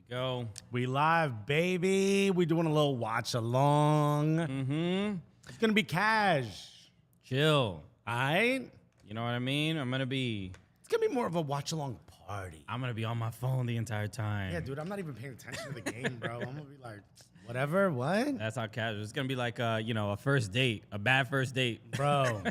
Go. We live, baby. We doing a little watch along. Mm-hmm. It's gonna be cash. Chill. All right. You know what I mean? It's gonna be more of a watch along party. I'm gonna be on my phone the entire time. Yeah, dude. I'm not even paying attention to the game, bro. I'm gonna be like, whatever. What? That's how casual. It's gonna be like a first date, a bad first date, Bro.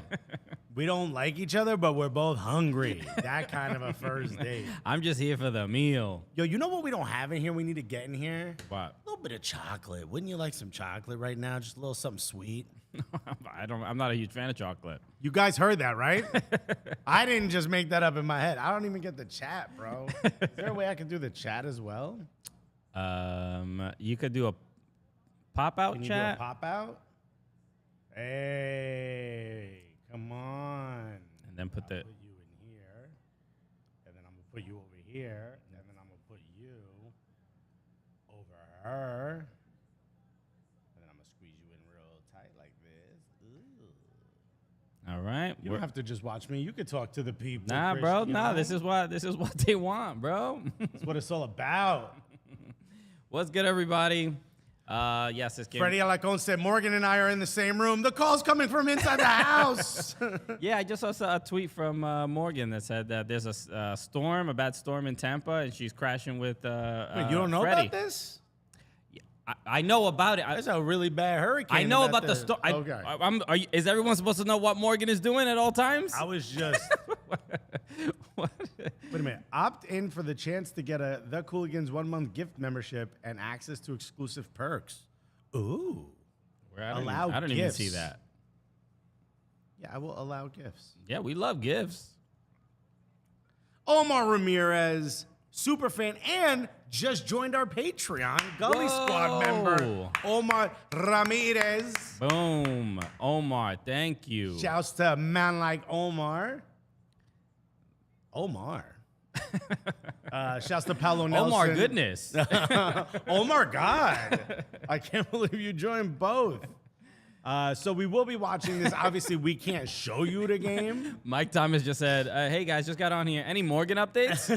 We don't like each other, but we're both hungry. That kind of a first date. I'm just here for the meal. Yo, you know what we don't have in here? We need to get in here. What? A little bit of chocolate. Wouldn't you like some chocolate right now? Just a little something sweet. I'm not a huge fan of chocolate. You guys heard that, right? I didn't just make that up in my head. I don't even get the chat, bro. Is there a way I can do the chat as well? You could do a pop-out Can you chat. do a pop-out? Hey, come on. And then put I'll the... put you in here. And then I'm going to put you over here. And then I'm going to put you over her. And then I'm going to squeeze you in real tight like this. Ooh. All right. You don't have to just watch me. You could talk to the people. Nah, bro. Nah, this is what they want, bro. That's what it's all about. What's good, everybody? Yes, this game. Freddie Alarcon said, Morgan and I are in the same room. The call's coming from inside the house. Yeah, I just saw a tweet from Morgan that said that there's a bad storm in Tampa, and she's crashing with Wait, you don't know Freddie. about this? I know about it. There's a really bad hurricane. I know about the storm. Okay. Is everyone supposed to know what Morgan is doing at all times? I was just... What? Wait a minute. Opt in for the chance to get the Cooligans 1-month gift membership and access to exclusive perks. Ooh. I don't even see that. Yeah, I will allow gifts. Yeah, we love gifts. Omar Ramirez, superfan, and just joined our Patreon. Gully Squad member. Omar Ramirez. Boom. Omar, thank you. Shouts to a man like Omar. Shouts to Paulo Nelson. Omar, goodness. Omar, God. I can't believe you joined both. So we will be watching this. Obviously, we can't show you the game. Mike Thomas just said, hey, guys, just got on here. Any Morgan updates?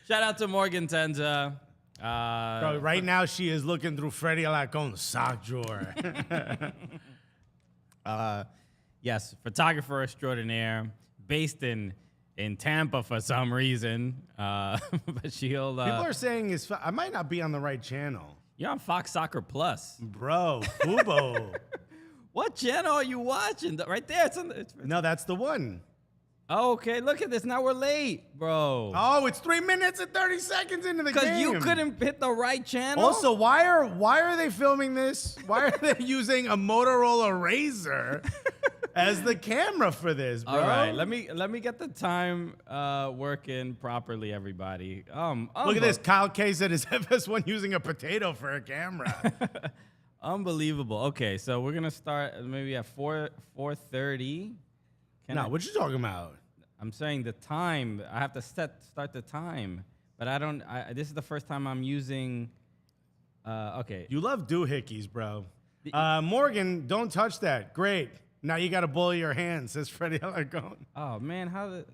Shout out to Morgan Tenza. Bro, right now, she is looking through Freddie Alarcon's sock drawer. Yes, photographer extraordinaire, based in Tampa for some reason. But she'll... People are saying I might not be on the right channel. You're on Fox Soccer Plus. Bro, Fubo. What channel are you watching? Right there. No, that's the one. Oh, okay, look at this. Now we're late, bro. Oh, it's 3 minutes and 30 seconds into the game. Because you couldn't hit the right channel? Also, why are they filming this? Why are they using a Motorola Razr as the camera for this, bro? All right, let me get the time working properly, everybody. Look at this. Kyle K said, is FS1 using a potato for a camera? Unbelievable. Okay, so we're gonna start maybe at 4:30. No, what you talking about? I'm saying the time. I have to start the time, but I don't. This is the first time I'm using. Okay. You love doohickeys, bro. Morgan, don't touch that. Great. Now you got to bully your hands, says Freddie Alarcon. Oh man, What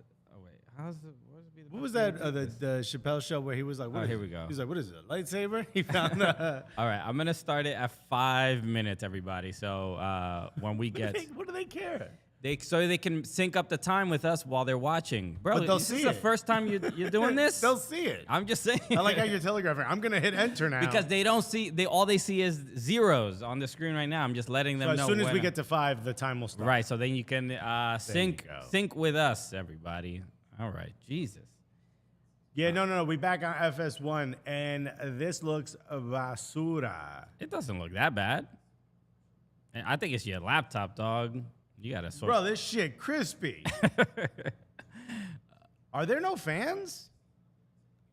was that? The Chappelle show where he was like, here we go. He's like, what is it? A lightsaber? He found the. All right, I'm gonna start it at 5 minutes, everybody. So when we get, what do they care? So they can sync up the time with us while they're watching, bro. But they'll this see is it. the first time you're doing this. They'll see it. I'm just saying. I like how you're telegraphing. I'm gonna hit enter now because they don't see. All they see is zeros on the screen right now. I'm just letting them know. As soon as we get to 5, the time will start. Right. So then you can sync with us, everybody. All right. Jesus. Yeah. No. We back on FS1, and this looks basura. It doesn't look that bad. And I think it's your laptop, dog. You gotta sort. Bro, this shit crispy. Are there no fans?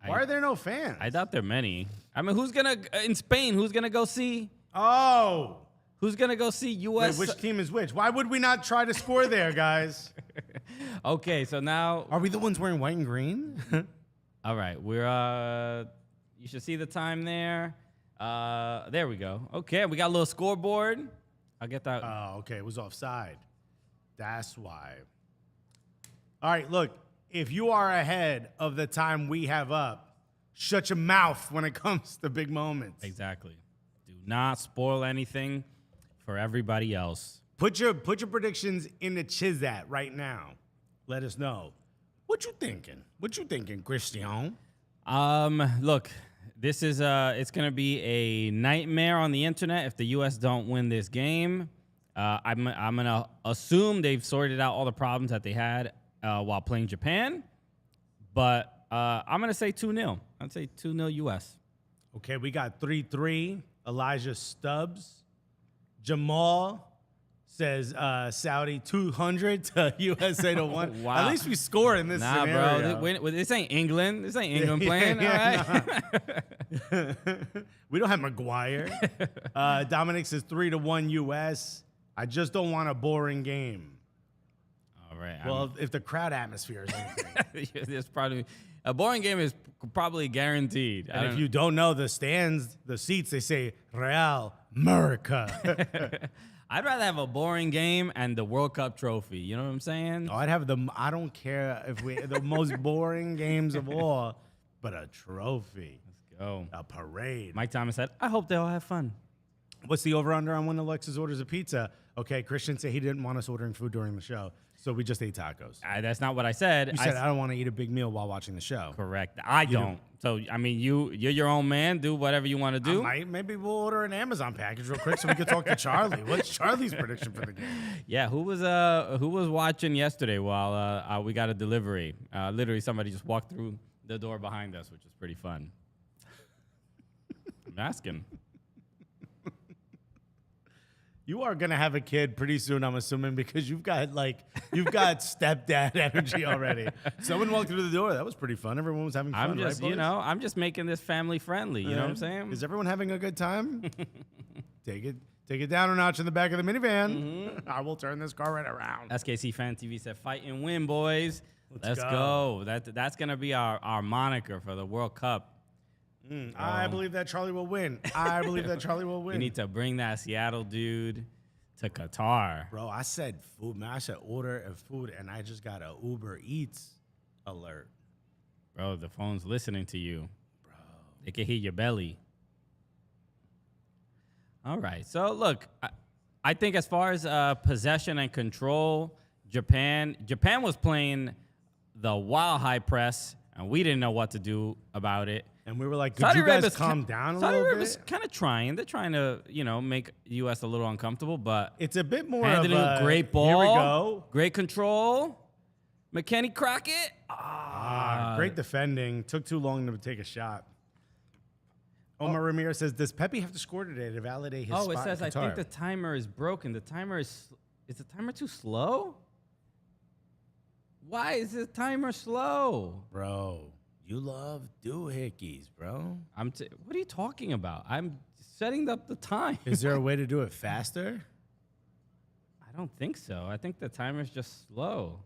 Why are there no fans? I doubt there are many. I mean, who's gonna in Spain? Who's gonna go see? Oh, who's gonna go see US? Wait, which team is which? Why would we not try to score there, guys? Okay, so now are we the ones wearing white and green? All right, we're you should see the time there. There we go. Okay, we got a little scoreboard. I'll get that. Oh, okay, it was offside. That's why. All right, look, if you are ahead of the time we have up, shut your mouth when it comes to big moments. Exactly. Do not spoil anything for everybody else. Put your predictions in the Chizat right now. Let us know. What you thinking? What you thinking, Chritian? Look, this is it's gonna be a nightmare on the internet if the U.S. don't win this game. I'm gonna assume they've sorted out all the problems that they had while playing Japan, but I'm gonna say 2-0. I'd say 2-0 U.S. Okay, we got 3-3. Elijah Stubbs. Jamal says Saudi 200 to USA to 1. Wow. At least we score in this scenario. Bro. This ain't England. This ain't England playing, all right? We don't have Maguire. Dominic says 3-1 US. I just don't want a boring game. All right. Well, if the crowd atmosphere is anything. There's probably a boring game is probably guaranteed. And if you don't know the stands, the seats, they say Real America. I'd rather have a boring game and the World Cup trophy. You know what I'm saying? Oh, I'd have I don't care if the most boring games of all, but a trophy. Let's go. A parade. Mike Thomas said, I hope they all have fun. What's the over-under on when Alexis orders a pizza? Okay, Christian said he didn't want us ordering food during the show, so we just ate tacos. That's not what I said. You said I don't want to eat a big meal while watching the show. Correct. I don't. So, I mean, you're your own man. Do whatever you want to do. Maybe we'll order an Amazon package real quick so we can talk to Charlie. What's Charlie's prediction for the game? Yeah, who was watching yesterday while we got a delivery? Literally, somebody just walked through the door behind us, which is pretty fun. I'm asking. You are gonna have a kid pretty soon, I'm assuming, because you've got stepdad energy already. Someone walked through the door. That was pretty fun. Everyone was having fun. I'm just making this family friendly. You know what I'm saying? Is everyone having a good time? Take it down a notch in the back of the minivan. Mm-hmm. I will turn this car right around. SKC Fan TV said, "Fight and win, boys. Let's go." That's gonna be our moniker for the World Cup. I believe that Charlie will win. We need to bring that Seattle dude to Qatar. Bro, I said food, man. I said order of food, and I just got a Uber Eats alert. Bro, the phone's listening to you. Bro. They can hear your belly. All right. So, look, I think as far as possession and control, Japan was playing the wild high press, and we didn't know what to do about it. And we were like, could you guys calm down a little bit? Saudi Arabia's kind of trying. They're trying to, make U.S. a little uncomfortable, but it's a bit more handling of a great ball. Here we go. Great control. McKennie Crockett. Great defending. Took too long to take a shot. Omar Ramirez says, does Pepe have to score today to validate his spot it says, in I Qatar? think the timer is broken. Is the timer too slow? Why is the timer slow? Bro. You love doohickeys, bro. What are you talking about? I'm setting up the time. Is there a way to do it faster? I don't think so. I think the timer's just slow.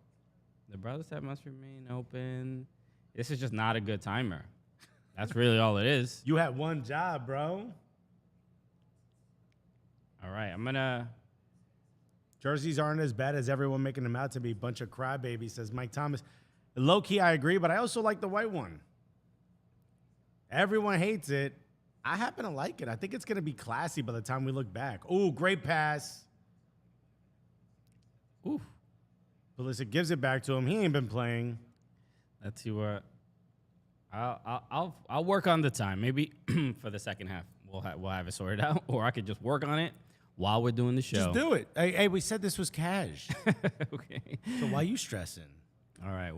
The browser tab must remain open. This is just not a good timer. That's really all it is. You had one job, bro. All right, I'm gonna. Jerseys aren't as bad as everyone making them out to be. Bunch of crybabies, says Mike Thomas. Low key, I agree, but I also like the white one. Everyone hates it. I happen to like it. I think it's going to be classy by the time we look back. Ooh, great pass. Ooh. Pulisic gives it back to him. He ain't been playing. Let's see what. I'll work on the time. Maybe for the second half we'll have it sorted out, or I could just work on it while we're doing the show. Just do it. Hey, we said this was cash. Okay. So why you stressing? All right,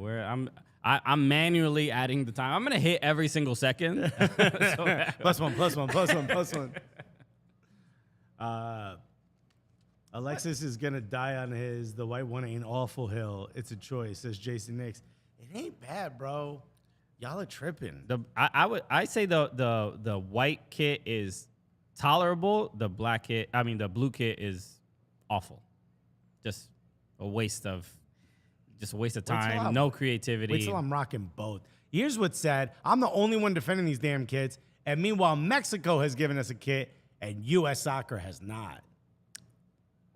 I'm manually adding the time. I'm gonna hit every single second. Plus one. Alexis is gonna die on the white one ain't awful hill. It's a choice, says Jason Nix. It ain't bad, bro. Y'all are tripping. I say the white kit is tolerable. The blue kit is awful. Just a waste of time, no creativity. Wait till I'm rocking both. Here's what's sad. I'm the only one defending these damn kits, and meanwhile, Mexico has given us a kit, and U.S. Soccer has not.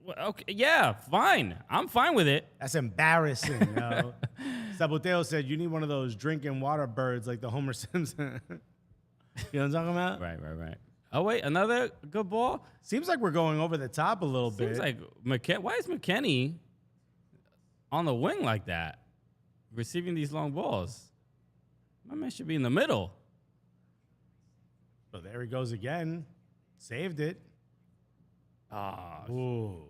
Well, okay, yeah, fine. I'm fine with it. That's embarrassing, yo. Saboteo said, you need one of those drinking water birds like the Homer Simpson. You know what I'm talking about? Right. Oh, wait, another good ball? Seems like we're going over the top a little Seems bit. like, why is McKennie on the wing like that, receiving these long balls? My man should be in the middle. So there he goes again. Saved it. Ooh,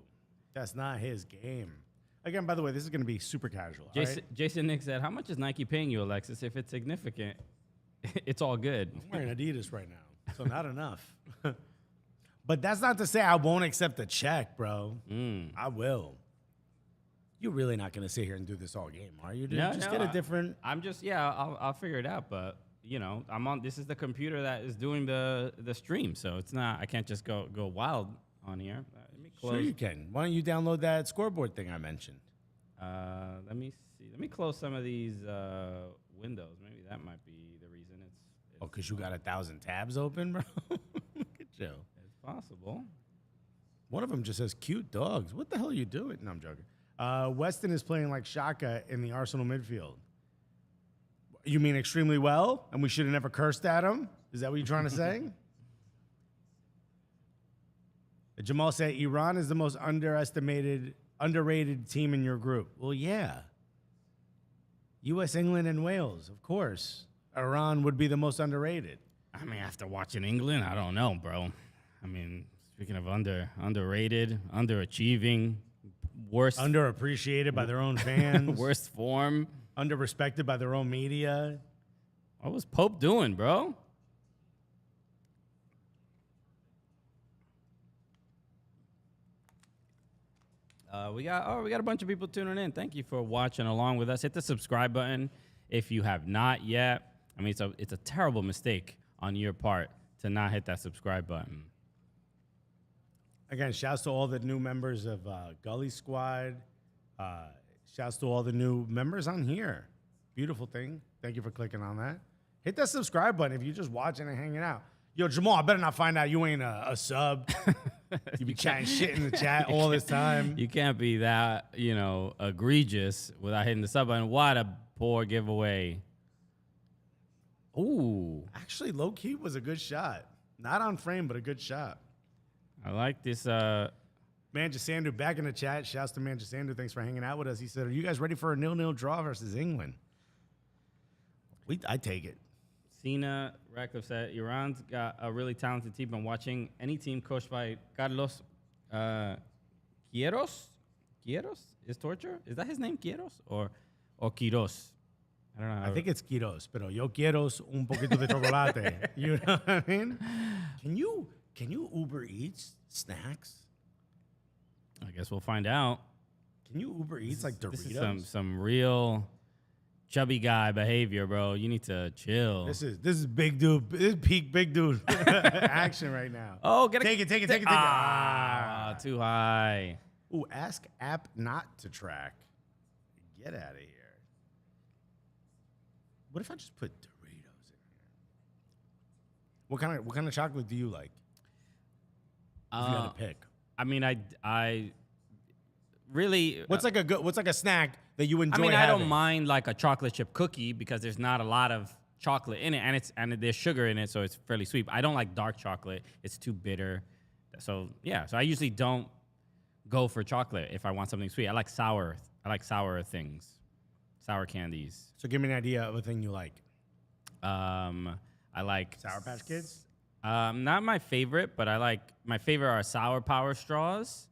that's not his game. Again, by the way, this is going to be super casual. Jason Nick said, how much is Nike paying you, Alexis? If it's significant, it's all good. I'm wearing Adidas right now, so not enough. But that's not to say I won't accept a check, bro. I will. You're really not going to sit here and do this all game, are you? Dude? No, Just no, get a different. I'll figure it out. But you know, this is the computer that is doing the stream, so it's not. I can't just go wild on here. Let me close. Sure you can. Why don't you download that scoreboard thing I mentioned? Let me see. Let me close some of these windows. Maybe that might be the reason it's because you got 1,000 tabs open, bro. Look at you. It's possible. One of them just says cute dogs. What the hell are you doing? No, I'm joking. Weston is playing like Shaka in the Arsenal midfield. You mean extremely well, and we should have never cursed at him? Is that what you're trying to say? Jamal said Iran is the most underrated team in your group. Well, yeah. US, England, and Wales, of course. Iran would be the most underrated. I mean, after watching England, I don't know, bro. I mean, speaking of underrated, underachieving, worst, underappreciated by their own fans, worst form, underrespected by their own media. What was Pope doing, bro? We got a bunch of people tuning in. Thank you for watching along with us. Hit the subscribe button if you have not yet. I mean, it's a terrible mistake on your part to not hit that subscribe button. Again, shouts to all the new members of Gully Squad. Shouts to all the new members on here. Beautiful thing. Thank you for clicking on that. Hit that subscribe button if you're just watching and hanging out. Yo, Jamal, I better not find out you ain't a sub. You be chatting shit in the chat all this time. You can't be that, egregious without hitting the sub button. What a poor giveaway. Ooh. Actually, low-key was a good shot. Not on frame, but a good shot. I like this. Manjasandu back in the chat. Shouts to Manjasandu. Thanks for hanging out with us. He said, are you guys ready for a 0-0 draw versus England? I take it. Cena Radcliffe said, Iran's got a really talented team. I'm watching any team coached by Carlos Quieros. Quieros is torture? Is that his name, Quieros? Or Quiros? I don't know. I think it's Quiros, pero yo quiero un poquito de chocolate. You know what I mean? Can you Uber Eats snacks? I guess we'll find out. Can you Uber Eats like Doritos? This is some real chubby guy behavior, bro. You need to chill. This is big dude. This is peak big dude action right now. Oh, take it. Ah, too high. Ooh, ask app not to track. Get out of here. What if I just put Doritos in here? What kind of chocolate do you like? If you had to pick. I mean, I really. What's like a snack that you enjoy? I mean, having? I don't mind like a chocolate chip cookie because there's not a lot of chocolate in it, and there's sugar in it, so it's fairly sweet. I don't like dark chocolate; it's too bitter. So yeah, so I usually don't go for chocolate if I want something sweet. I like sour things, sour candies. So give me an idea of a thing you like. I like Sour Patch Kids. Not my favorite, but my favorite are Sour Power straws.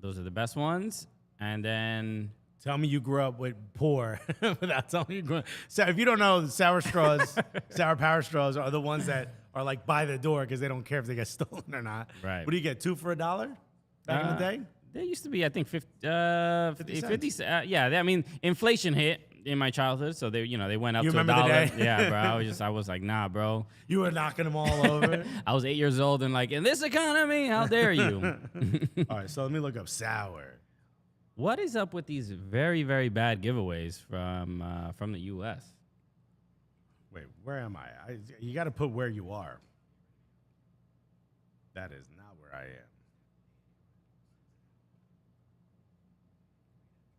Those are the best ones. And then tell me you grew up with poor without telling me you grew up. So if you don't know, the sour straws, Sour Power straws are the ones that are like by the door because they don't care if they get stolen or not. Right. What do you get? 2 for $1 back in the day? They used to be, I think, 50 cents. Yeah, I mean, inflation hit in my childhood, so they went up to $1. The day? Yeah, bro. I was like, nah, bro. You were knocking them all over. I was 8 years old and like, in this economy, how dare you? All right, so let me look up sour. What is up with these very, very bad giveaways from the U.S.? Wait, where am I? You got to put where you are. That is not where I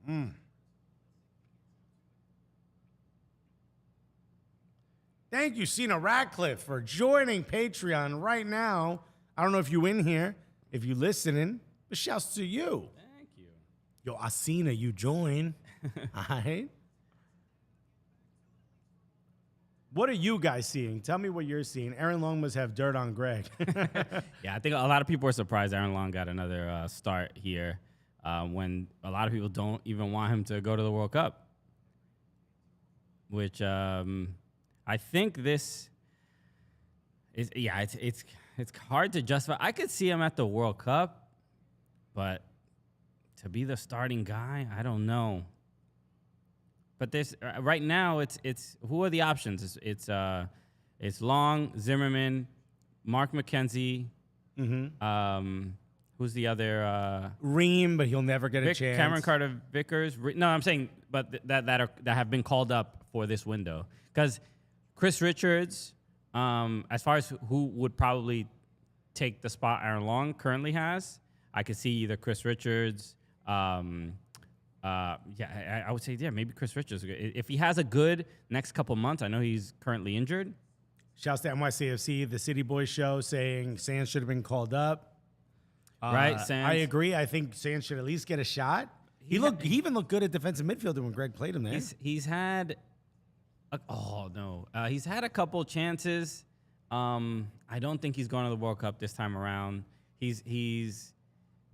am. Thank you, Cena Radcliffe, for joining Patreon right now. I don't know if you in here, if you listening, but shouts to you. Thank you. Yo, I seen you join. All right. What are you guys seeing? Tell me what you're seeing. Aaron Long must have dirt on Greg. Yeah, I think a lot of people are surprised Aaron Long got another start here when a lot of people don't even want him to go to the World Cup, which I think this is, it's hard to justify. I could see him at the World Cup, but to be the starting guy, I don't know. But this right now, it's who are the options? It's Long, Zimmerman, Mark McKenzie. Mm-hmm. Who's the other? Ream, but he'll never get a chance. Cameron Carter-Vickers. No, I'm saying, but that have been called up for this window because Chris Richards, as far as who would probably take the spot Aaron Long currently has, I could see either Chris Richards. I would say, maybe Chris Richards. If he has a good next couple months, I know he's currently injured. Shouts to NYCFC, the City Boys show, saying Sands should have been called up. Right, Sands. I agree. I think Sands should at least get a shot. He even looked good at defensive midfielder when Greg played him there. He's had, he's had a couple chances. I don't think he's going to the World Cup this time around. He's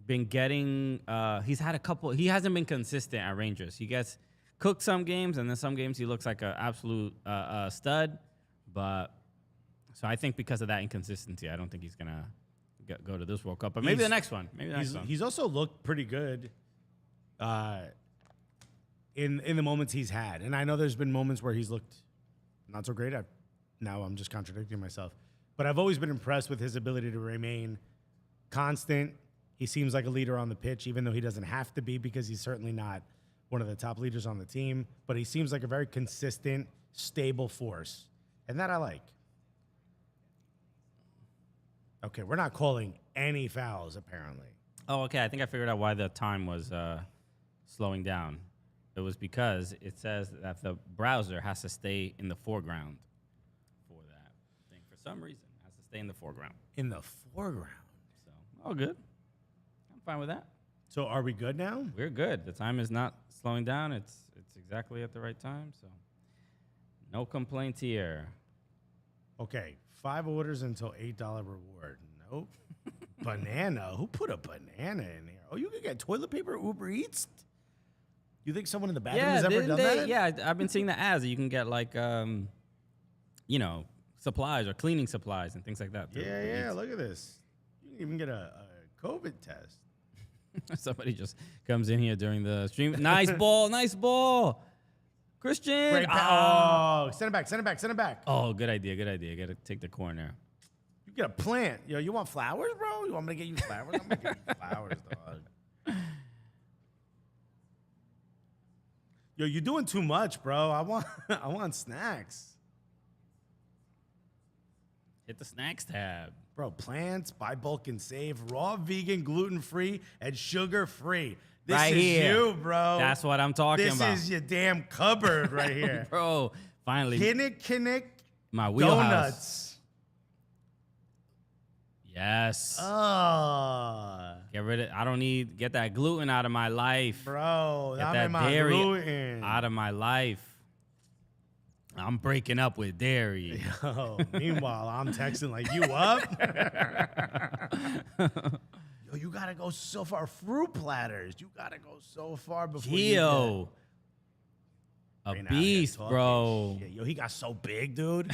been getting. He's had a couple. He hasn't been consistent at Rangers. He gets cooked some games, and then some games he looks like an absolute stud. But so I think because of that inconsistency, I don't think he's gonna go to this World Cup. But maybe the next one. He's also looked pretty good. In the moments he's had, and I know there's been moments where he's looked not so great. Now I'm just contradicting myself, but I've always been impressed with his ability to remain constant. He seems like a leader on the pitch, even though he doesn't have to be because he's certainly not one of the top leaders on the team. But he seems like a very consistent, stable force, and that I like. Okay, we're not calling any fouls, apparently. Oh, okay. I think I figured out why the time was slowing down. It was because it says that the browser has to stay in the foreground for that thing. For some reason, it has to stay in the foreground. In the foreground. So, all good. I'm fine with that. So are we good now? We're good. The time is not slowing down. It's exactly at the right time. So, no complaints here. Okay, 5 orders until $8 reward. Nope. Banana? Who put a banana in here? Oh, you can get toilet paper Uber Eats? You think someone in the bathroom has ever done that? Yeah, I've been seeing the ads. You can get like, supplies or cleaning supplies and things like that. Yeah. Look at this. You can even get a COVID test. Somebody just comes in here during the stream. Nice ball. Christian. Great send it back. Oh, good idea. Got to take the corner. You get a plant. Yo, you want flowers, bro? You want me to get you flowers? I'm going to get you flowers, dog. Yo, you're doing too much, bro. I want snacks. Hit the snacks tab. Bro, plants, buy bulk and save, raw, vegan, gluten-free, and sugar-free. This right is here. you, bro. That's what I'm talking about. This is your damn cupboard right here. Bro, finally. Kinnick my wheelhouse. Donuts. Yes. Oh. I don't get that gluten out of my life. Bro, get I'm that in my dairy gluten. out of my life. I'm breaking up with dairy. Yo, meanwhile, I'm texting like, you up? Yo, you got to go so far. Fruit platters. You got to go so far before Gio. A Reyna beast, bro. Shit. Yo, he got so big, dude.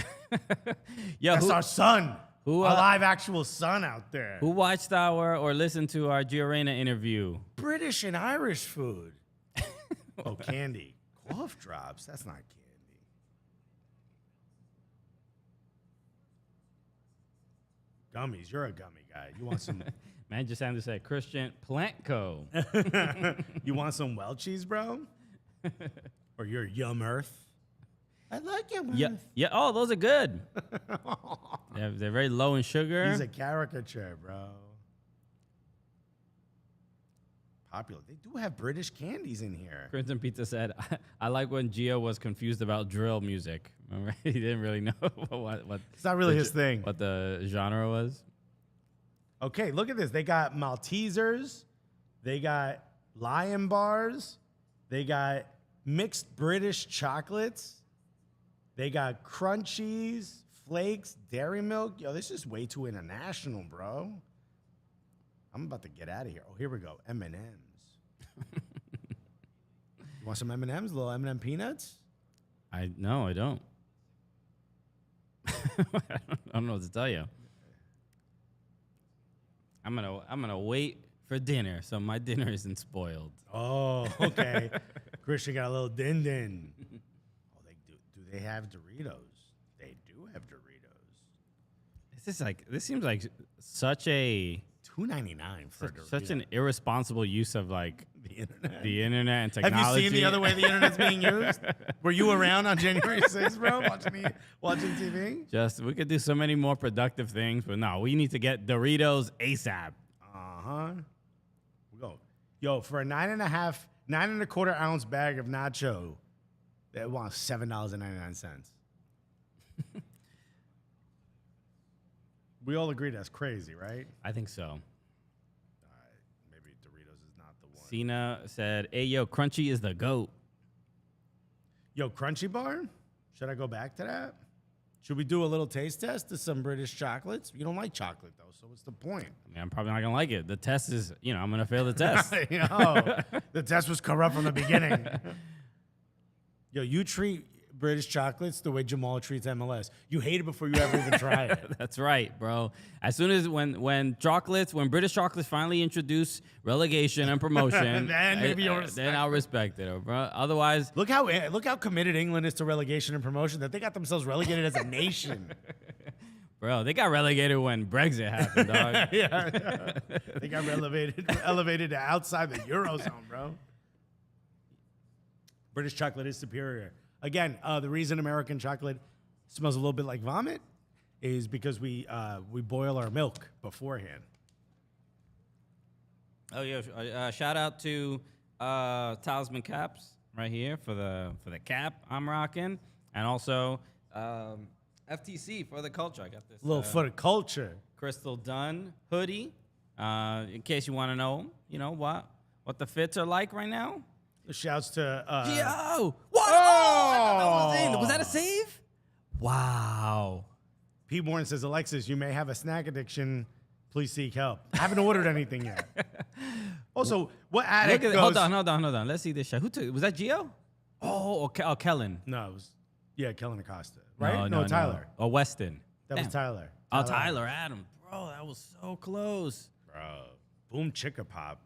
Yo, That's our son. Who, our live actual son out there. Who watched or listened to our Gio Reyna interview? British and Irish food. Oh, candy. Cough drops. That's not candy. Gummies. You're a gummy guy. You want some... Man just had to say Christian Plantco. You want some Welch's, bro? Or your Yum Earth? I like Yum Earth. Yeah. Oh, those are good. They're very low in sugar. He's a caricature, bro. popular. They do have British candies in here. Crimson Pizza said, I like when Gio was confused about drill music. Remember? He didn't really know what It's not really his thing. What the genre was. Okay, look at this. They got Maltesers. They got Lion Bars. They got mixed British chocolates. They got Crunchies, Flakes, Dairy Milk. Yo, this is way too international, bro. I'm about to get out of here. Oh, here we go. M&Ms. You want some M&Ms? Little M&M peanuts? No, I don't. I don't know what to tell you. I'm gonna wait for dinner, so my dinner isn't spoiled. Oh, okay. Christian got a little din-din. Oh, they do. Do they have Doritos? They do have Doritos. This seems like such a $2.99 for a Dorito. such an irresponsible use of like the internet. and technology. Have you seen the other way the internet's being used? Were you around on January 6th, bro, watching TV? We could do so many more productive things, but no, we need to get Doritos ASAP. We go. Yo, for a 9.25 ounce bag of nacho, they want $7.99. We all agree that's crazy, right? I think so. All right, maybe Doritos is not the one. Cena said, "Hey, yo, Crunchy is the GOAT." Yo, Crunchy Bar? Should I go back to that? Should we do a little taste test to some British chocolates? You don't like chocolate, though, so what's the point? I mean, I'm probably not gonna like it. The test is, I'm gonna fail the test. The test was corrupt from the beginning. Yo, you treat British chocolates the way Jamal treats MLS. You hate it before you ever even try it. That's right, bro. As soon as when British chocolates finally introduce relegation and promotion, then maybe you'll respect then I'll respect it, bro. Otherwise, look how committed England is to relegation and promotion that they got themselves relegated as a nation. bro, they got relegated when Brexit happened, dog. Yeah. They got elevated to outside the Eurozone, bro. British chocolate is superior. Again, the reason American chocolate smells a little bit like vomit is because we boil our milk beforehand. Oh yeah! Shout out to Talisman Caps right here for the cap I'm rocking, and also FTC for the culture. I got this little for the culture Crystal Dunn hoodie. In case you want to know, what the fits are like right now. Shouts to Gio! What? Oh! Was that a save? Wow. P. Warren says, Alexis, you may have a snack addiction. Please seek help. I haven't ordered anything yet. Also, what addict goes... Hold on. Let's see this shot. Was that Gio? Oh, Kellen. No, it was... Kellen Acosta. Right? No, Tyler. Or Weston. That was Tyler. Tyler Adams. Bro, that was so close. Bro. Boom Chicka Pop.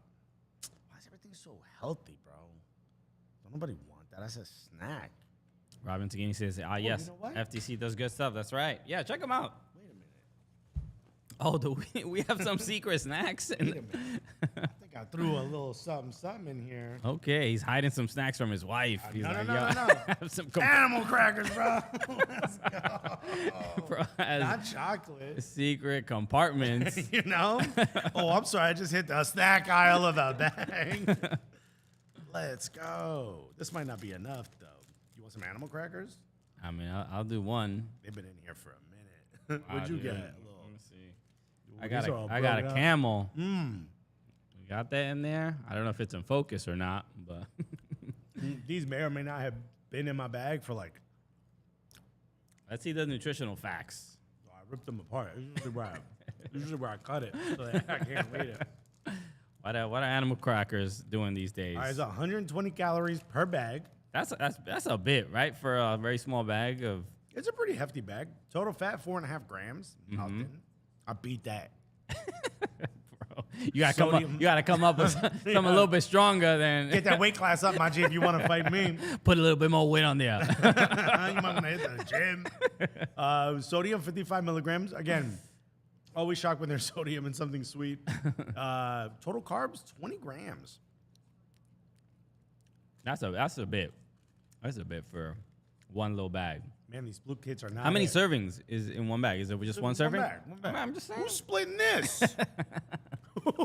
Why is everything so healthy, bro? Don't nobody want that. That's a snack. Robin Tagani says, yes, you know what? FTC does good stuff. That's right. Yeah, check them out. Wait a minute. Oh, we have some secret snacks? Wait a minute. I think I threw a little something in here. Okay, he's hiding some snacks from his wife. He's No. have some Animal crackers, bro. Let's go. Bro, Not chocolate. secret compartments. Oh, I'm sorry. I just hit the snack aisle of the bag. Let's go. This might not be enough, though. You want some animal crackers? I mean, I'll do one. They've been in here for a minute. What'd you get? Let me see. I got a camel. Mm. We got that in there. I don't know if it's in focus or not, but These may or may not have been in my bag for like... Let's see the nutritional facts. Oh, I ripped them apart. This is usually where I cut it, so that I can't read it. What are animal crackers doing these days? All right, it's 120 calories per bag. That's a bit, right? For a very small bag of... It's a pretty hefty bag. Total fat, 4.5 grams. Mm-hmm. I beat that. Bro, you gotta come up with something a little bit stronger than... Get that weight class up, my G, if you want to fight me. Put a little bit more weight on there. You might want to hit the gym. Sodium, 55 milligrams. Again, always shocked when there's sodium in something sweet. Total carbs, 20 grams. That's a bit. That's a bit for one little bag. Man, these blue kids are not... How many servings is in one bag? Is it just one serving? One bag. I'm just saying. Who's splitting this?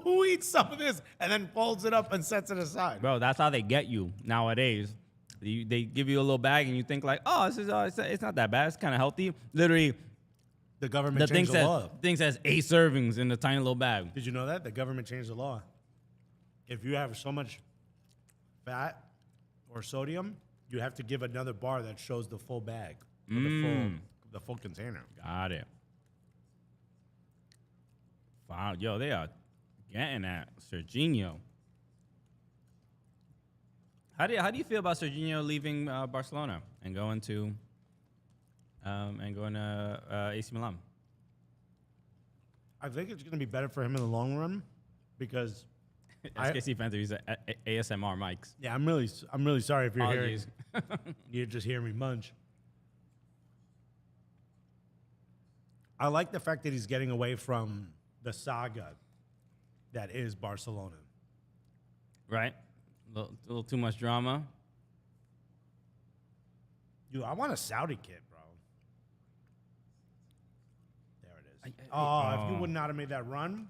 Who eats some of this and then folds it up and sets it aside? Bro, that's how they get you nowadays. They give you a little bag and you think like, oh, this is it's not that bad. It's kind of healthy. Literally, The government changed the law. thing says 8 servings in a tiny little bag. Did you know that? The government changed the law. If you have so much fat or sodium, you have to give another bar that shows the full bag, or the full container. Got it. Wow, yo, they are getting at Serginho. How do you feel about Serginho leaving Barcelona and going to AC Milan? I think it's going to be better for him in the long run because SKC fans are using ASMR mics. yeah, I'm really sorry if you're hearing Apologies. you just hear me munch. I like the fact that he's getting away from the saga that is Barcelona. Right? A little too much drama. Dude, I want a Saudi kid, bro. There it is. If you would not have made that run,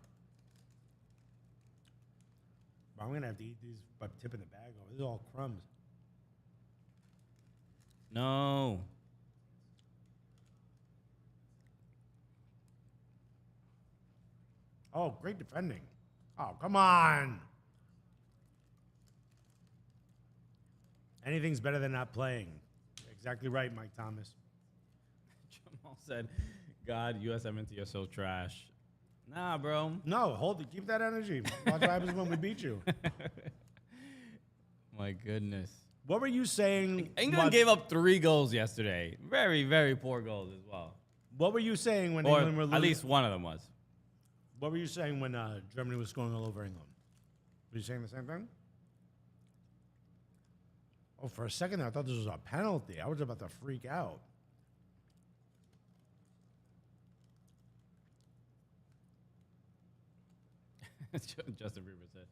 bro, I'm going to have to eat these by tipping the bag over. This is all crumbs. No. Oh, great defending. Oh, come on. Anything's better than not playing. Exactly right, Mike Thomas. Jamal said, God, USMNT are so trash. Nah, bro. No, hold it. Keep that energy. Watch what happens when we beat you. My goodness. What were you saying? England gave up 3 goals yesterday. Very, very poor goals as well. What were you saying when Or England were losing? at least one of them was. What were you saying when Germany was scoring all over England? Were you saying the same thing? Oh, for a second there, I thought this was a penalty. I was about to freak out. Justin Bieber said,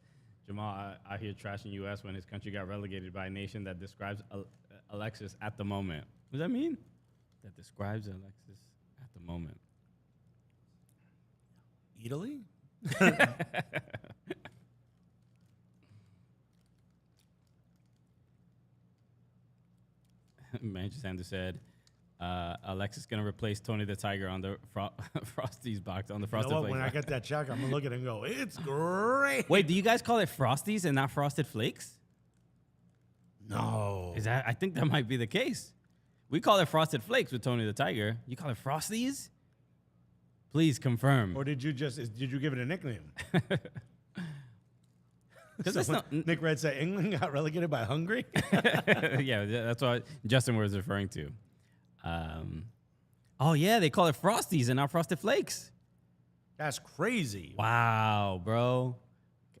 Jamal out here trashing U.S. when his country got relegated by a nation that describes Alexis at the moment. What does that mean? That describes Alexis at the moment. Italy? Manchester Sanders said, Alexis going to replace Tony the Tiger on the Frosty's box, on the Frosted You know what? Flakes. When I get that check, I'm going to look at it and go, it's great. Wait, do you guys call it Frosties and not Frosted Flakes? No. Is that? I think that might be the case. We call it Frosted Flakes with Tony the Tiger. You call it Frosties? Please confirm. Or did you give it a nickname? Because So it's when not. Nick Red said England got relegated by Hungary? Yeah, that's what Justin was referring to. Oh yeah, they call it Frosties and not Frosted Flakes. That's crazy. Wow, bro.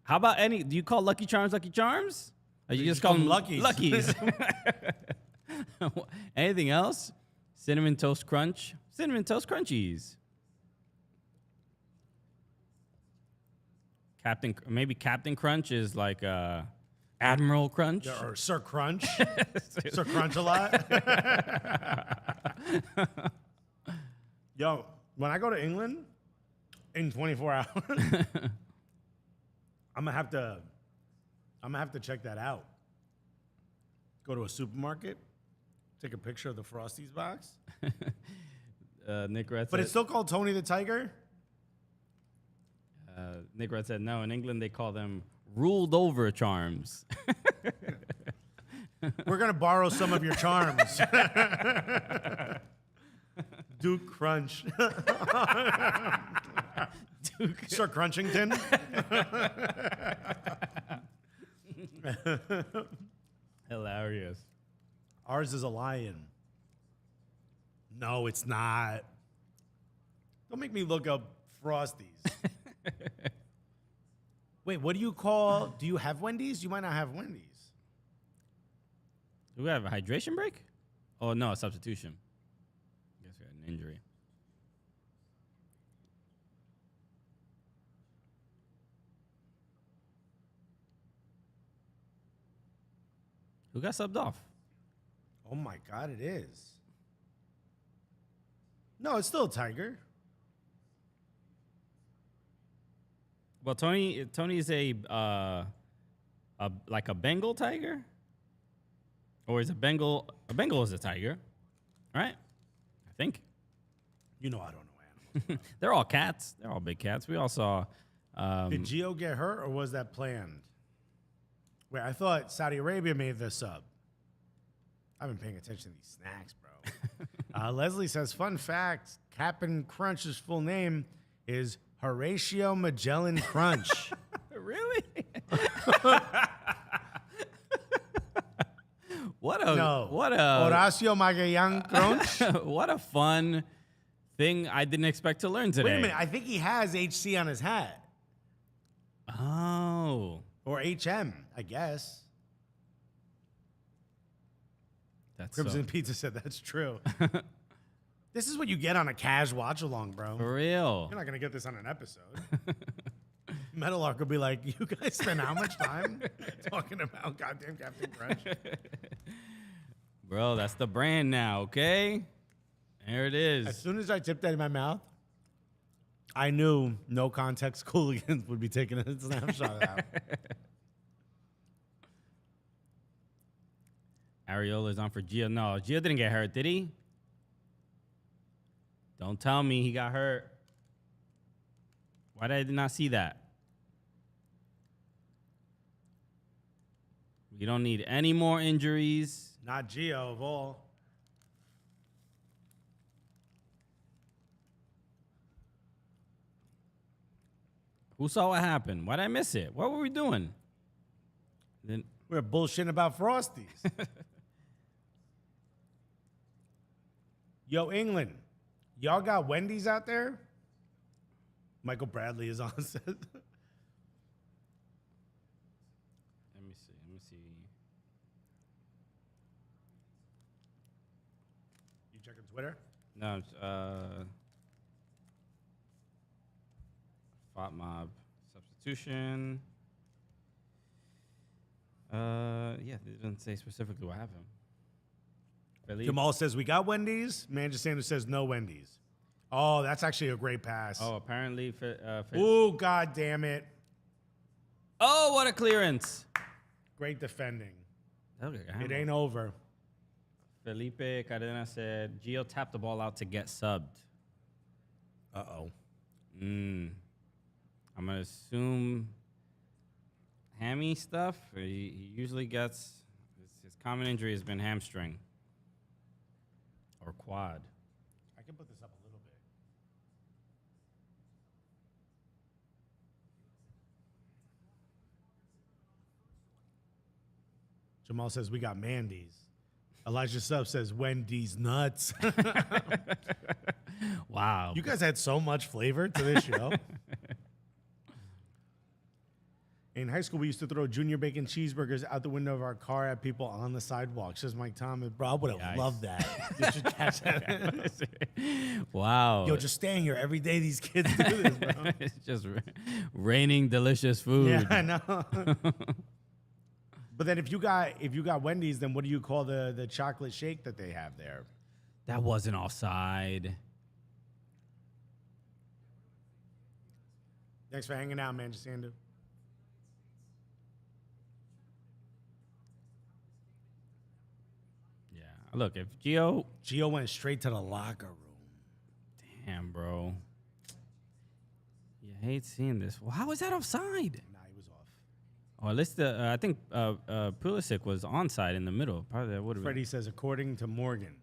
How about do you call Lucky Charms Lucky Charms? Or you just call them Luckies. Luckies? Anything else? Cinnamon Toast Crunch? Cinnamon Toast Crunchies. Maybe Captain Crunch is like Admiral Crunch. Yeah, or Sir Crunch. Sir Crunch a lot. Yo, when I go to England in 24 hours, I'm gonna have to check that out. Go to a supermarket, take a picture of the Frosties box. Nick Red But said, it's still called Tony the Tiger? Nick Red said, no, in England they call them ruled over charms. We're gonna borrow some of your charms. Duke Crunch. Sir Crunchington. Hilarious. Ours is a lion. No, it's not. Don't make me look up Frosties. Wait, what do you call? Do you have Wendy's? You might not have Wendy's. Do we have a hydration break? Oh, no, a substitution. I guess we had an injury. Who got subbed off? Oh my God, it is. No, it's still a Tiger. Well, Tony's like a Bengal tiger, or is a Bengal is a tiger, right? I think. You know, I don't know animals. They're all cats. They're all big cats. We all saw. Did Gio get hurt, or was that planned? Wait, I thought Saudi Arabia made the sub. I've been paying attention to these snacks, bro. Leslie says, fun fact, Cap'n Crunch's full name is Horatio Magellan Crunch. Really? What a Horacio Magellan Crunch. what a fun thing I didn't expect to learn today. Wait a minute, I think he has HC on his hat. Oh. Or HM, I guess. That's Crimson Pizza said that's true. This is what you get on a cash watch along, bro. For real. You're not going to get this on an episode. Metalark will be like, you guys spend how much time talking about goddamn Captain Crunch? Bro, that's the brand now, okay? There it is. As soon as I tipped that in my mouth, I knew no context Cooligans would be taking a snapshot of that. Ariola's on for Gio. No, Gio didn't get hurt, did he? Don't tell me he got hurt. Why did I not see that? We don't need any more injuries. Not Gio of all. Who saw what happened? Why did I miss it? What were we doing? Then We're bullshitting about Frosties. Yo, England, y'all got Wendy's out there? Michael Bradley is on set. Let me see. You checking Twitter? No, it's, Fought mob substitution. Yeah, they didn't say specifically what happened. Jamal says, we got Wendy's. Manager Sanders says, no Wendy's. Oh, that's actually a great pass. Oh, apparently. Ooh, God damn it. Oh, what a clearance. Great defending. Okay, It ain't over. Felipe Cadena said, Gio tapped the ball out to get subbed. Uh-oh. I'm going to assume hammy stuff. He usually gets, his common injury has been hamstring or quad. I can put this up a little bit. Jamal says, we got Mandy's. Elijah Sub says, Wendy's nuts. Wow. You guys had so much flavor to this show. In high school, we used to throw junior bacon cheeseburgers out the window of our car at people on the sidewalk. Says Mike Thomas. Bro, I would have loved that. You should catch that. Wow. Yo, just staying here every day. These kids do this, bro. It's just raining delicious food. Yeah, I know. But then if you got Wendy's, then what do you call the chocolate shake that they have there? That wasn't offside. Thanks for hanging out, man, Jacinda. Yeah. Look, if Gio went straight to the locker room. Damn, bro. You hate seeing this. Well, how is that offside? Nah, he was off. Oh, at least I think Pulisic was onside in the middle. Probably that would have been. Freddie says, according to Morgan,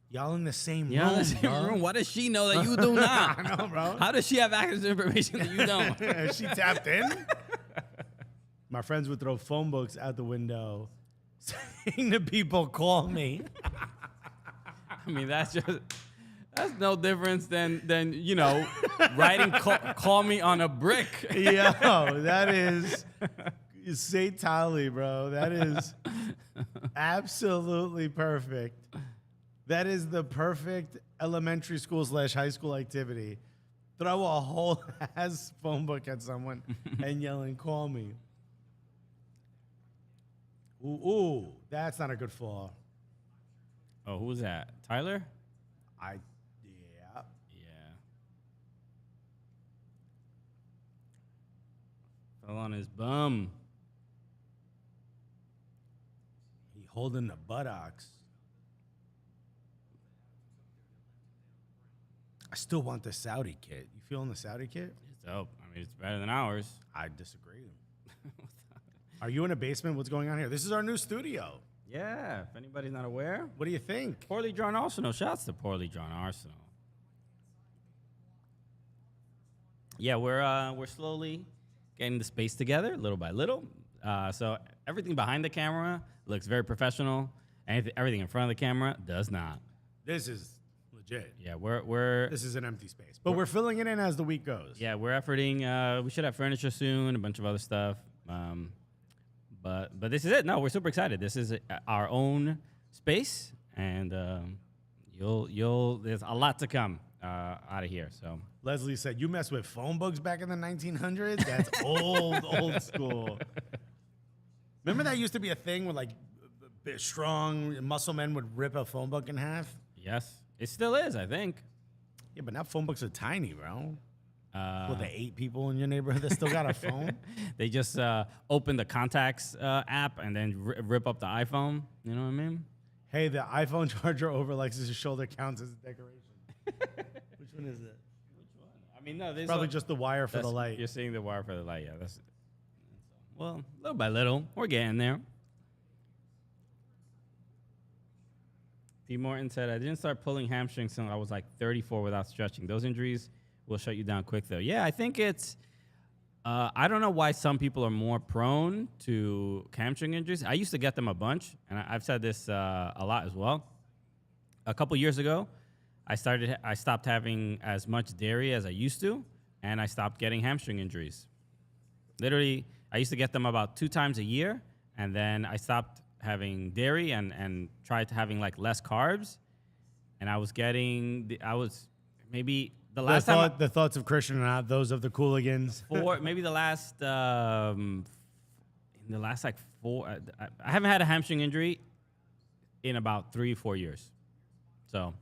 y'all in the same Yeah, room. in the same room. What does she know that you do not? I know, bro. How does she have access to information that you don't? She tapped in. My friends would throw phone books out the window, saying to people, "Call me." I mean, that's no difference than writing call me on a brick. Yo, that is say Tally, bro. That is absolutely perfect. That is the perfect elementary school / high school activity. Throw a whole ass phone book at someone and yelling, "Call me." Ooh, that's not a good fall. Oh, who was that? Tyler? Yeah. Yeah. Fell on his bum. He holding the buttocks. I still want the Saudi kit. You feeling the Saudi kit? It's dope. I mean, it's better than ours. I disagree. Are you in a basement? What's going on here? This is our new studio. Yeah, if anybody's not aware. What do you think? Poorly Drawn Arsenal. Shouts to Poorly Drawn Arsenal. Yeah, we're slowly getting the space together, little by little. So everything behind the camera looks very professional, and everything in front of the camera does not. This is legit. Yeah, we're This is an empty space, but we're filling it in as the week goes. yeah, we're efforting. We should have furniture soon, a bunch of other stuff. But this is it. No, we're super excited. This is our own space, and there's a lot to come out of here. So Leslie said, "You mess with phone books back in the 1900s? That's old school." Remember that used to be a thing where like strong muscle men would rip a phone book in half? yes, it still is, I think. Yeah, but now phone books are tiny, bro. Well, the 8 people in your neighborhood that still got a phone? They just open the contacts app and then rip up the iPhone. You know what I mean? Hey, the iPhone charger over Alexis' shoulder counts as a decoration. Which one is it? Which one? I mean, no, Probably just the wire for the light. You're seeing the wire for the light, yeah. That's well, little by little, we're getting there. P. Morton said, I didn't start pulling hamstrings until I was like 34 without stretching. Those injuries will shut you down quick, though. Yeah, I think it's, I don't know why some people are more prone to hamstring injuries. I used to get them a bunch, and I've said this a lot as well. A couple years ago, I stopped having as much dairy as I used to, and I stopped getting hamstring injuries. Literally, I used to get them about 2 times a year, and then I stopped having dairy and tried having like less carbs, and I was maybe the last time the thoughts of Chritian are not those of the Cooligans. maybe the last in the last like 4 I haven't had a hamstring injury in about 3-4 years. So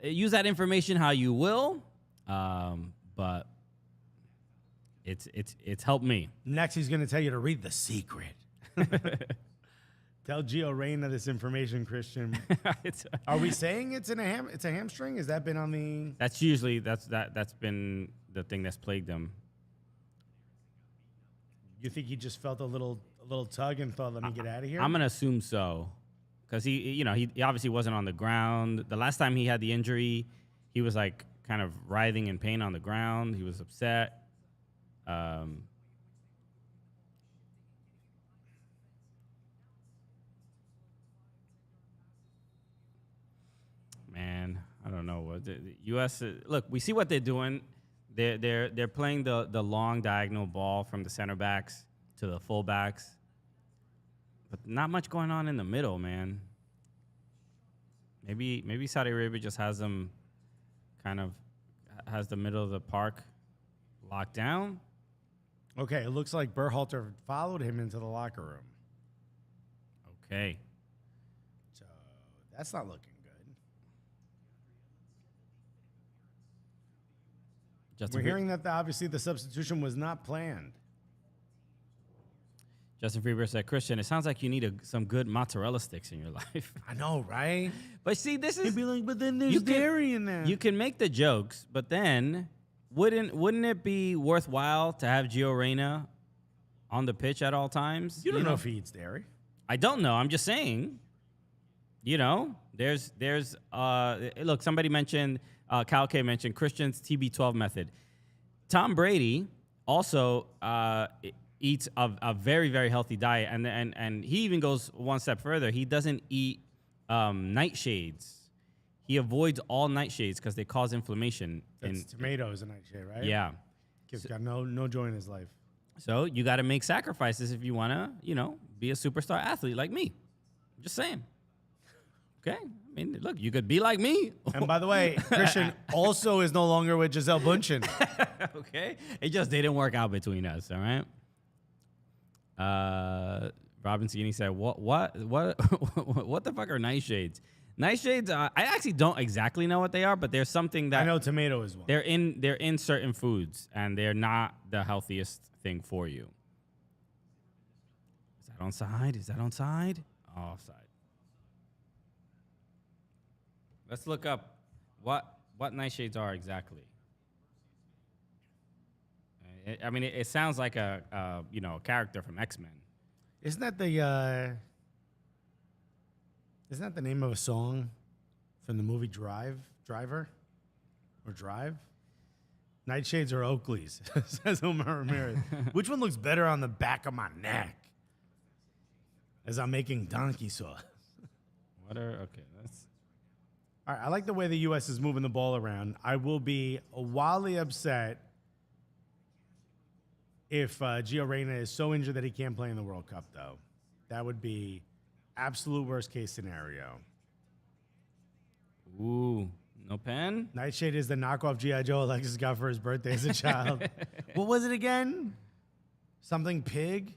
use that information how you will, but it's helped me. Next, he's going to tell you to read The Secret. Tell Gio Reyna this information, Chritian. Are we saying it's a hamstring? Has that been on the? That's usually that's been the thing that's plagued him. You think he just felt a little tug and thought, "Let me get out of here"? I'm gonna assume so, because he obviously wasn't on the ground. The last time he had the injury, he was like kind of writhing in pain on the ground. He was upset. Man, I don't know what the U.S. Look, we see what they're doing. They're playing the long diagonal ball from the center backs to the full backs, but not much going on in the middle, man. Maybe Saudi Arabia just has the middle of the park locked down. Okay, it looks like Berhalter followed him into the locker room. Okay, So that's not looking good. We're hearing that obviously the substitution was not planned. Justin Freeber said, Chritian, it sounds like you need some good mozzarella sticks in your life. I know, right? But see, this is... He'd be like, but then there's dairy in there. You can make the jokes, but then wouldn't it be worthwhile to have Gio Reyna on the pitch at all times? You don't know if he eats dairy. I don't know. I'm just saying. There's look, somebody mentioned, Cal K mentioned Christian's TB12 method. Tom Brady also eats a very, very healthy diet, and he even goes one step further. He doesn't eat nightshades. He avoids all nightshades because they cause inflammation. Tomato is a nightshade, right? Yeah. Kid's got no joy in his life. So you got to make sacrifices if you want to, be a superstar athlete like me. Just saying. Okay? I mean, look, you could be like me. And by the way, Chritian also is no longer with Gisele Bündchen. Okay? It just didn't work out between us, all right? Robin Cini said, what the fuck are nightshades? Nightshades, I actually don't exactly know what they are, but there's something that... I know tomato is one. They're in certain foods, and they're not the healthiest thing for you. Is that onside? Is that onside? Offside. Let's look up what nightshades are exactly. I mean, it sounds like a character from X-Men. Isn't that the name of a song from the movie Driver? Or Drive? Nightshades or Oakleys, says Omar Ramirez. Which one looks better on the back of my neck? As I'm making donkey sauce. Okay, that's... All right, I like the way the U.S. is moving the ball around. I will be wildly upset if Gio Reyna is so injured that he can't play in the World Cup, though. That would be absolute worst case scenario. Ooh, no pen? Nightshade is the knockoff G.I. Joe Alexis got for his birthday as a child. What was it again? Something pig?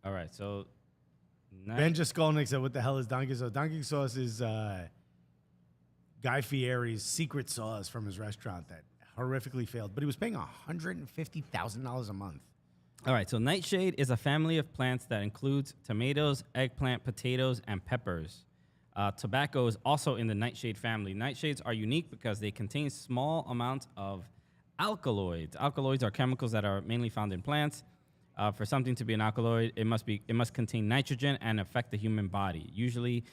All right, so... Ben Jaskolnik said, what the hell is donkey sauce? Donkey sauce is Guy Fieri's secret sauce from his restaurant that horrifically failed. But he was paying $150,000 a month. All right, so nightshade is a family of plants that includes tomatoes, eggplant, potatoes, and peppers. Tobacco is also in the nightshade family. Nightshades are unique because they contain small amounts of alkaloids. Alkaloids are chemicals that are mainly found in plants. For something to be an alkaloid, it must contain nitrogen and affect the human body. Usually,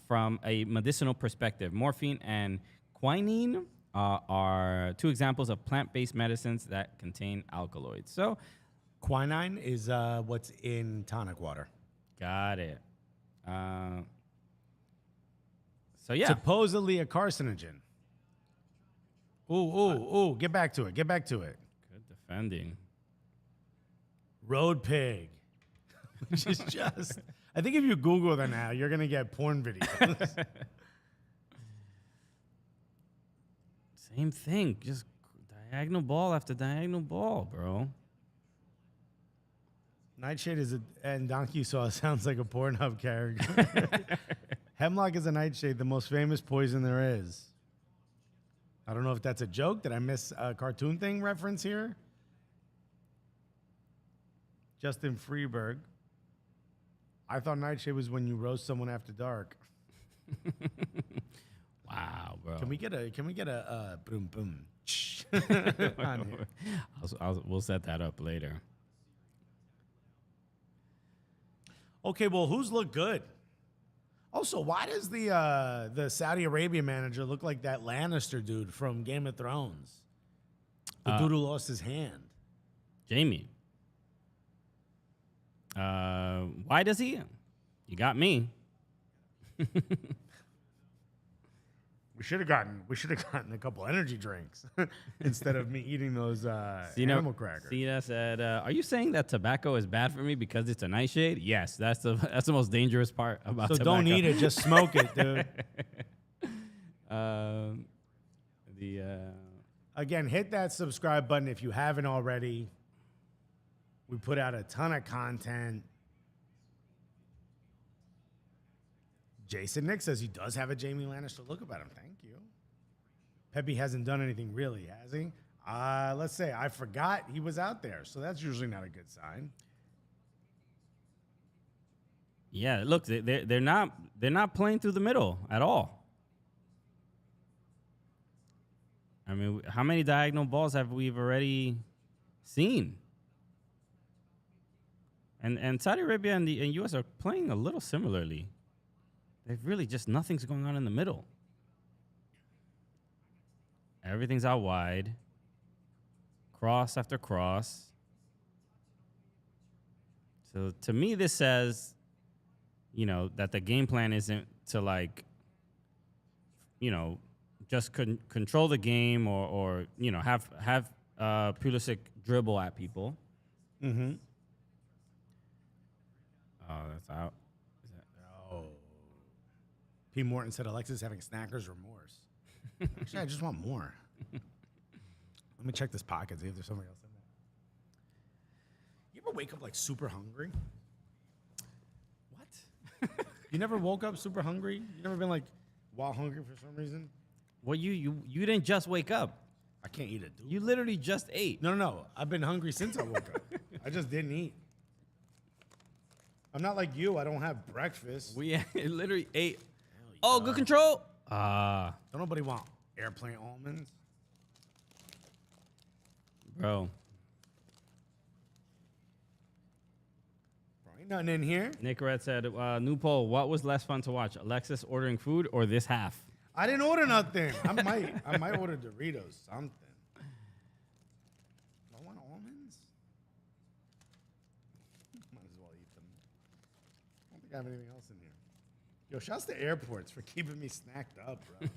from a medicinal perspective, morphine and quinine are two examples of plant-based medicines that contain alkaloids. So, quinine is what's in tonic water. Got it. So yeah, supposedly a carcinogen. Ooh! Get back to it. Get back to it. Good defending. Road pig, which is just, I think if you Google that now, you're going to get porn videos. Same thing, just diagonal ball after diagonal ball, bro. Nightshade and donkey sauce sounds like a Pornhub character. Hemlock is a nightshade, the most famous poison there is. I don't know if that's a joke. Did I miss a cartoon thing reference here? Justin Freeberg. I thought nightshade was when you roast someone after dark. Wow, bro. Can we get a boom boom? We'll set that up later. Okay, well, who's look good? Also, why does the Saudi Arabia manager look like that Lannister dude from Game of Thrones? The dude who lost his hand. Jamie. Why does he? You got me. We should have gotten a couple energy drinks instead of me eating those animal crackers. Cena said, "Are you saying that tobacco is bad for me because it's a nightshade?" Yes, that's the most dangerous part about tobacco. So don't eat it, just smoke it, dude. Again, hit that subscribe button if you haven't already. We put out a ton of content. Jason Nick says he does have a Jamie Lannister look about him. Thank you. Pepe hasn't done anything really, has he? Let's say I forgot he was out there, so that's usually not a good sign. Yeah, look, they're not playing through the middle at all. I mean, how many diagonal balls have we already seen? And Saudi Arabia and U.S. are playing a little similarly. They've really just nothing's going on in the middle. Everything's out wide. Cross after cross. So to me, this says, that the game plan isn't to just control the game or have Pulisic dribble at people. Mm-hmm. Oh, that's out. Oh. P. Morton said Alexis is having snacker's remorse. Actually, I just want more. Let me check this pocket, see if there's something else in there. You ever wake up super hungry? What? You never woke up super hungry? You never been while hungry for some reason? Well, you didn't just wake up. I can't eat it, dude. You literally just ate. No. I've been hungry since I woke up. I just didn't eat. I'm not like you. I don't have breakfast. We literally ate. Oh, good control. Don't nobody want airplane almonds. Bro. Ain't nothing in here. Nick Red said, new poll, what was less fun to watch? Alexis ordering food or this half? I didn't order nothing. I might order Doritos, something. I want almonds. Might as well eat them. I don't think I have anything else in here. Yo, shouts to airports for keeping me snacked up, bro.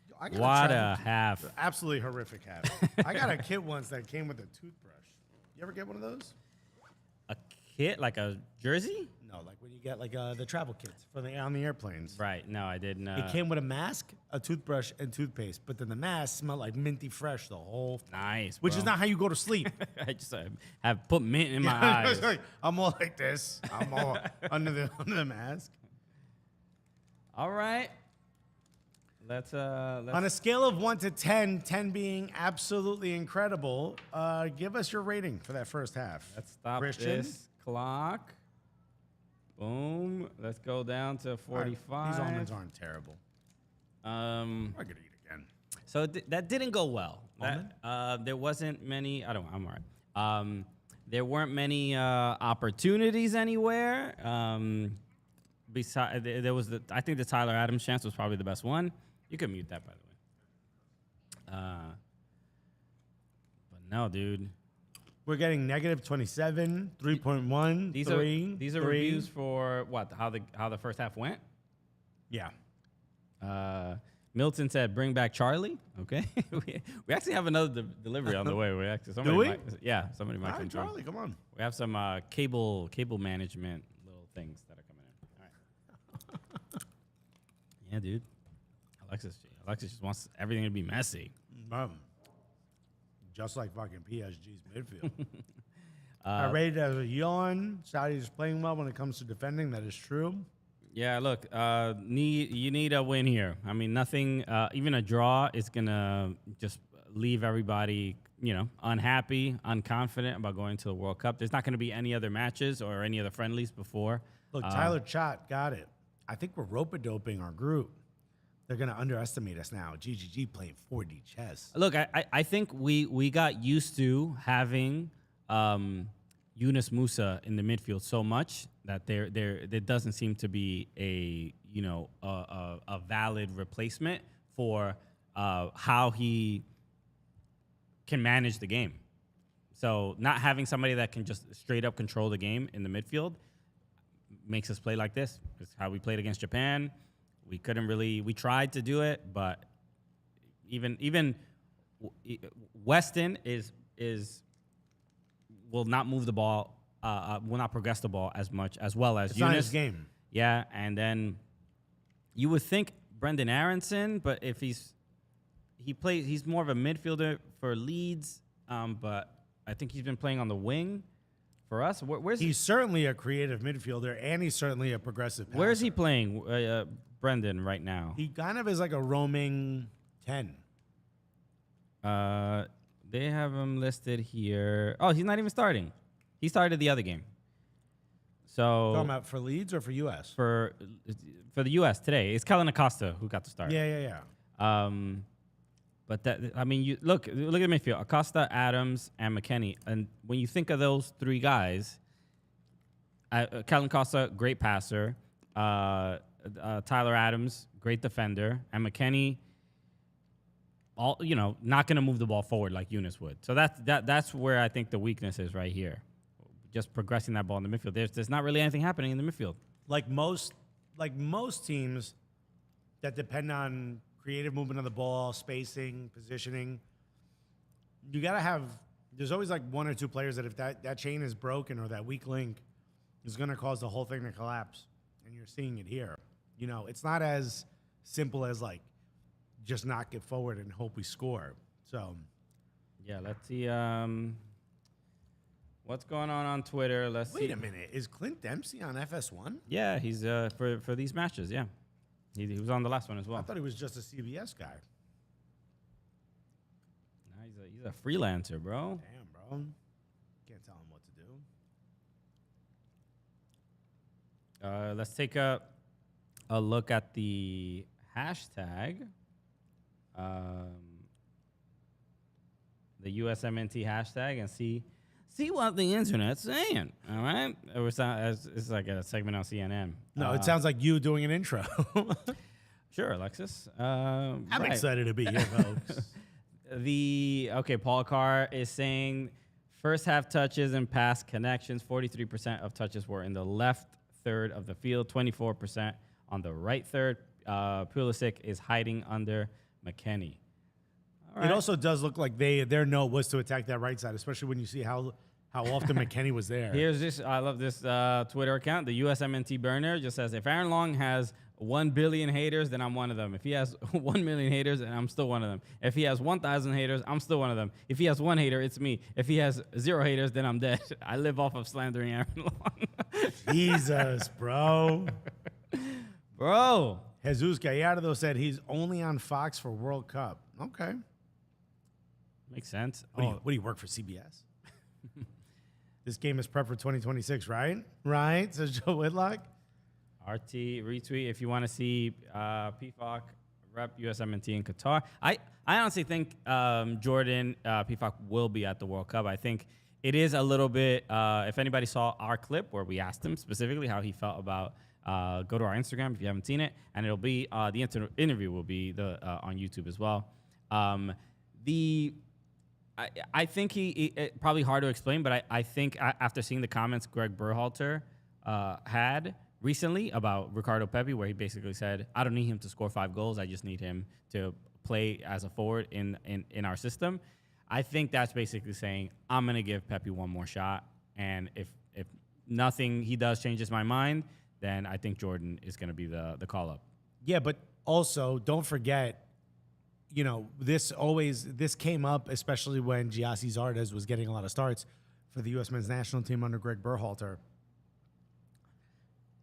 Yo, I got What a half. Absolutely horrific half. I got a kit once that came with a toothbrush. You ever get one of those? A kit? Like a jersey? No, like when you get like the travel kits for on the airplanes. Right. No, I didn't. It came with a mask, a toothbrush, and toothpaste. But then the mask smelled like minty fresh the whole. Nice. Which bro. is not how you go to sleep. I just have put mint in my eyes. I'm all like this. I'm all under the mask. All right. Let's On a scale of 1 to 10, 10 being absolutely incredible, give us your rating for that first half. Let's stop Christian? this clock. Boom. Let's go down to 45. Right, these almonds aren't terrible. I'm gonna eat again. So that didn't go well. Almond? There wasn't many. I'm all right. There weren't many opportunities anywhere. Besides, there was I think the Tyler Adams chance was probably the best one. You can mute that, by the way. But no, dude. We're getting negative 27, 3.1, These 3. are 3. Reviews for what? How the first half went. Yeah. Milton said, "Bring back Charlie." Okay, we actually have another delivery on the way. We actually somebody Do we? Somebody might All right, come. Charlie, come on. We have some cable management little things that are coming in. All right. Yeah, dude. Alexis just wants everything to be messy. Just like fucking PSG's midfield. I rate it as a yawn. Saudi's playing well when it comes to defending. That is true. Yeah, look, you need a win here. I mean, nothing, even a draw is gonna just leave everybody, unhappy, unconfident about going to the World Cup. There's not gonna be any other matches or any other friendlies before. Look, Tyler Chott got it. I think we're rope-a-doping our group. They're gonna underestimate us now. GGG playing 4D chess. Look, I think we got used to having Yunus Musa in the midfield so much that there doesn't seem to be a valid replacement for how he can manage the game. So not having somebody that can just straight up control the game in the midfield makes us play like this. It's how we played against Japan. We tried to do it, but even Weston will not move the ball, will not progress the ball as well as It's Yunus. not his game. Yeah, and then you would think Brendan Aronson, but if he's more of a midfielder for Leeds, but I think he's been playing on the wing for us. He's certainly a creative midfielder, and he's certainly a progressive passer. Where is he playing, Brendan, right now? He kind of is like a roaming 10. They have him listed here. Oh, he's not even starting. He started the other game. So Talking about for Leeds or for U.S.? For the U.S. today, it's Kellen Acosta who got the start. Yeah. But you look at the midfield: Acosta, Adams, and McKennie. And when you think of those three guys, Kellen Acosta, great passer. Tyler Adams, great defender, and McKennie, not going to move the ball forward like Yunus would. So that's where I think the weakness is right here. Just progressing that ball in the midfield. There's not really anything happening in the midfield. Like most teams that depend on creative movement of the ball, spacing, positioning, you got to have, there's always like one or two players that if that chain is broken or that weak link is going to cause the whole thing to collapse. And you're seeing it here. It's not as simple as like just knock it forward and hope we score. So, yeah, let's see what's going on Twitter. Let's see. Wait a minute. Is Clint Dempsey on FS1? Yeah, he's for these matches, yeah. He was on the last one as well. I thought he was just a CBS guy. Nah, he's a freelancer, bro. Damn, bro. Can't tell him what to do. Let's take a look at the hashtag. The USMNT hashtag and see what the internet's saying. All right, it's like a segment on CNN. No, it sounds like you doing an intro. Sure, Alexis. I'm excited to be here, folks. Paul Carr is saying first half touches and pass connections. 43% of touches were in the left third of the field. 24% on the right third. Pulisic is hiding under McKennie. All right. It also does look like their note was to attack that right side, especially when you see how often McKennie was there. Here's this. I love this Twitter account. The USMNT burner just says, if Aaron Long has 1 billion haters, then I'm one of them. If he has 1 million haters, then I'm still one of them. If he has 1,000 haters, I'm still one of them. If he has 1 hater, it's me. If he has 0 haters, then I'm dead. I live off of slandering Aaron Long. Jesus, bro. Bro. Jesus Gallardo said he's only on Fox for World Cup. Okay. Makes sense. What do you work for CBS? This game is prep for 2026, right? Right, says Joe Whitlock. RT retweet if you want to see PFOC rep USMNT in Qatar. I honestly think Jordan PFOC will be at the World Cup. I think it is a little bit, if anybody saw our clip where we asked him specifically how he felt about, go to our Instagram if you haven't seen it, and it'll be, the interview will be on YouTube as well. I think he probably hard to explain, but I think after seeing the comments Greg Berhalter had recently about Ricardo Pepi, where he basically said, I don't need him to score 5 goals. I just need him to play as a forward in our system. I think that's basically saying, I'm going to give Pepi one more shot. And if nothing he does changes my mind, then I think Jordan is going to be the call-up. Yeah, but also don't forget, you know, this came up, especially when Giassi Zardes was getting a lot of starts for the U.S. men's national team under Greg Berhalter.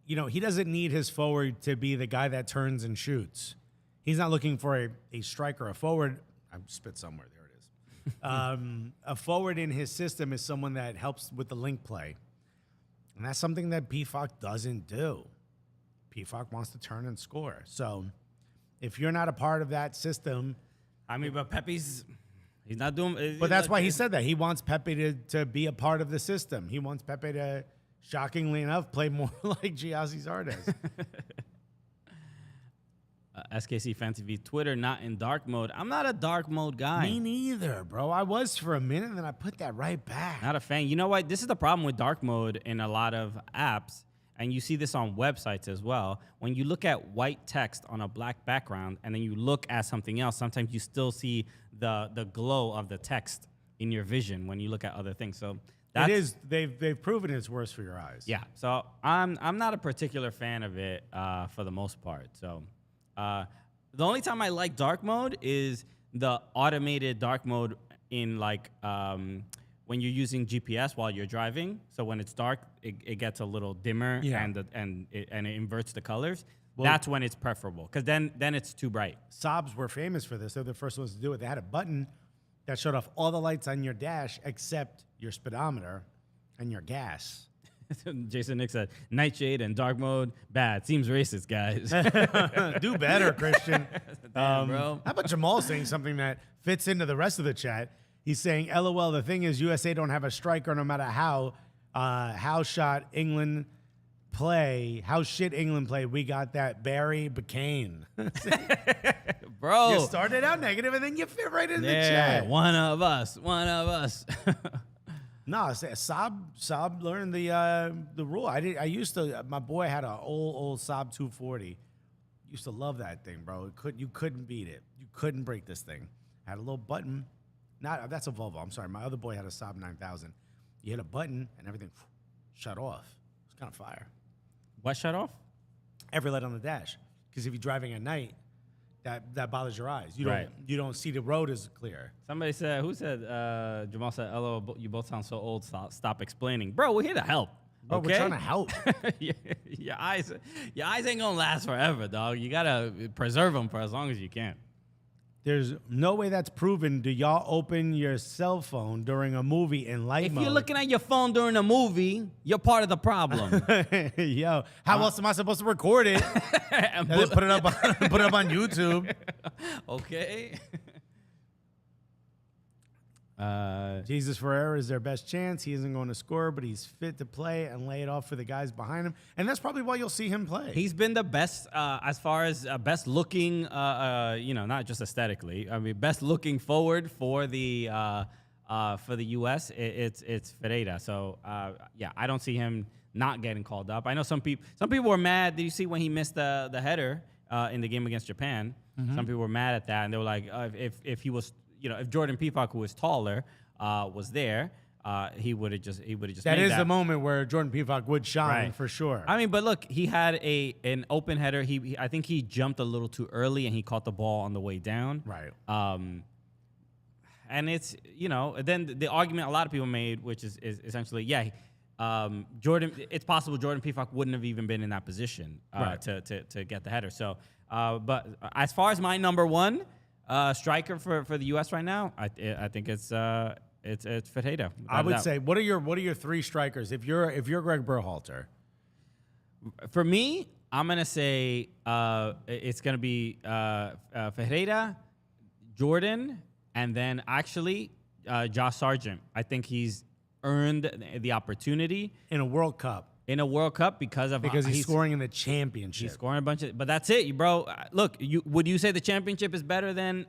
You know, he doesn't need his forward to be the guy that turns and shoots. He's not looking for a striker. A forward, I spit somewhere, there it is. A forward in his system is someone that helps with the link play. And that's something that PFOC doesn't do. PFOC wants to turn and score. So if you're not a part of that system. I mean, but Pepe's, he's not doing. But that's why he said that. He wants Pepe to be a part of the system. He wants Pepe to, shockingly enough, play more like Giassi Zardes. SKC Fancy V Twitter, not in dark mode. I'm not a dark mode guy. Me neither, bro. I was for a minute, and then I put that right back. Not a fan. You know what? This is the problem with dark mode in a lot of apps. And you see this on websites as well. When you look at white text on a black background and then you look at something else, sometimes you still see the glow of the text in your vision when you look at other things. So that's, it is. They've proven it's worse for your eyes. Yeah. So I'm not a particular fan of it for the most part. So the only time I like dark mode is the automated dark mode in like when you're using GPS while you're driving. So when it's dark, it gets a little dimmer, yeah, and it inverts the colors. Well, that's when it's preferable, because then it's too bright. Saabs were famous for this. They're the first ones to do it. They had a button that showed off all the lights on your dash except your speedometer and your gas. Jason Nick said, nightshade and dark mode, bad. Seems racist, guys. Do better, Christian. Damn, bro. How about Jamal saying something that fits into the rest of the chat? He's saying, LOL, the thing is USA don't have a striker no matter how shot England play, how shit England play. We got that Barry Bacane. Bro. You started out negative and then you fit right in the chat. One of us. No, Saab learned the rule. I used to, my boy had an old Saab 240. Used to love that thing, bro. You couldn't beat it. You couldn't break this thing. Had a little button. That's a Volvo. I'm sorry. My other boy had a Saab 9000. You hit a button and everything shut off. It's kind of fire. What shut off? Every light on the dash. Because if you're driving at night, that bothers your eyes. Right. You don't see the road as clear. Somebody said, Jamal said, LO, you both sound so old. Stop explaining. Bro, we're here to help. Bro, Okay? we're trying to help. your eyes ain't gonna last forever, dog. You gotta preserve them for as long as you can. There's no way that's proven. Do y'all open your cell phone during a movie in light If mode? you're looking at your phone during a movie, you're part of the problem. Yo, how else am I supposed to record it? And And then put it up on YouTube. Okay. Jesus Ferreira is their best chance. He isn't going to score, but he's fit to play and lay it off for the guys behind him. And that's probably why you'll see him play. He's been the best as far as best looking, not just aesthetically. I mean, best looking forward for the U.S. It's Ferreira. So I don't see him not getting called up. I know some people were mad. Did you see when he missed the header in the game against Japan? Mm-hmm. Some people were mad at that, and they were like, if he was. If Jordan Peacock, who was taller, was there, he would have just That made is the moment where Jordan Peacock would shine, Right. for sure. I mean, but look, he had an open header. I think he jumped a little too early and he caught the ball on the way down. Right. And it's then the argument a lot of people made, which is essentially Jordan. It's possible Jordan Peacock wouldn't have even been in that position Right. to get the header. So, but as far as my number one. Striker for the U.S. right now, I think it's Ferreira. I would say, what are your three strikers if you're Greg Berhalter? For me, I'm gonna say it's gonna be Ferreira, Jordan, and then actually Josh Sargent. I think he's earned the opportunity In a World Cup. in a World Cup because He's scoring in the championship. He's scoring a bunch of, but that's it, bro. Look, would you say the championship is better than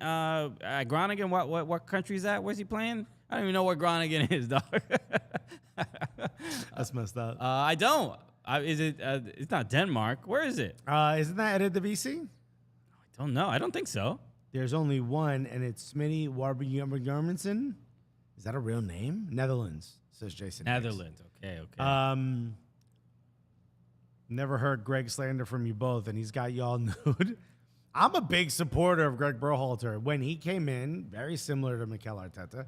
Groningen? What country is that? Where's he playing? I don't even know where Groningen is, dog. That's messed up. I don't. Is it? It's not Denmark. Where is it? Isn't that Eredivisie? I don't know. I don't think so. There's only one, and it's Smitty Warburg-Jarmanson. Is that a real name? Netherlands, says Jason. Netherlands. Okay. Never heard Greg slander from you both, and he's got y'all nude. I'm a big supporter of Greg Berhalter. When he came in, very similar to Mikel Arteta,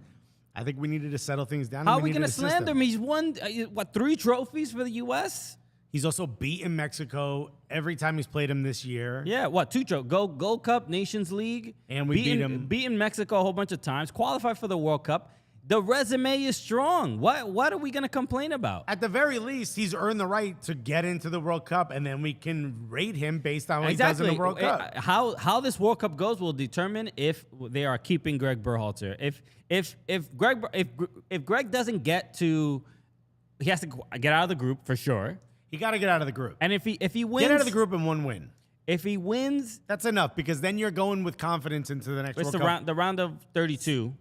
I think we needed to settle things down. How are we going to slander him? He's won, 3 trophies for the U.S.? He's also beaten Mexico every time he's played him this year. Yeah, 2 trophies? Gold Cup, Nations League. And we beat him. Beaten Mexico a whole bunch of times. Qualified for the World Cup. The resume is strong. What are we going to complain about? At the very least, he's earned the right to get into the World Cup, and then we can rate him based on what he does in the World Cup. How this World Cup goes will determine if they are keeping Greg Berhalter. If Greg doesn't get to, he has to get out of the group for sure. He got to get out of the group. And if he wins, Get out of the group in one win. If he wins, that's enough, because then you're going with confidence into the next World Cup. The round of 32.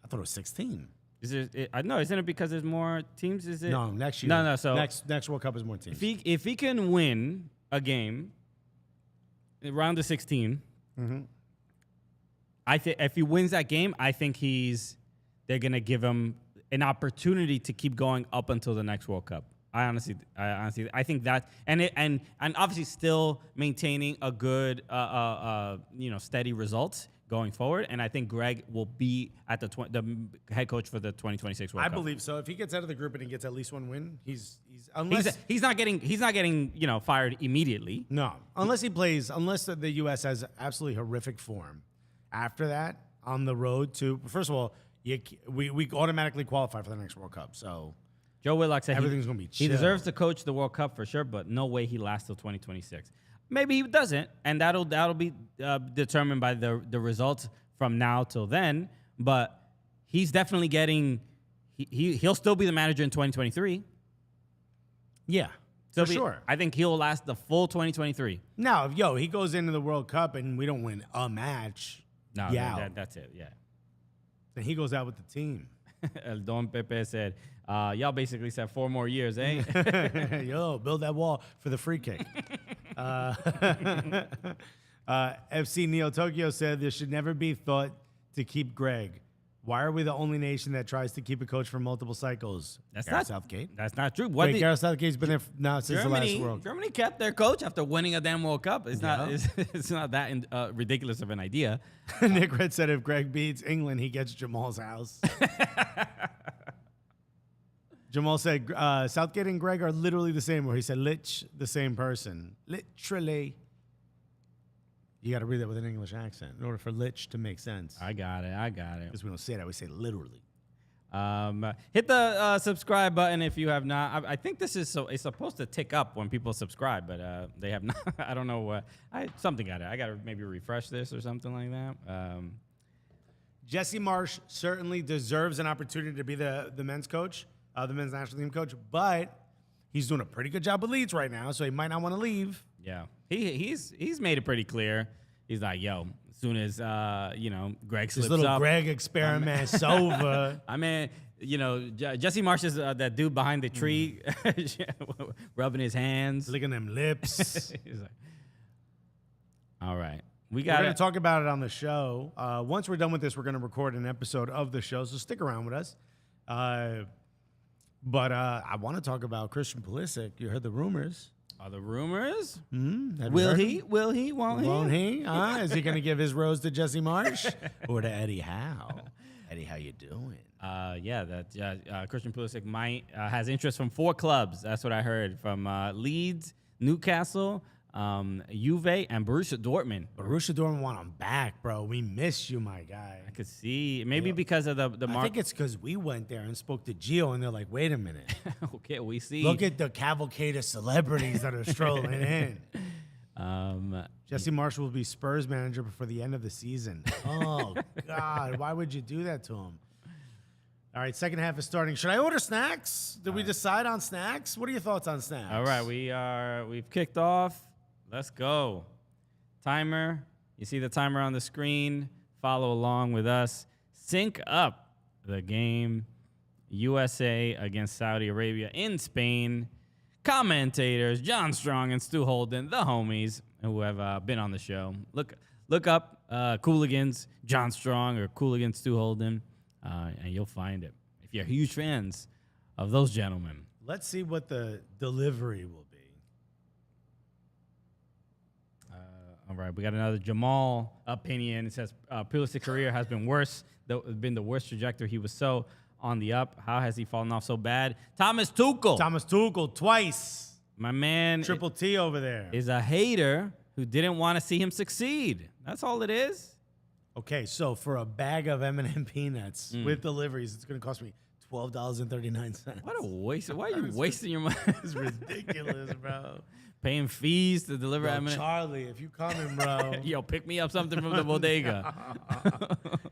I thought it was 16. Is it? No, isn't it because there's more teams? Is it? No, next year. No. So next World Cup is more teams. If he can win a game, round of 16, I think if he wins that game, I think they're gonna give him an opportunity to keep going up until the next World Cup. I honestly think that, and obviously still maintaining a good, steady results going forward, and I think Greg will be at the head coach for the 2026 World Cup. I believe so. If he gets out of the group and he gets at least one win, he's not getting fired immediately. No, unless the U.S. has absolutely horrific form. After that, on the road to, first of all, we automatically qualify for the next World Cup. So Joe Willock said everything's going to be chill. He deserves to coach the World Cup for sure, but no way he lasts till 2026. Maybe he doesn't, and that'll be determined by the results from now till then. But he's definitely getting. He'll still be the manager in 2023. Yeah, for sure. I think he'll last the full 2023. Now, he goes into the World Cup and we don't win a match. No, that's it. Yeah. Then he goes out with the team. El Don Pepe said, y'all basically said 4 more years, eh? Build that wall for the free kick. FC Neo Tokyo said there should never be thought to keep Greg. Why are we the only nation that tries to keep a coach for multiple cycles? Gareth Southgate. That's not true. Gareth Southgate's been there now since the last World Cup. Germany kept their coach after winning a damn World Cup. It's not that ridiculous of an idea. Nick Red said if Greg beats England, he gets Jamal's house. Jamal said Southgate and Greg are literally the same, where he said the same person. Literally. You got to read that with an English accent in order for lich to make sense. I got it. Because we don't say that. We say literally. Hit the subscribe button if you have not. I think this is it's supposed to tick up when people subscribe, but they have not. I don't know what. Something got it. I got to maybe refresh this or something like that. Jesse Marsch certainly deserves an opportunity to be the men's coach, the men's national team coach, but he's doing a pretty good job with Leeds right now, so he might not want to leave. Yeah, he's made it pretty clear. He's like, yo, as soon as Greg slips This little up, Greg experiment's over. I mean, Jesse Marsch is that dude behind the tree, rubbing his hands, licking them lips. He's like, all right. We're going to talk about it on the show. Once we're done with this, we're going to record an episode of the show, so stick around with us. But I want to talk about Christian Pulisic. You heard the rumors. Are the rumors? Will he? Will he? Won't he? Won't he? Is he going to give his rose to Jesse Marsch or to Eddie Howe? Eddie, how you doing? Christian Pulisic has interest from 4 clubs. That's what I heard from Leeds, Newcastle, Juve, and Borussia Dortmund. Borussia Dortmund want him back, bro. We miss you, my guy. I could see. Maybe because of the I think it's because we went there and spoke to Gio, and they're like, wait a minute. Okay, we see. Look at the cavalcade of celebrities that are strolling in. Jesse Marsch will be Spurs manager before the end of the season. Oh, God. Why would you do that to him? All right, second half is starting. Should I order snacks? Did we decide on snacks? What are your thoughts on snacks? All right, we've kicked off. Let's go. Timer. You see the timer on the screen. Follow along with us. Sync up the game. USA against Saudi Arabia in Spain. Commentators, John Strong and Stu Holden, the homies who have been on the show. Look up Cooligans, John Strong, or Cooligans, Stu Holden, and you'll find it. If you're huge fans of those gentlemen. Let's see what the delivery will be. All right, we got another Jamal opinion. It says Pulisic's career has been the worst trajectory. He was so on the up. How has he fallen off so bad? Thomas Tuchel twice. My man, Triple T over there, is a hater who didn't want to see him succeed. That's all it is. Okay, so for a bag of M&M peanuts with deliveries, it's going to cost me $12.39. What a waste! Why are you wasting your money? It's ridiculous, bro. Paying fees to deliver M&M. Charlie, if you coming, bro. Yo, pick me up something from the bodega.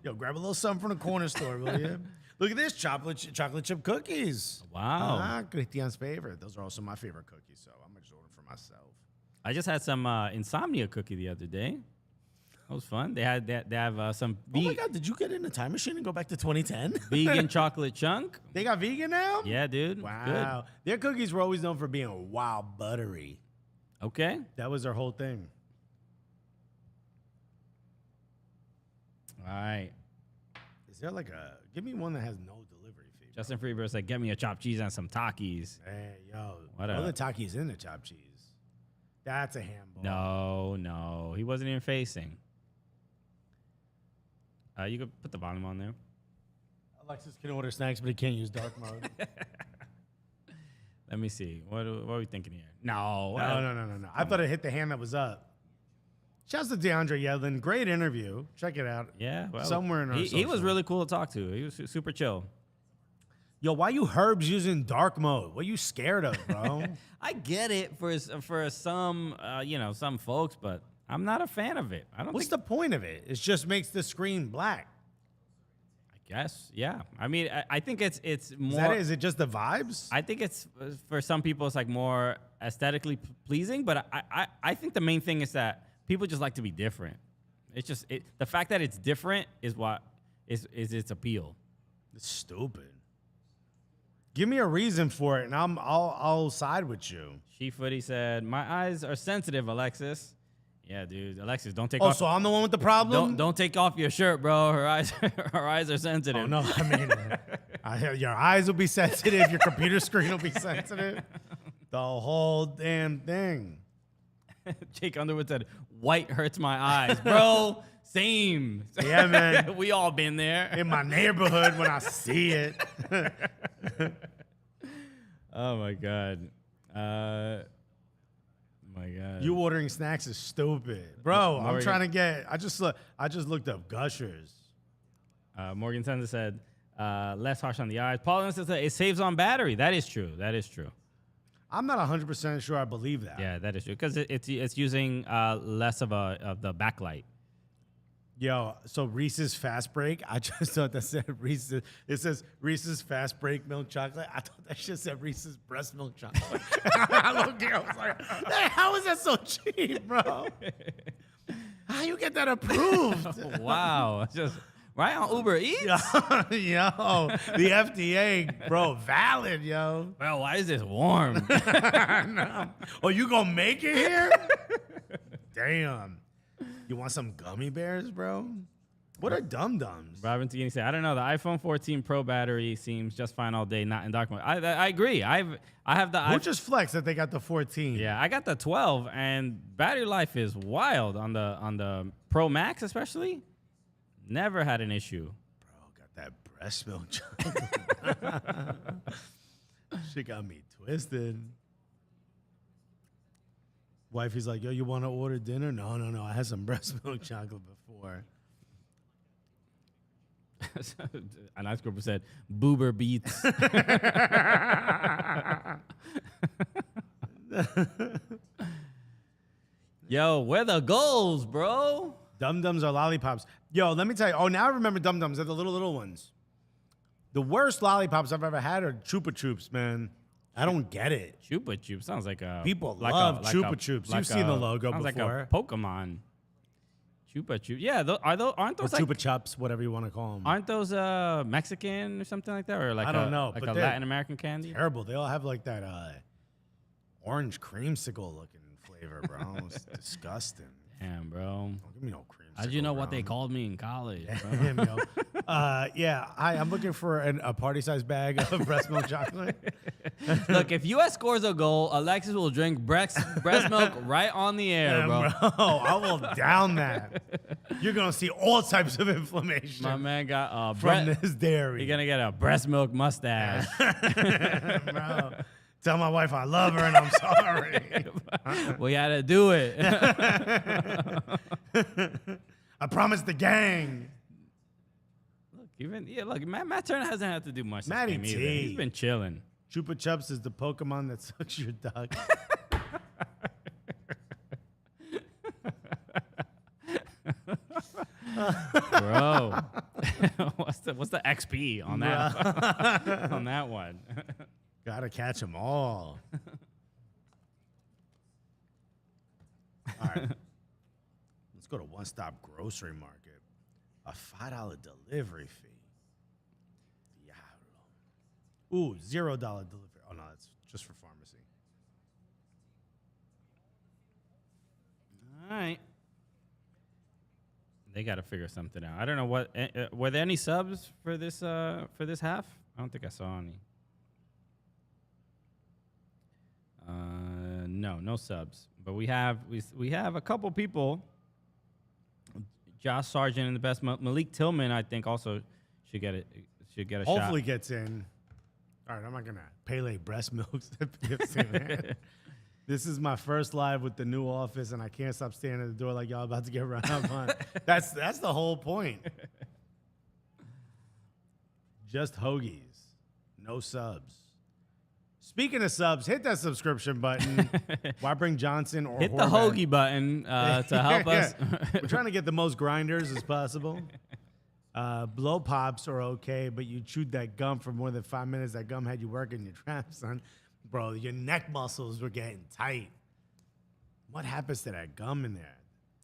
Yo, grab a little something from the corner store, will you? Look at this, chocolate chip cookies. Wow. Chritian's favorite. Those are also my favorite cookies, so I'm going to just order for myself. I just had some insomnia cookie the other day. That was fun. They have some. Oh my God! Did you get in the time machine and go back to 2010? Vegan chocolate chunk. They got vegan now? Yeah, dude. Wow. Good. Their cookies were always known for being wild buttery. Okay. That was their whole thing. All right. Is there give me one that has no delivery fee? Justin Freeberg said, get me a chopped cheese and some Takis. Hey, yo. What the Takis in the chopped cheese? That's a handball. No. He wasn't even facing. You could put the volume on there. Alexis can order snacks, but he can't use dark mode. Let me see. What are we thinking here? No. No. I thought it hit the hand that was up. Shouts to DeAndre Yedlin. Great interview. Check it out. Yeah. Well, somewhere in our he was really cool to talk to. He was super chill. Yo, why you Herbs using dark mode? What are you scared of, bro? I get it for some some folks, but I'm not a fan of it. What's the point of it? It just makes the screen black. I guess, yeah. I mean, I think it's more. Is it just the vibes? I think it's for some people it's like more aesthetically pleasing, but I think the main thing is that people just like to be different. It's just the fact that it's different is what is its appeal. It's stupid. Give me a reason for it, and I'll side with you. She Footy said, "My eyes are sensitive, Alexis." Yeah, dude. Alexis, don't take off. Oh, so I'm the one with the problem? Don't take off your shirt, bro. Her eyes are sensitive. Oh, no. I mean, your eyes will be sensitive. Your computer screen will be sensitive. The whole damn thing. Jake Underwood said, white hurts my eyes. Bro, same. Yeah, man. We all been there. In my neighborhood when I see it. Oh my god. My god. You ordering snacks is stupid, bro. I'm Morgan- trying to get. I just looked up Gushers. Morgan Sender said, less harsh on the eyes. Paul Anderson said it saves on battery. That is true. That is true. I'm not 100% sure I believe that. Yeah, that is true because it's using less of the backlight. Yo, so Reese's Fast Break. I just thought that said Reese's. It says Reese's Fast Break milk chocolate. I thought that shit said Reese's breast milk chocolate. I looked here, I was like, hey, how is that so cheap, bro? How you get that approved? Wow, just right on Uber Eats. Yo, the FDA, bro, valid, yo. Well, why is this warm? No. Oh, you gonna make it here? Damn. You want some gummy bears, bro? What are dum-dums? Robin Tigini said, I don't know. The iPhone 14 Pro battery seems just fine all day, not in dark mode. I agree. I have the Who just flexed that they got the 14? Yeah, I got the 12, and battery life is wild on the Pro Max, especially. Never had an issue. Bro, got that breast milk chocolate. Shit got me twisted. Wifey's like, yo, you want to order dinner? No. I had some breast milk chocolate before. An ice grouper said, Boober Beats. Yo, where the goals, bro? Dum-dums are lollipops. Yo, let me tell you. Oh, now I remember dum-dums. They're the little ones. The worst lollipops I've ever had are Chupa Chups, man. I don't get it. Chupa Chups sounds like a People love Chupa Chups. You've seen the logo sounds before. like a Pokemon. Chupa Chups. Yeah, aren't Or those like Chupa Chups, whatever you want to call them. aren't those Mexican or something like that, or like I don't know, like but a they're Latin American candy? Terrible. They all have like that orange creamsicle looking flavor, bro. It's disgusting. Damn, bro. Don't give me no creamsicle. How'd you know what bro. they called me in college, bro? Damn, yo. Yeah. Hi, I'm looking for a party-sized bag of breast milk chocolate. Look, if U.S. scores a goal, Alexis will drink breast milk right on the air, bro. I will down that. You're gonna see all types of inflammation. My man got from this dairy. You're gonna get a breast milk mustache. Bro, tell my wife I love her and I'm sorry. We had to do it. I promised the gang. Look, Matt Turner hasn't had to do much. Matty this game T. either. He's been chilling. Chupa Chups is the Pokemon that sucks your duck. Bro, what's the XP on that on that one? Gotta catch them all. All right. Let's go to One Stop Grocery Market. A $5 delivery fee. Diablo. Ooh, $0 delivery. Oh, no, that's just for pharmacy. All right. They got to figure something out. I don't know what. Were there any subs for this half? I don't think I saw any. No subs. But we have a couple people. Josh Sargent in the best. Malik Tillman, I think, also should get a shot. Hopefully gets in. All right, I'm not gonna Pele breast milks at PFC, man. This is my first live with the new office, and I can't stop standing at the door like y'all about to get run up on. That's the whole point. Just hoagies, no subs. Speaking of subs, hit that subscription button. Why bring Johnson or hit Horvath? the hoagie button to help us? We're trying to get the most grinders as possible. Blow pops are okay, but you chewed that gum for more than 5 minutes. That gum had you working your trap, son. Bro, your neck muscles were getting tight. What happens to that gum in there?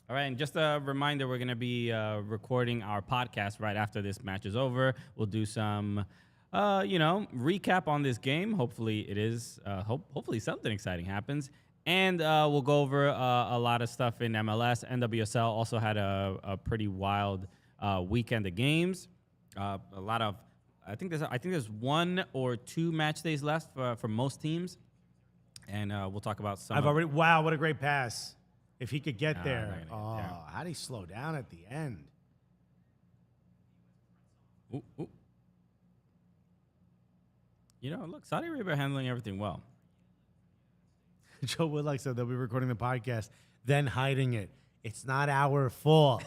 All right, and just a reminder, we're going to be recording our podcast right after this match is over. We'll do some, recap on this game. Hopefully it is, hopefully something exciting happens. And we'll go over a lot of stuff in MLS. NWSL also had a pretty wild weekend of games. A lot of, I think there's 1 or 2 match days left for most teams. And we'll talk about some. Wow, what a great pass. If he could get there. Oh, how'd he slow down at the end? Ooh. You know, look, Saudi Arabia handling everything well. Joe Woodlock said they'll be recording the podcast, then hiding it. It's not our fault.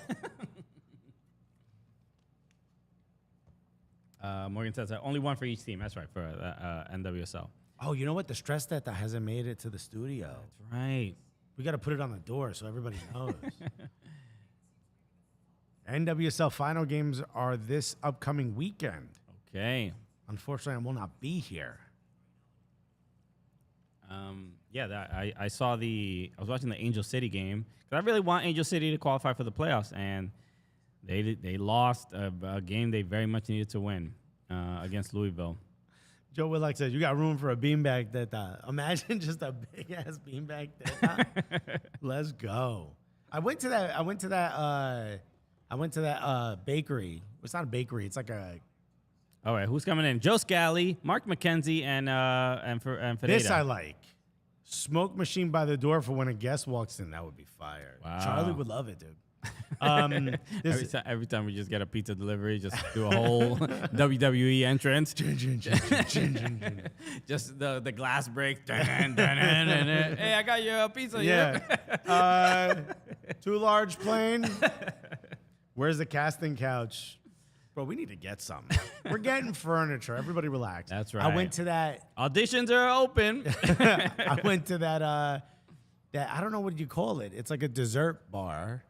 Morgan says only one for each team. That's right, for NWSL. Oh, you know what? The stress that hasn't made it to the studio. That's right. We got to put it on the door so everybody knows. NWSL final games are this upcoming weekend. Okay. Unfortunately, I will not be here. I saw I was watching the Angel City game because I really want Angel City to qualify for the playoffs, and they lost a game they very much needed to win against Louisville. Joe Willock says, you got room for a beanbag that imagine just a big ass beanbag that Let's go. I went to that bakery. It's not a bakery, it's like a All right, who's coming in? Joe Scally, Mark McKenzie, and Fadeda. This I like. Smoke machine by the door for when a guest walks in. That would be fire. Wow. Charlie would love it, dude. Every time we just get a pizza delivery, just do a whole WWE entrance. Just the glass break. Hey, I got your pizza. Yeah. Too large plane. Where's the casting couch? Bro, we need to get something. We're getting furniture. Everybody relax. That's right. I went to that. Auditions are open. I went to that, I don't know what you call it. It's like a dessert bar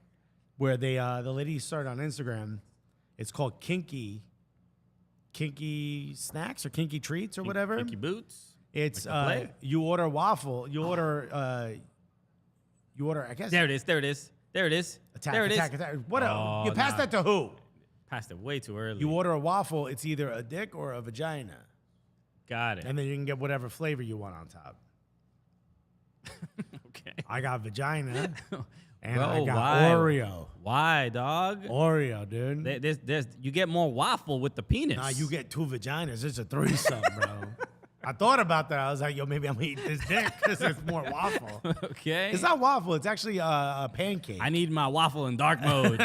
where the lady started on Instagram. It's called Kinky Snacks or Kinky Treats or whatever. Kinky Boots. It's you order waffle. You order, I guess. There it is. Attack. What else? You passed that to who? Passed it way too early. You order a waffle, it's either a dick or a vagina. Got it. And then you can get whatever flavor you want on top. Okay. I got vagina. And Bro, I got why? Oreo. Why, dog? Oreo, dude. You get more waffle with the penis. Nah, you get two vaginas. It's a threesome, bro. I thought about that. I was like, yo, maybe I'm going to eat this dick because it's more waffle. Okay. It's not waffle. It's actually a pancake. I need my waffle in dark mode.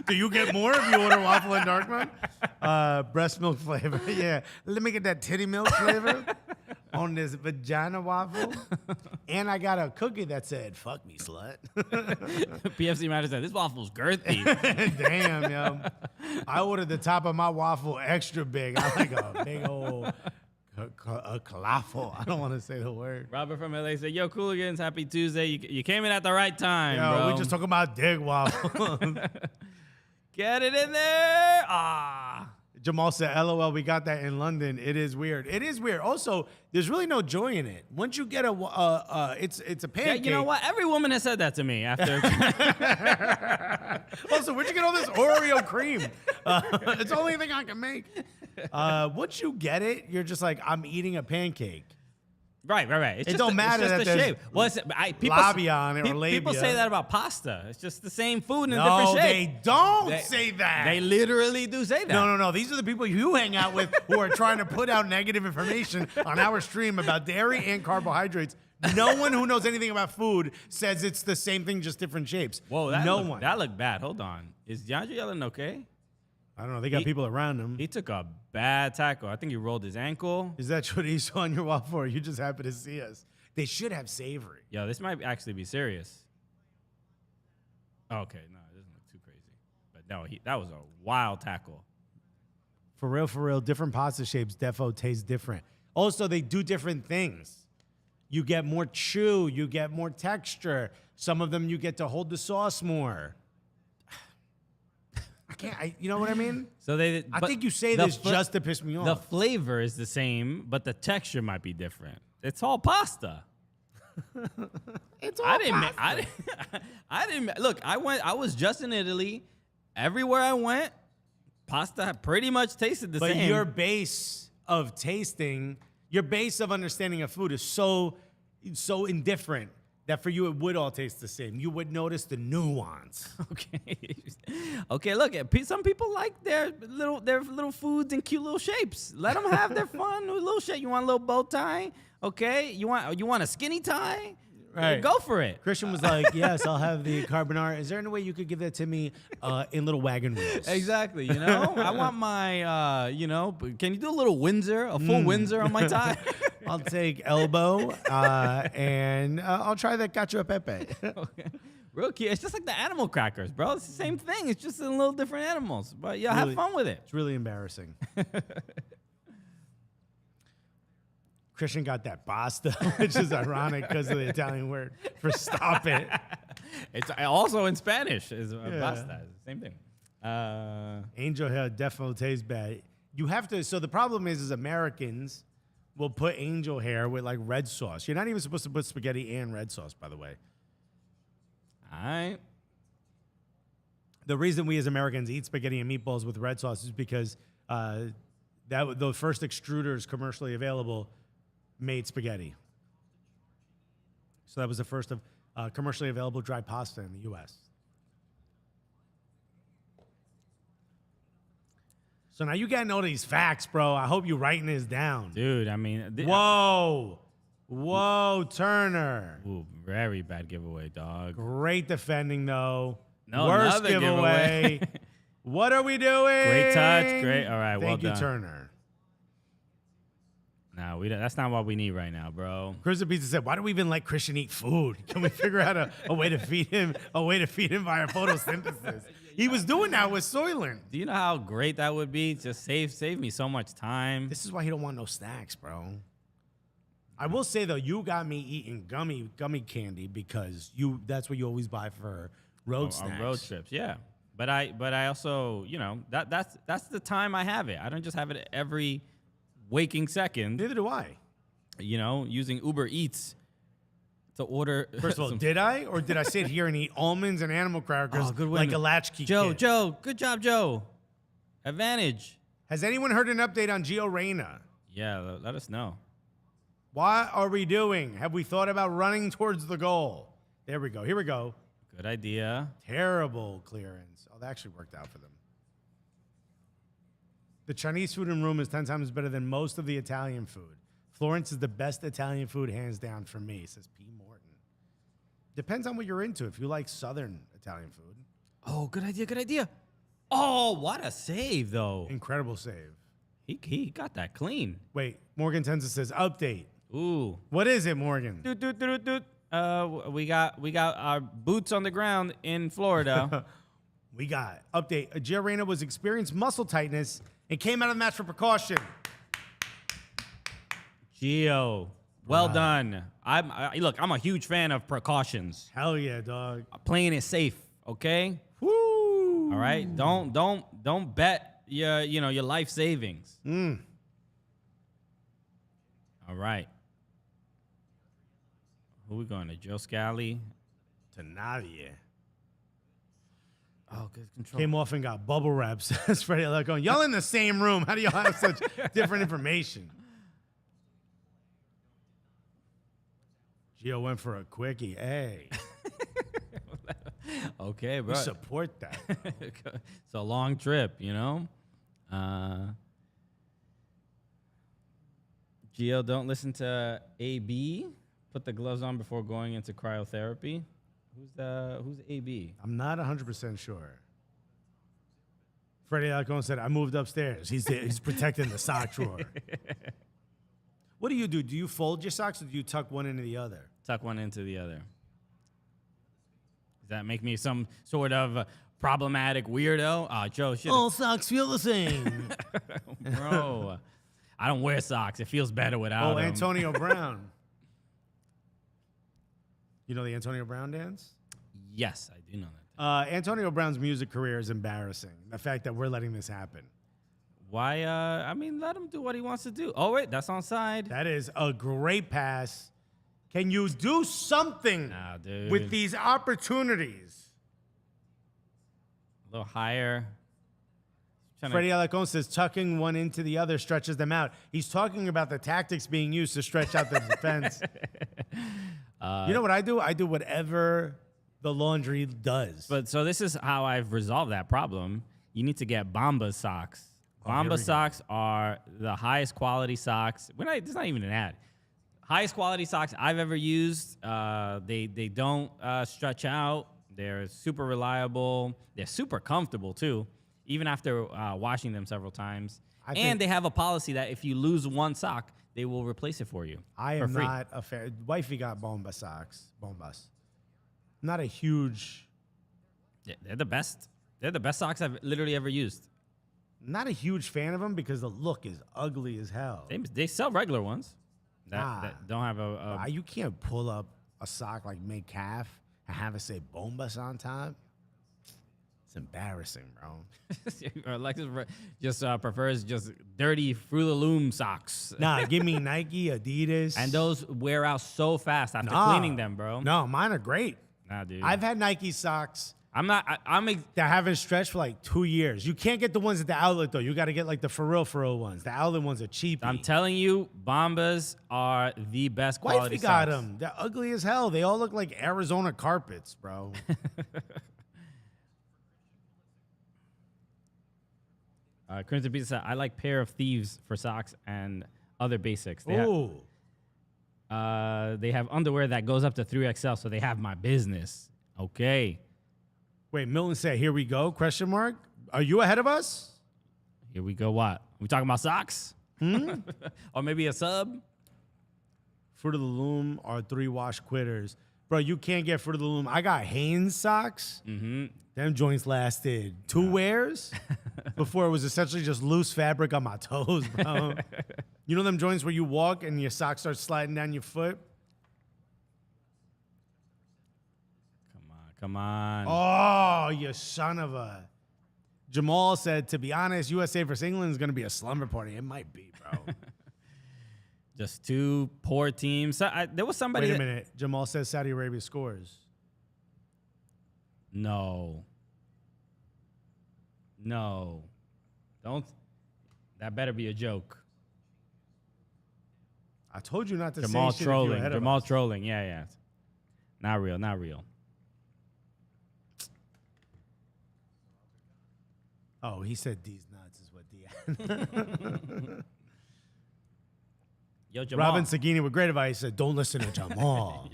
Do you get more if you order waffle in dark mode? Breast milk flavor. Yeah. Let me get that titty milk flavor on this vagina waffle. And I got a cookie that said, fuck me, slut. PFC Matter said, this waffle's girthy. Damn, yo. I ordered the top of my waffle extra big. I like a big old falafel. I don't want to say the word. Robert from LA said, yo, Cooligans, happy Tuesday. You came in at the right time, Yo, bro. we just talking about dick waffle. Get it in there. Ah. Jamal said, LOL, we got that in London. It is weird. It is weird. Also, there's really no joy in it. Once you get it's a pancake. Yeah, you know what? Every woman has said that to me after. Also, where'd you get all this Oreo cream? It's the only thing I can make. Once you get it, you're just like, I'm eating a pancake. Right. It's It don't matter that the there's shape. Well, people, labia on it or labia. People say that about pasta. It's just the same food in a No, different shape. they don't say that. They literally do say that. No. These are the people you hang out with who are trying to put out negative information on our stream about dairy and carbohydrates. No one who knows anything about food says it's the same thing, just different shapes. Whoa, one. That looked bad. Hold on. Is DeAndre Yellen okay? I don't know. They got people around him. He took a bad tackle. I think he rolled his ankle. Is that chorizo on your waffle, or you just happy to see us? They should have savory. Yo, this might actually be serious. Okay, no, it doesn't look too crazy. But no, that was a wild tackle. For real, different pasta shapes defo taste different. Also, they do different things. You get more chew, you get more texture. Some of them you get to hold the sauce more. You know what I mean? So I think you say this just to piss me off. The flavor is the same, but the texture might be different. It's all pasta. It's all pasta. I didn't look. I was just in Italy. Everywhere I went, pasta pretty much tasted the same. But your base of tasting, your base of understanding of food is so indifferent that for you it would all taste the same. You would notice the nuance. Okay. Look, some people like their little foods in cute little shapes. Let them have their fun with little shape. You want a little bow tie? Okay. You want a skinny tie? Right. Go for it. Christian was like, yes, I'll have the carbonara. Is there any way you could give that to me in little wagon wheels? Exactly. You know, I want my, can you do a little Windsor, a full Windsor on my tie? I'll take elbow and I'll try that cacio e pepe. Okay. Real cute. It's just like the animal crackers, bro. It's the same thing. It's just in little different animals. But yeah, have fun with it. It's really embarrassing. Christian got that pasta, which is ironic because of the Italian word for stop it. It's also in Spanish. Is pasta. It's the same thing. Angel hair definitely tastes bad. You have to. So the problem is Americans will put angel hair with like red sauce. You're not even supposed to put spaghetti and red sauce, by the way. All right. The reason we as Americans eat spaghetti and meatballs with red sauce is because the first extruders commercially available made spaghetti. So that was the first of commercially available dry pasta in the U.S. So now you getting all these facts, bro. I hope you writing this down. Dude, I mean. Whoa, Turner. Ooh, very bad giveaway, dog. Great defending, though. No, worst another giveaway. What are we doing? Great touch. Great. All right, well done. Thank you, Turner. No, that's not what we need right now, bro. Chris Pizza said, "Why do we even let Christian eat food? Can we figure out a way to feed him? A way to feed him via photosynthesis?" He was doing that with Soylent. Do you know how great that would be? Just save me so much time. This is why he don't want no snacks, bro. I will say though, you got me eating gummy candy because that's what you always buy for road snacks. On road trips, yeah. But I also, that's the time I have it. I don't just have it every waking second. Neither do I. Using Uber Eats to order. First of all, did I? Or did I sit here and eat almonds and animal crackers like a latchkey kid? Joe, good job, Joe. Advantage. Has anyone heard an update on Gio Reyna? Yeah, let us know. What are we doing? Have we thought about running towards the goal? There we go. Here we go. Good idea. Terrible clearance. Oh, that actually worked out for them. The Chinese food in Rome is 10 times better than most of the Italian food. Florence is the best Italian food, hands down, for me, says P. Morton. Depends on what you're into. If you like Southern Italian food. Oh, good idea. Oh, what a save, though. Incredible save. He got that clean. Wait, Morgan Tenza says, update. Ooh. What is it, Morgan? We got our boots on the ground in Florida. We got update. Gio Reyna was experienced muscle tightness and came out of the match for precaution. Gio, well done. I'm a huge fan of precautions. Hell yeah, dog. Playing it safe, okay? Woo! All right. Don't bet your life savings. All right. Who we going to? Joe Scally? To Nadia. Oh, good control. Came off and got bubble wrap. Says Freddie like going, y'all in the same room. How do y'all have such different information? Gio went for a quickie. Hey. Okay, bro. We support that. It's a long trip, Gio, don't listen to AB. Put the gloves on before going into cryotherapy. Who's AB? I'm not 100% sure. Freddie Alcone said, I moved upstairs. He's protecting the sock drawer. What do? Do you fold your socks or do you tuck one into the other? Tuck one into the other. Does that make me some sort of problematic weirdo? Joe, shit. All socks feel the same. Bro, I don't wear socks. It feels better without them. Antonio Brown. You know the Antonio Brown dance? Yes, I do know that. Antonio Brown's music career is embarrassing. The fact that we're letting this happen. Why? Let him do what he wants to do. Oh, wait, that's onside. That is a great pass. Can you do something with these opportunities? A little higher. Freddie Alacon says tucking one into the other stretches them out. He's talking about the tactics being used to stretch out the defense. You know what I do? I do whatever the laundry does. But so this is how I've resolved that problem. You need to get Bamba socks. Bamba socks are the highest quality socks. It's not even an ad. highest quality socks I've ever used. They don't stretch out. They're super reliable. They're super comfortable too, even after washing them several times. And they have a policy that if you lose one sock, they will replace it for you. I for am free. not a fan. Wifey got Bomba socks. Bombas. Not a huge. Yeah, they're the best. They're the best socks I've literally ever used. Not a huge fan of them because the look is ugly as hell. They sell regular ones that don't have a You can't pull up a sock like Calf and have it say Bombas on top. It's embarrassing, bro. Alexis just prefers just dirty Fruit of the Loom socks. Nah, give me Nike, Adidas. And those wear out so fast after cleaning them, bro. No, mine are great. Nah, dude. I've had Nike socks I'm that haven't stretched for like 2 years. You can't get the ones at the outlet, though. You got to get like the for real ones. The outlet ones are cheap. I'm telling you, Bombas are the best quality Wifey got socks. them. They're ugly as hell. They all look like Arizona carpets, bro. Crimson Pizza said, I like pair of thieves for socks and other basics. They Ooh. they have underwear that goes up to 3XL, so they have my business. Okay. Wait, Milton said, here we go, question mark. Are you ahead of us? Here we go. What? We talking about socks? Or maybe a sub? Fruit of the Loom are 3-wash quitters. Bro, you can't get Fruit of the Loom. I got Hanes socks. Mm-hmm. Them joints lasted 2 wears before it was essentially just loose fabric on my toes, bro. You know them joints where you walk and your socks start sliding down your foot? Come on. Oh, you son of a. Jamal said, to be honest, USA versus England is going to be a slumber party. It might be, bro. Just 2 poor teams. So, there was somebody. Wait a minute. Jamal says Saudi Arabia scores. No. Don't. That better be a joke. I told you not to Jamal say shit trolling. if you're ahead of Jamal us. trolling. Yeah. Not real. Oh, he said these nuts is what the. Yo, Jamal. Robin Sagini with great advice said, don't listen to Jamal.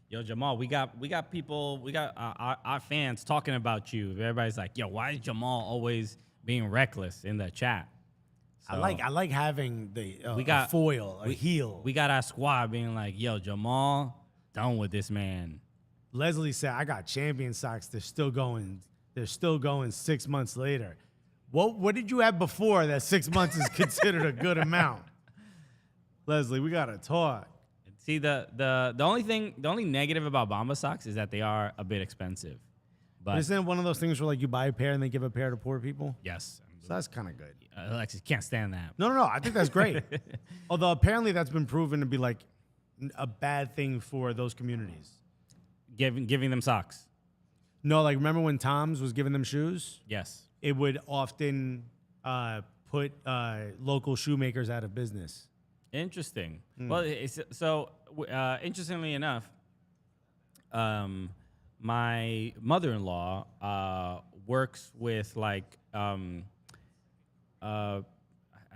Yo, Jamal, we got people, our fans talking about you. Everybody's like, yo, why is Jamal always being reckless in the chat? So, I like having the we got a foil, a heel. We got our squad being like, yo, Jamal, done with this man. Leslie said, I got champion socks. They're still going 6 months later. What did you have before that 6 months is considered a good amount? Leslie, we gotta talk. See, the only negative about Bomba socks is that they are a bit expensive. But Isn't it one of those things where like you buy a pair and they give a pair to poor people? yes, So that's kind of good. Alexis can't stand that. No. I think that's great. Although apparently that's been proven to be like a bad thing for those communities. Giving them socks. No, like remember when Tom's was giving them shoes? Yes. It would often put local shoemakers out of business. Interesting. Well, interestingly enough, my mother-in-law works with like I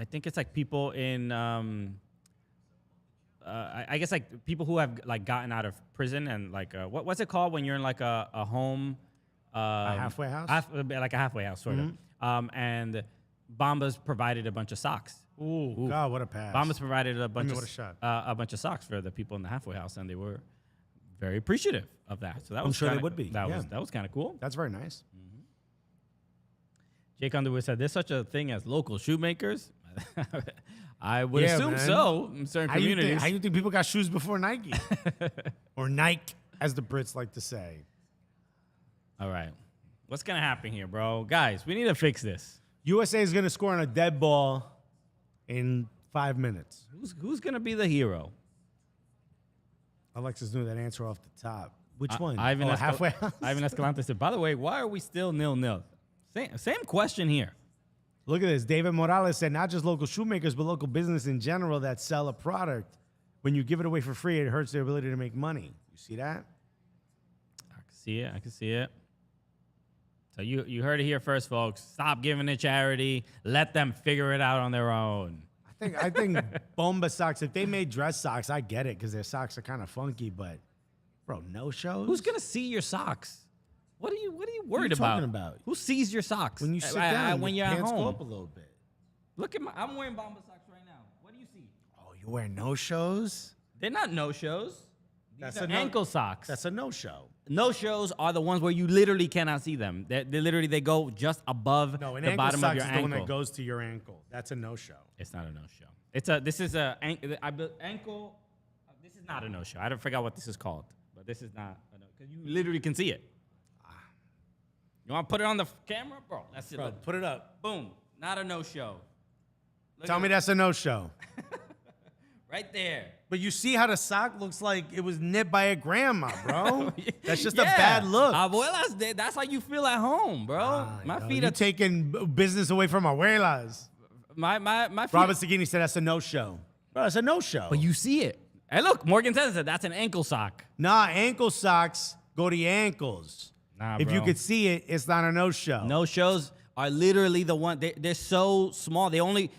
think it's like people in I guess like people who have like gotten out of prison and like what's it called when you're in like a home A halfway house? like a halfway house sort of and Bombas provided a bunch of socks. Ooh, God, what a pass. Bombas provided a bunch what a shot. a bunch of socks for the people in the halfway house, and they were very appreciative of that. So that was sure they kinda, would be, That yeah. was kind of cool. That's very nice. Jake Underwood said, "There's such a thing as local shoemakers." I would assume man. so in certain communities. How you think people got shoes before Nike? Or Nike, as the Brits like to say. All right, what's gonna happen here, bro? Guys, we need to fix this. USA is going to score on a dead ball in 5 minutes. Who's gonna be the hero? Alexis knew that answer off the top. Which one? Ivan halfway house? Ivan Escalante said, "By the way, why are we still 0-0?" Same question here. Look at this. David Morales said, not just local shoemakers, but local business in general that sell a product. When you give it away for free, it hurts their ability to make money. You see that? I can see it. So you heard it here first, folks. Stop giving to charity. Let them figure it out on their own. I I think Bomba socks, if they made dress socks, I get it because their socks are kind of funky, but bro, no shows? Who's gonna see your socks? What are you worried talking about? Who sees your socks? When you sit down, when your you're at pants go home. up a little bit. Look at I'm wearing Bomba socks right now. What do you see? Oh, you wear no shows? They're not no shows. That's These are a no- ankle socks. That's a no show. No shows are the ones where you literally cannot see them. They go just above No, an the ankle bottom sock of your is the one that ankle. goes to your ankle. That's a no show. It's not a no show. This is ankle. This is not a no show. I don't forget what this is called, but this is not a no because you literally can see it. You want to put it on the camera, bro? That's it. Bro, Look. put it up. Boom. Not a no show. Tell me that's a no show. Right there. But you see how the sock looks like it was knit by a grandma, bro. That's just a Yeah. bad look. Abuelas, that's how you feel at home, bro. My Yo, feet you are taking business away from abuelas. my feet. Robert Sagini said that's a no show. Bro, that's a no show. But you see it. Hey, look, Morgan says it. That's an ankle sock. Nah, ankle socks go to your ankles. Nah, if you bro. could see it, it's not a no show. No shows are literally the one. They're so small. They only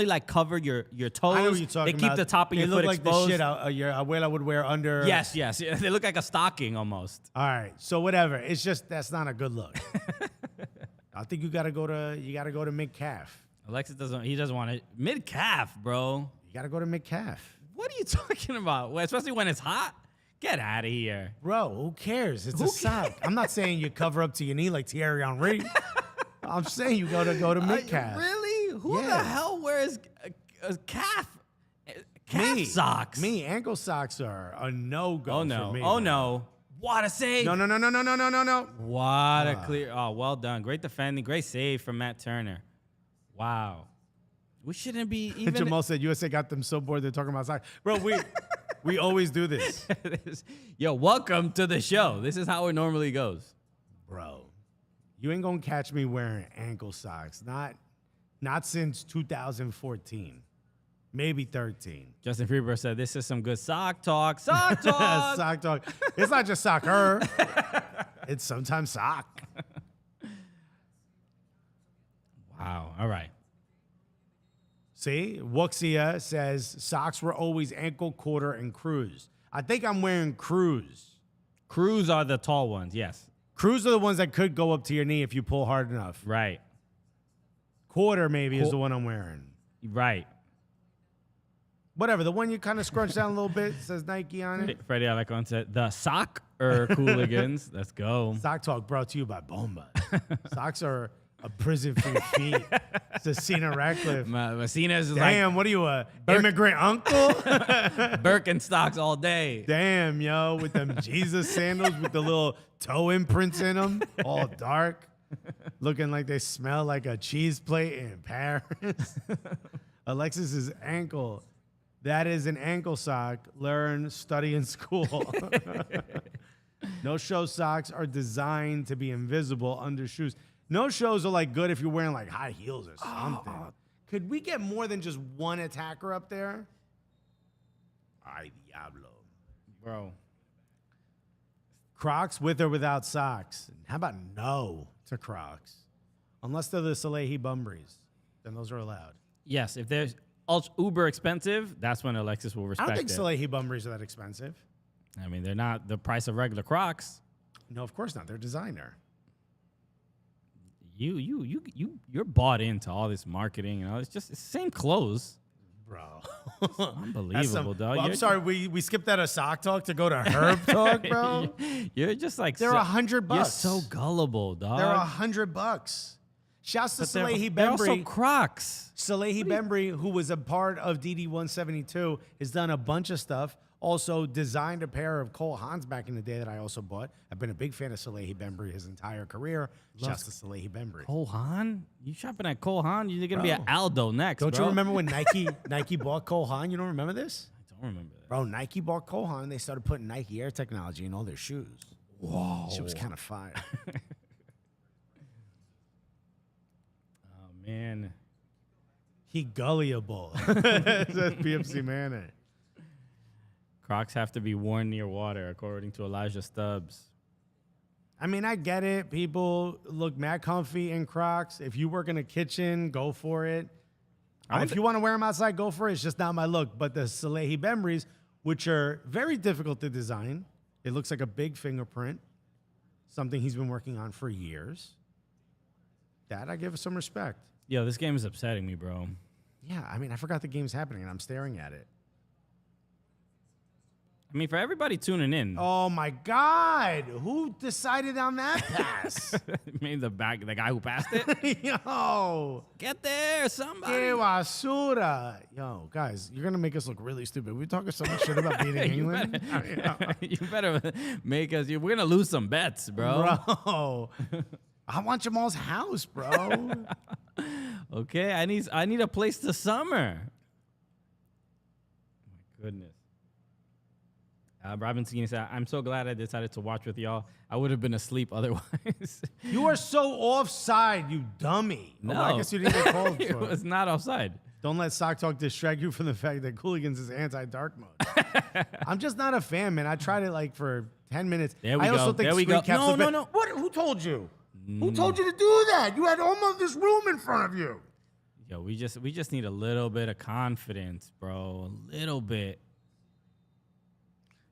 like cover your toes. I know what you're talking They keep about. the top of They your look foot like exposed. the shit your abuela would wear under. Yes. Yeah, they look like a stocking almost. All right, so whatever. It's just that's not a good look. I think you gotta go to mid calf. Alexis doesn't want it mid calf, bro. You gotta go to mid calf, What are you talking about? Well, especially when it's hot. Get out of here. bro. Who cares? It's Who a sock. I'm not saying you cover up to your knee like Thierry Henry. I'm saying you go to mid calf. Really? Who the Yeah. hell wears a calf Me. socks? Me. Ankle socks are a no go. Oh no. For me, Oh bro. no. What a save. No. What a clear. Oh, well done. Great defending. Great save from Matt Turner. Wow. We shouldn't be even. Jamal said USA got them so bored they're talking about socks. Bro, we always do this. Yo, welcome to the show. This is how it normally goes. Bro, you ain't gonna catch me wearing ankle socks. Not since 2014. Maybe 13. Justin Freeberg said, this is some good sock talk. Sock talk. Sock talk. It's not just soccer. It's sometimes sock. Wow. All right. See, Wuxia says socks were always ankle, quarter, and cruise. I think I'm wearing cruise. Crews are the tall ones. Yes. Cruise are the ones that could go up to your knee if you pull hard enough. Right. Quarter maybe is the one I'm wearing. Right. Whatever, the one you kind of scrunch down a little bit, says Nike on it. Freddie Alecon said, the sock or Cooligans. Let's go. Sock Talk brought to you by Bomba. Socks are a prison for your feet. Cecina Ratcliffe. Messina's Damn, what are you, a immigrant uncle? like Birkenstocks all day. Damn, yo, with them Jesus sandals with the little toe imprints in them, all dark, looking like they smell like a cheese plate in Paris. Alexis's ankle. That is an ankle sock. Learn, study in school. No show socks are designed to be invisible under shoes. No shows are like good if you're wearing like high heels or something. Could we get more than just one attacker up there? Ay, diablo. Bro. Crocs with or without socks. How about no to Crocs? Unless they're the Salehi Bumbries. Then those are allowed. Yes, if they're uber expensive, that's when Alexis will I respect don't think it. Salehi Bumbries are that expensive. I mean, they're not the price of regular Crocs. No, of course not. They're designer. You're bought into all this marketing and all. It's just it's the same clothes. Bro. Unbelievable, dog. Well, I'm You're sorry, we skipped out of sock talk to go to herb talk, bro. You're just like They're $100. You're so gullible, dog. They're $100. Shouts to Salehi they're also Bembry. Crocs. Salehi Bembry, who was a part of DD 172, has done a bunch of stuff. Also designed a pair of Cole Haans back in the day that I also bought. I've been a big fan of Salehi Bembry his entire career. Shouts to Salehi Bembry. Cole Haan? You shopping at Cole Haan? You're gonna be at Aldo next, Don't bro. you remember when Nike bought Cole Haan? You don't remember this? I don't remember that. Bro, Nike bought Cole Haan. They started putting Nike Air technology in all their shoes. Whoa. Shit was kind of fire. Oh man. He gullible. That's PFC Manor. Crocs have to be worn near water, according to Elijah Stubbs. I mean, I get it. People look mad comfy in Crocs. If you work in a kitchen, go for it. If you want to wear them outside, go for it. It's just not my look. But the Salehi Bembries, which are very difficult to design, it looks like a big fingerprint, something he's been working on for years. That I give some respect. Yo, this game is upsetting me, bro. Yeah, I mean, I forgot the game's happening, and I'm staring at it. I mean, for everybody tuning in, Oh, my God. Who decided on that pass? maybe the guy who passed it. Yo. Get there, somebody. Que basura. Yo, guys, you're going to make us look really stupid. We're talking so much shit about beating You England. you better make us. We're gonna lose some bets, bro. Bro. I want Jamal's house, bro. Okay, I need a place to summer. My goodness. Robinson said, "I'm so glad I decided to watch with y'all. I would have been asleep otherwise." You are so offside, you dummy. No, Oh, I guess you didn't get called it for it. was not offside. Don't let Sock Talk distract you from the fact that Cooligans is anti-dark mode. I'm just not a fan, man. I tried it like for 10 minutes. There we I also go. think There we screen go. caps No, are no, bad. no. What? Who told you? Who told you to do that? You had almost this room in front of you. Yo, we just need a little bit of confidence, bro. A little bit.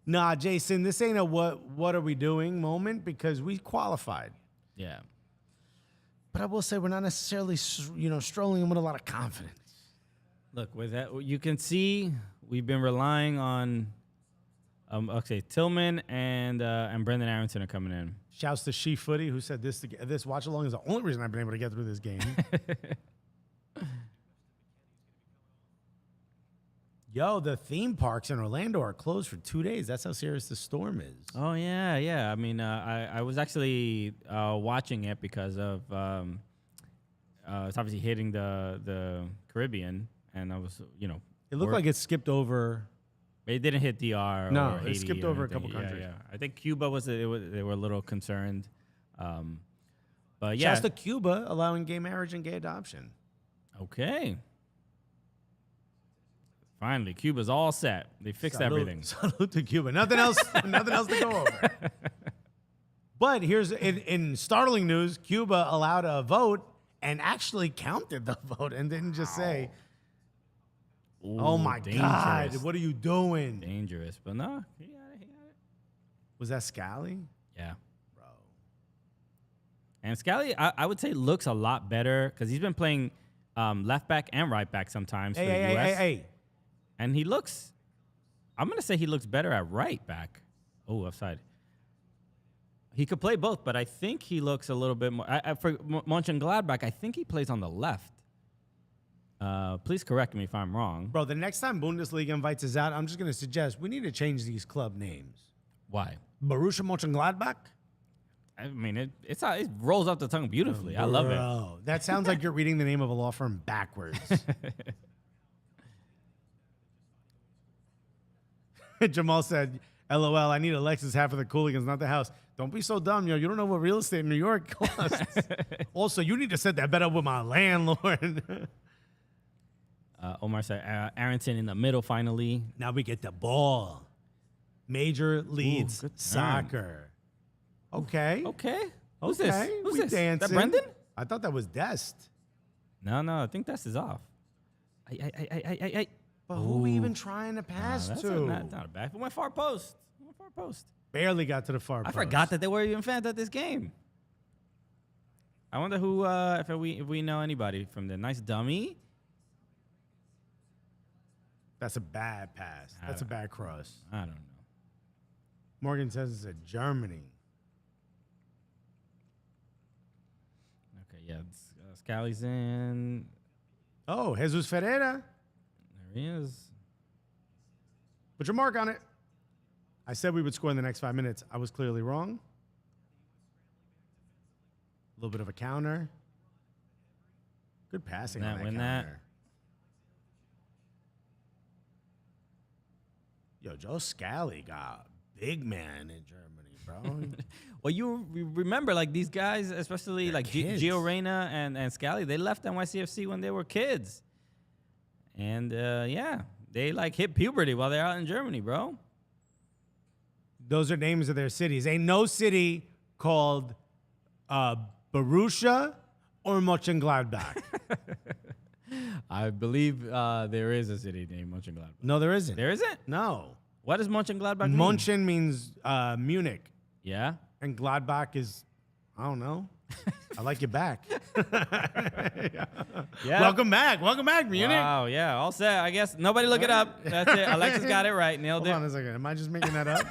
Nah, Jason, this ain't a what are we doing moment because we qualified. Yeah. But I will say we're not necessarily, strolling in with a lot of confidence. Look, with that, you can see we've been relying on, Tillman and Brendan Aronson are coming in. Shouts to She Footy, who said this watch along is the only reason I've been able to get through this game. Yo, the theme parks in Orlando are closed for 2 days. That's how serious the storm is. Oh yeah. I mean, I was actually watching it because of it's obviously hitting the Caribbean, and I was, It looked like it skipped over. It didn't hit DR. No, or it Haiti skipped or over a anything. couple countries. Yeah. I think Cuba they were a little concerned, but yeah. Shouts to Cuba allowing gay marriage and gay adoption. Okay. Finally, Cuba's all set. They fixed everything. Salute to Cuba. Nothing else to go over. But here's in startling news: Cuba allowed a vote and actually counted the vote and didn't just say, Ooh, "Oh my dangerous. God, what are you doing?" Dangerous, but no, he got it. Was that Scally? Yeah. Bro. And Scally, I would say looks a lot better because he's been playing left back and right back sometimes for the U.S. Hey. And he looks, I'm going to say he looks better at right back. Oh, offside. He could play both, but I think he looks a little bit more. For Mönchengladbach, I think he plays on the left. Please correct me if I'm wrong. Bro, the next time Bundesliga invites us out, I'm just going to suggest we need to change these club names. Why? Borussia Mönchengladbach? I mean, it rolls off the tongue beautifully. I love it. Bro, that sounds like you're reading the name of a law firm backwards. Jamal said, LOL, I need Alexis half of the Cooligans, not the house. Don't be so dumb, yo. You don't know what real estate in New York costs. Also, you need to set that bet up with my landlord. Omar said Aronson in the middle finally. Now we get the ball. Major Leagues good turn. Soccer. Okay. Okay. Who's Okay, this? Who's we this? dancing. That Brendan? I thought that was Dest. No, I think that's his off. Ay. But who are we even trying to pass That's to? not a bad. It went far post. Barely got to the far I post. forgot that they were even fans at this game. I wonder who, if we know anybody from there. Nice dummy. That's a bad pass. That's a bad cross. I don't know. Morgan says it's a Germany. Okay, yeah. Scally's in. Oh, Jesus Ferreira. There he is. Put your mark on it. I said we would score in the next 5 minutes. I was clearly wrong. A little bit of a counter. Good passing on that counter. Yo, Joe Scally got big man in Germany, bro. Well, you remember, like, these guys, especially They're like kids. Gio Reyna and Scally, they left NYCFC when they were kids. And, yeah, they, like, hit puberty while they're out in Germany, bro. Those are names of their cities. Ain't no city called Borussia or Mönchengladbach. I believe there is a city named Mönchengladbach. No, there isn't. There isn't? No. What does Mönchengladbach mean? München means Munich, Yeah? and Gladbach is, I don't know. I like you back. Yeah. Welcome back, Munich. Wow, yeah, all set. I guess nobody look it up. That's it. Alexis got it right. Nailed Hold it. on a second. Am I just making that up?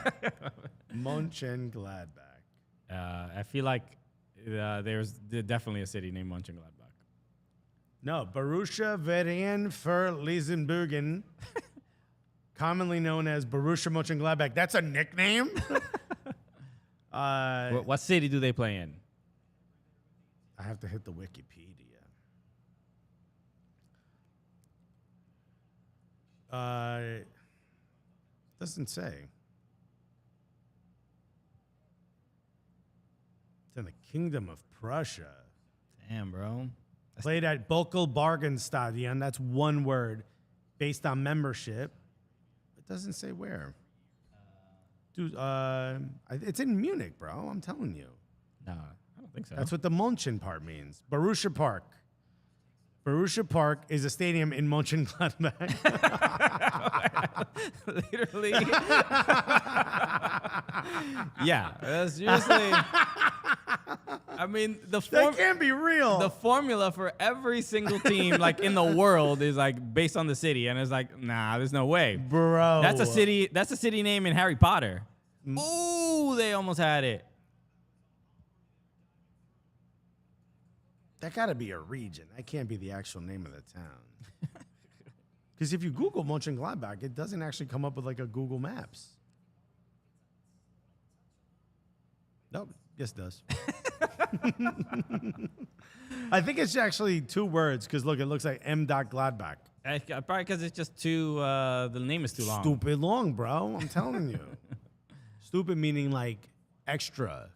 Mönchengladbach. I feel like there's definitely a city named Mönchengladbach. No, Borussia Verein-für-Leverkusen, commonly known as Borussia Mönchengladbach. That's a nickname? What city do they play in? I have to hit the Wikipedia. Doesn't say. It's in the Kingdom of Prussia. Damn, bro. Played at Bokel-Bargenstadion. That's one word. Based on membership. It doesn't say where. Dude, it's in Munich, bro. I'm telling you. No, I don't think so. That's what the München part means. Borussia Park. Borussia Park is a stadium in Mönchengladbach. Literally. Yeah, seriously. I mean, That can't be real. the formula for every single team like in the world is like based on the city, and it's like, nah, there's no way, Bro. That's a city. That's a city name in Harry Potter. Ooh, they almost had it. That got to be a region. That can't be the actual name of the town. Because if you Google Mönchengladbach, it doesn't actually come up with like a Google Maps. Nope. Yes, it does. I think it's actually two words because, look, it looks like M.Gladbach. Probably because it's just too. The name is too long. Stupid long, bro. I'm telling you. Stupid meaning like extra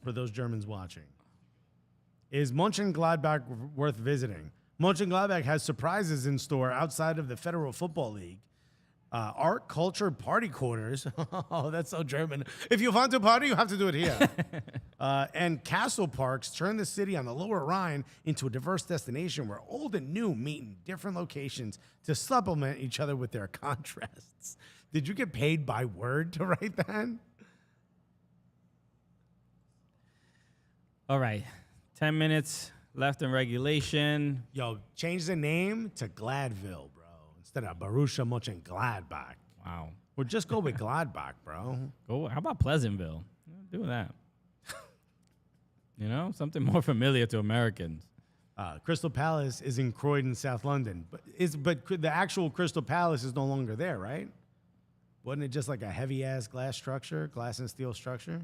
for those Germans watching. Is Mönchengladbach worth visiting? Mönchengladbach has surprises in store outside of the Federal Football League. Art, culture, party corners. Oh, that's so German. If you want to party, you have to do it here. And castle parks turn the city on the Lower Rhine into a diverse destination where old and new meet in different locations to supplement each other with their contrasts. Did you get paid by word to write that? All right, 10 minutes left in regulation. Yo, change the name to Gladville, bro, instead of Borussia Mönchengladbach. Wow. Or just go with Gladbach, bro. Go. How about Pleasantville? Do that. You know, something more familiar to Americans. Crystal Palace is in Croydon, South London, but the actual Crystal Palace is no longer there, right? Wasn't it just like a heavy ass glass and steel structure?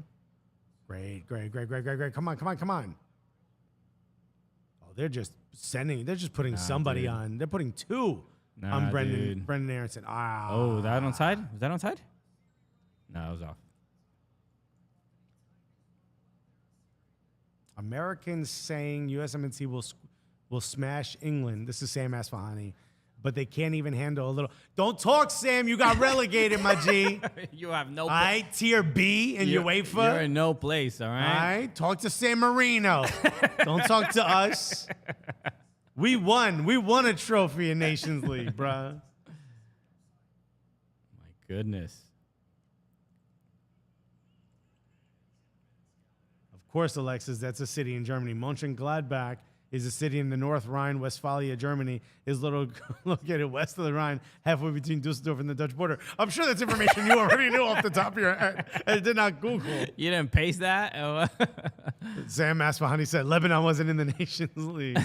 Great. Come on. Oh, they're just putting somebody dude. on. They're putting two on Brendan Aronson. Ah. Oh, was that onside? Was that onside? No, it was off. Americans saying USMNT will smash England. This is Sam Asfahani. But they can't even handle a little. Don't talk, Sam. You got relegated, my G. You have no. All right, tier B in UEFA. You're in no place. All right. All right, talk to San Marino. Don't talk to us. We won. We won a trophy in Nations League, bruh. My goodness. Of course, Alexis, that's a city in Germany. Mönchengladbach is a city in the North Rhine-Westphalia, Germany, is located west of the Rhine, halfway between Dusseldorf and the Dutch border. I'm sure that's information you already knew off the top of your head and did not Google. You didn't paste that? Sam Asfahani said Lebanon wasn't in the Nations League.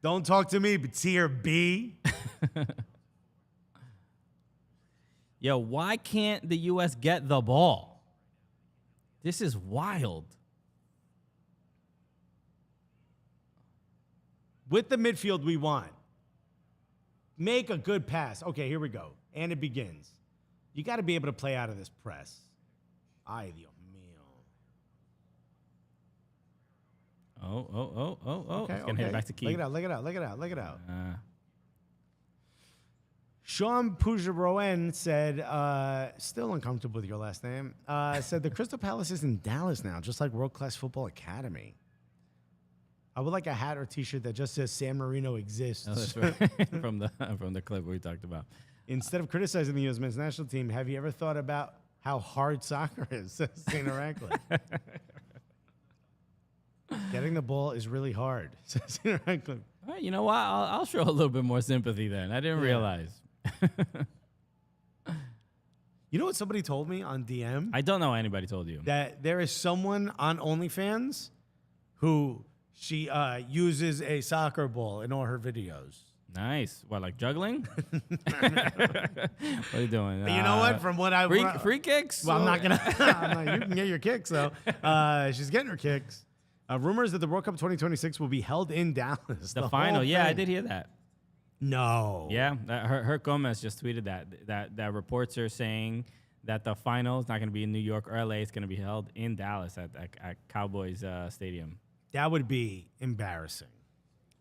Don't talk to me, but tier B. Yo, why can't the U.S. get the ball? This is wild. With the midfield we want, make a good pass. Okay, here we go. And it begins. You got to be able to play out of this press. Ay, Dios mío. Oh. Okay, It's going to hit it back to Keith. Look it out. Sean Pujaroen said, still uncomfortable with your last name, said the Crystal Palace is in Dallas now, just like World Class Football Academy. I would like a hat or T-shirt that just says San Marino exists. Oh, that's right. from the clip we talked about. Instead of criticizing the U.S. men's national team, have you ever thought about how hard soccer is? Says St. Radcliffe. Getting the ball is really hard. Says St. Radcliffe. All right, you know what? I'll show a little bit more sympathy then. I didn't realize. You know what somebody told me on DM? I don't know anybody told you. That there is someone on OnlyFans who she uses a soccer ball in all her videos. Nice. What, like juggling? What are you doing? You know what? From what I free kicks? Well, I'm not gonna. You can get your kicks though. She's getting her kicks. Rumors that the World Cup 2026 will be held in Dallas. The final. Yeah, I did hear that. No. Yeah, her Gomez just tweeted that reports are saying that the final is not going to be in New York or LA. It's going to be held in Dallas at Cowboys Stadium. That would be embarrassing.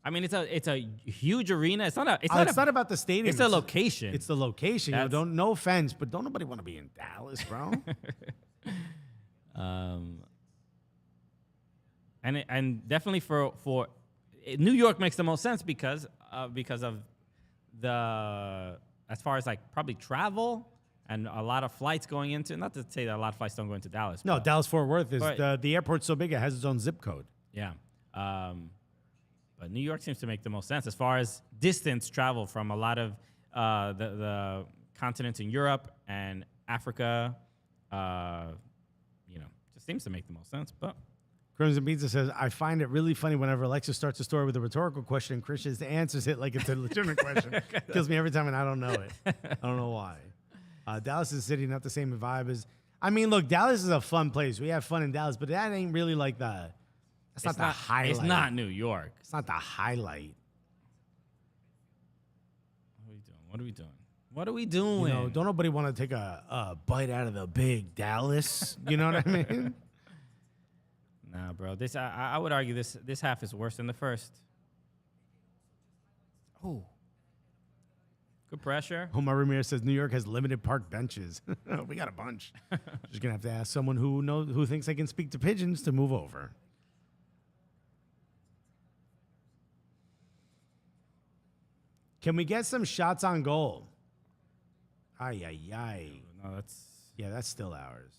I mean, it's a huge arena. It's not about the stadium. It's the location. It's the location. You know, no offense, but don't nobody want to be in Dallas, bro. And definitely for New York makes the most sense because of the, as far as like probably travel and a lot of flights going into, not to say that a lot of flights don't go into Dallas. No, Dallas Fort Worth is but, the airport's so big it has its own zip code. Yeah. But New York seems to make the most sense as far as distance travel from a lot of the continents in Europe and Africa. Just seems to make the most sense. But Crimson Pizza says, I find it really funny whenever Alexis starts a story with a rhetorical question and Christian answers it like it's a legitimate question. Kills me every time and I don't know it. I don't know why. Dallas is a city, not the same vibe as... I mean, look, Dallas is a fun place. We have fun in Dallas, but that ain't really like the... It's not the highlight. It's not New York. It's not the highlight. What are we doing? You know, don't nobody want to take a bite out of the big Dallas. You know what I mean? Nah, bro. This I would argue this half is worse than the first. Oh. Good pressure. Omar Ramirez says New York has limited park benches. We got a bunch. Just gonna have to ask someone who thinks they can speak to pigeons to move over. Can we get some shots on goal? Ay, ay, ay. No, that's still ours.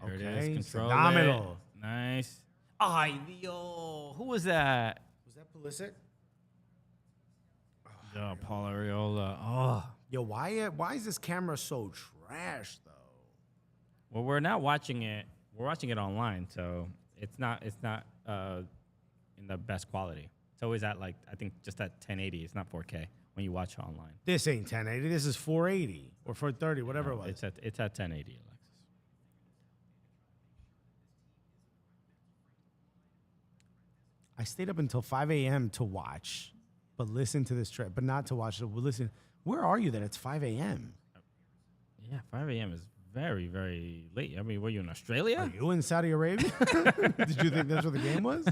There okay, it is. Control phenomenal. It. Nice. Ay, Dio. Who was that? Was that Pulisic? Oh, Paul Areola. Oh. Yo, why is this camera so trash, though? Well, we're not watching it. We're watching it online, so it's not in the best quality. It's always at like, I think just at 1080. It's not 4K when you watch it online. This ain't 1080. This is 480 or 430, whatever it was. It's at 1080, Alexis. I stayed up until 5 a.m. to watch, but listen to this track, but not to watch it. Listen, where are you that it's 5 a.m.? Yeah, 5 a.m. is very, very late. I mean, were you in Australia? Are you in Saudi Arabia? Did you think that's what the game was?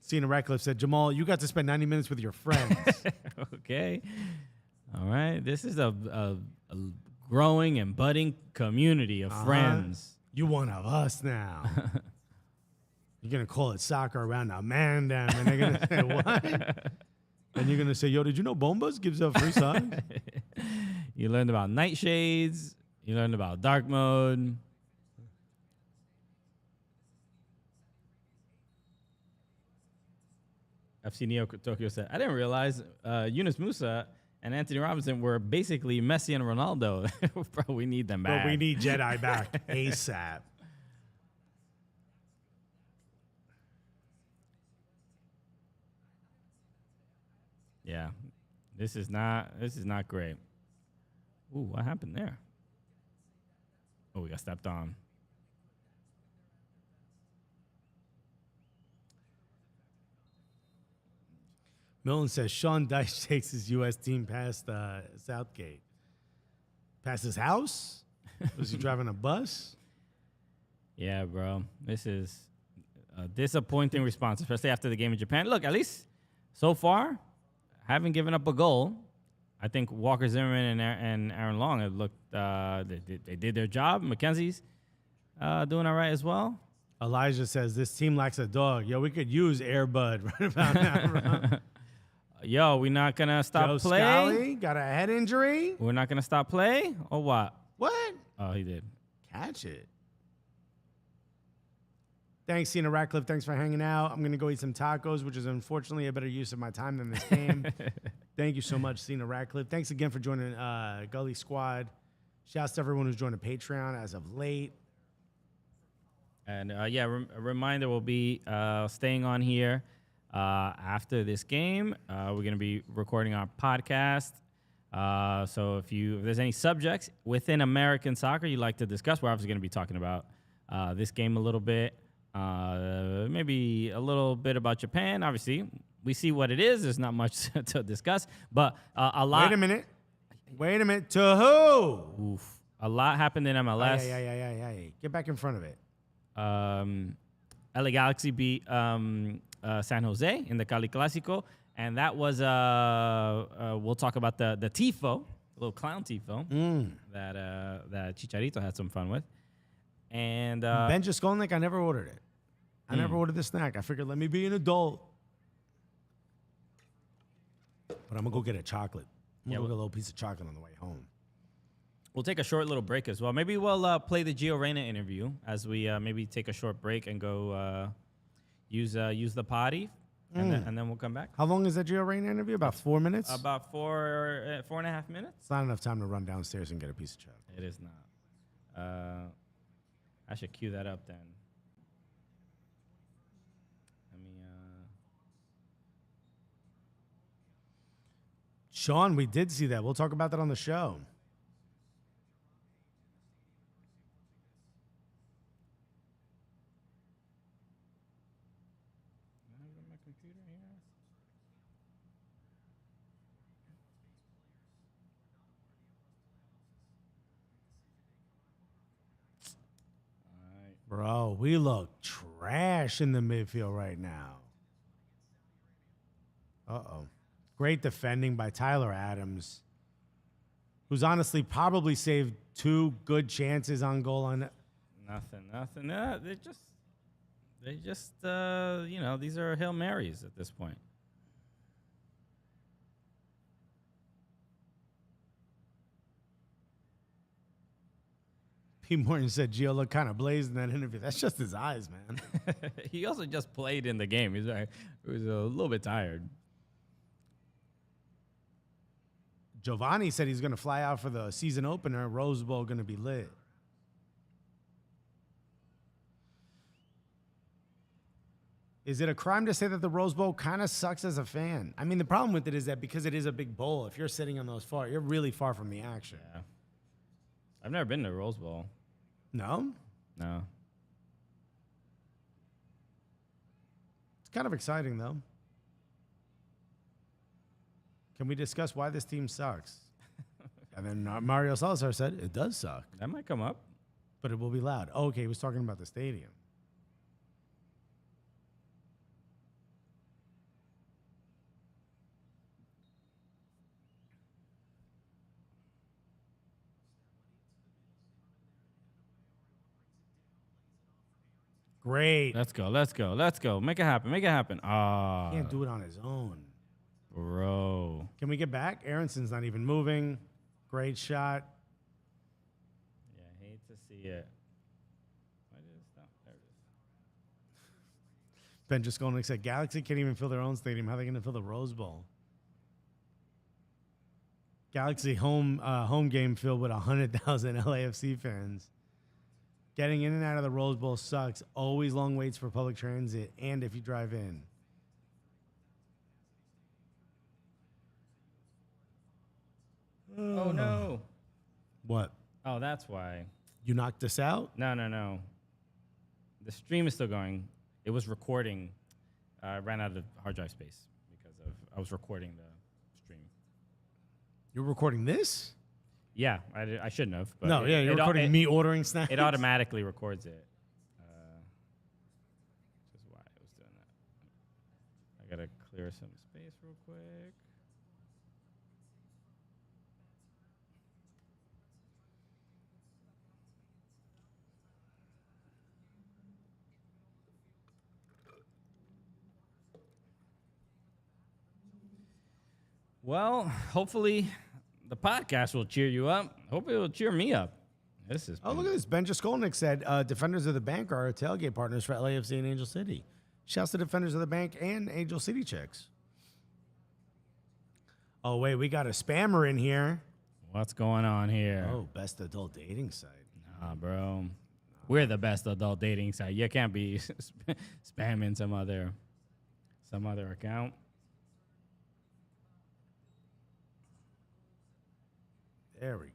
Cena Ratcliffe said, Jamal, you got to spend 90 minutes with your friends. Okay. All right. This is a growing and budding community of friends. You one of us now. You're going to call it soccer around a man down, and they're going to say, what? And you're going to say, yo, did you know Bombas gives out free songs? You learned about nightshades. You learned about dark mode. FC Neo Tokyo said, I didn't realize Yunus Musa and Anthony Robinson were basically Messi and Ronaldo. Bro, we need them back. But we need Jedi back ASAP. Yeah, this is not great. Ooh, what happened there? Oh, we got stepped on. Milton says Sean Dyche takes his U.S. team past Southgate. Past his house? Was he driving a bus? Yeah, bro. This is a disappointing response, especially after the game in Japan. Look, at least so far, haven't given up a goal. I think Walker Zimmerman and Aaron Long have looked. They did their job. Mackenzie's Doing all right as well. Elijah says this team lacks a dog. Yo, we could use Airbud right about now. Yo, we're not gonna stop Joe play. Scally got a head injury. We're not gonna stop play, or what? What? Oh, he did. Catch it. Thanks, Cena Ratcliffe. Thanks for hanging out. I'm going to go eat some tacos, which is unfortunately a better use of my time than this game. Thank you so much, Cena Ratcliffe. Thanks again for joining Gully Squad. Shouts to everyone who's joined the Patreon as of late. And yeah, a reminder, we'll be staying on here after this game. We're going to be recording our podcast. So if there's any subjects within American soccer you'd like to discuss, we're obviously going to be talking about this game a little bit. Maybe a little bit about Japan. Obviously, we see what it is. There's not much to discuss, but a lot. Wait a minute. To who? Oof. A lot happened in MLS. Yeah. Get back in front of it. LA Galaxy beat San Jose in the Cali Clásico, and that was we'll talk about the tifo, the little clown tifo that Chicharito had some fun with. And Ben Jaskolnik, I never ordered it. I never ordered the snack. I figured, let me be an adult. But I'm going to go get a chocolate. I'm going to go get a little piece of chocolate on the way home. We'll take a short little break as well. Maybe we'll play the Gio Reyna interview as we maybe take a short break and go use the potty, and then we'll come back. How long is that Gio Reyna interview? About 4 minutes? About 4.5 minutes. It's not enough time to run downstairs and get a piece of chocolate. It is not. I should cue that up then. Let me. Sean, we did see that. We'll talk about that on the show. My computer here. Bro, we look trash in the midfield right now. Uh-oh. Great defending by Tyler Adams, who's honestly probably saved 2 good chances on goal on. Nothing. They just these are Hail Marys at this point. P. Morton said Gio looked kind of blazed in that interview. That's just his eyes, man. He also just played in the game. He was a little bit tired. Giovanni said he's going to fly out for the season opener. Rose Bowl going to be lit. Is it a crime to say that the Rose Bowl kind of sucks as a fan? I mean, the problem with it is that because it is a big bowl, if you're sitting on those far, you're really far from the action. Yeah. I've never been to Rose Bowl. No? No. It's kind of exciting, though. Can we discuss why this team sucks? And then Mario Salazar said, it does suck. That might come up. But it will be loud. Oh, okay, he was talking about the stadium. Great. Let's go. Make it happen. Ah. Can't do it on his own. Bro. Can we get back? Aronson's not even moving. Great shot. Yeah, I hate to see it. Why did it stop? There it is. Ben just going said Galaxy can't even fill their own stadium. How are they going to fill the Rose Bowl? Galaxy home game filled with 100,000 LAFC fans. Getting in and out of the Rose Bowl sucks. Always long waits for public transit and if you drive in. Oh, no. What? Oh, that's why. You knocked us out? No. The stream is still going. It was recording. I ran out of hard drive space because I was recording the stream. You're recording this? Yeah, I shouldn't have. But no, you're recording me ordering snacks. It automatically records it. Which is why I was doing that. I gotta clear some space real quick. Well, hopefully the podcast will cheer you up. Hopefully it will cheer me up. This is Oh, look at this. Ben Jaskolnik said, Defenders of the Bank are our tailgate partners for LAFC and Angel City. Shouts to Defenders of the Bank and Angel City chicks. Oh, wait, we got a spammer in here. What's going on here? Oh, best adult dating site. Nah, bro. We're the best adult dating site. You can't be spamming some other account. There we go.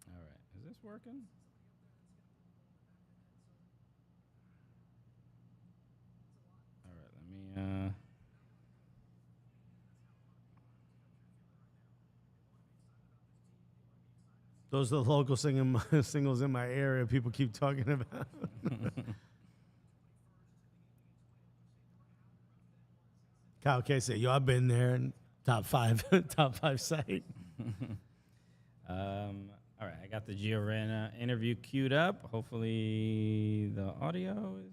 All right. Is this working? All right. Let me... Those are the local singles in my area people keep talking about. Kyle K said, yo, I've been there. Top five site. All right, I got the Gio Reyna interview queued up. Hopefully the audio is...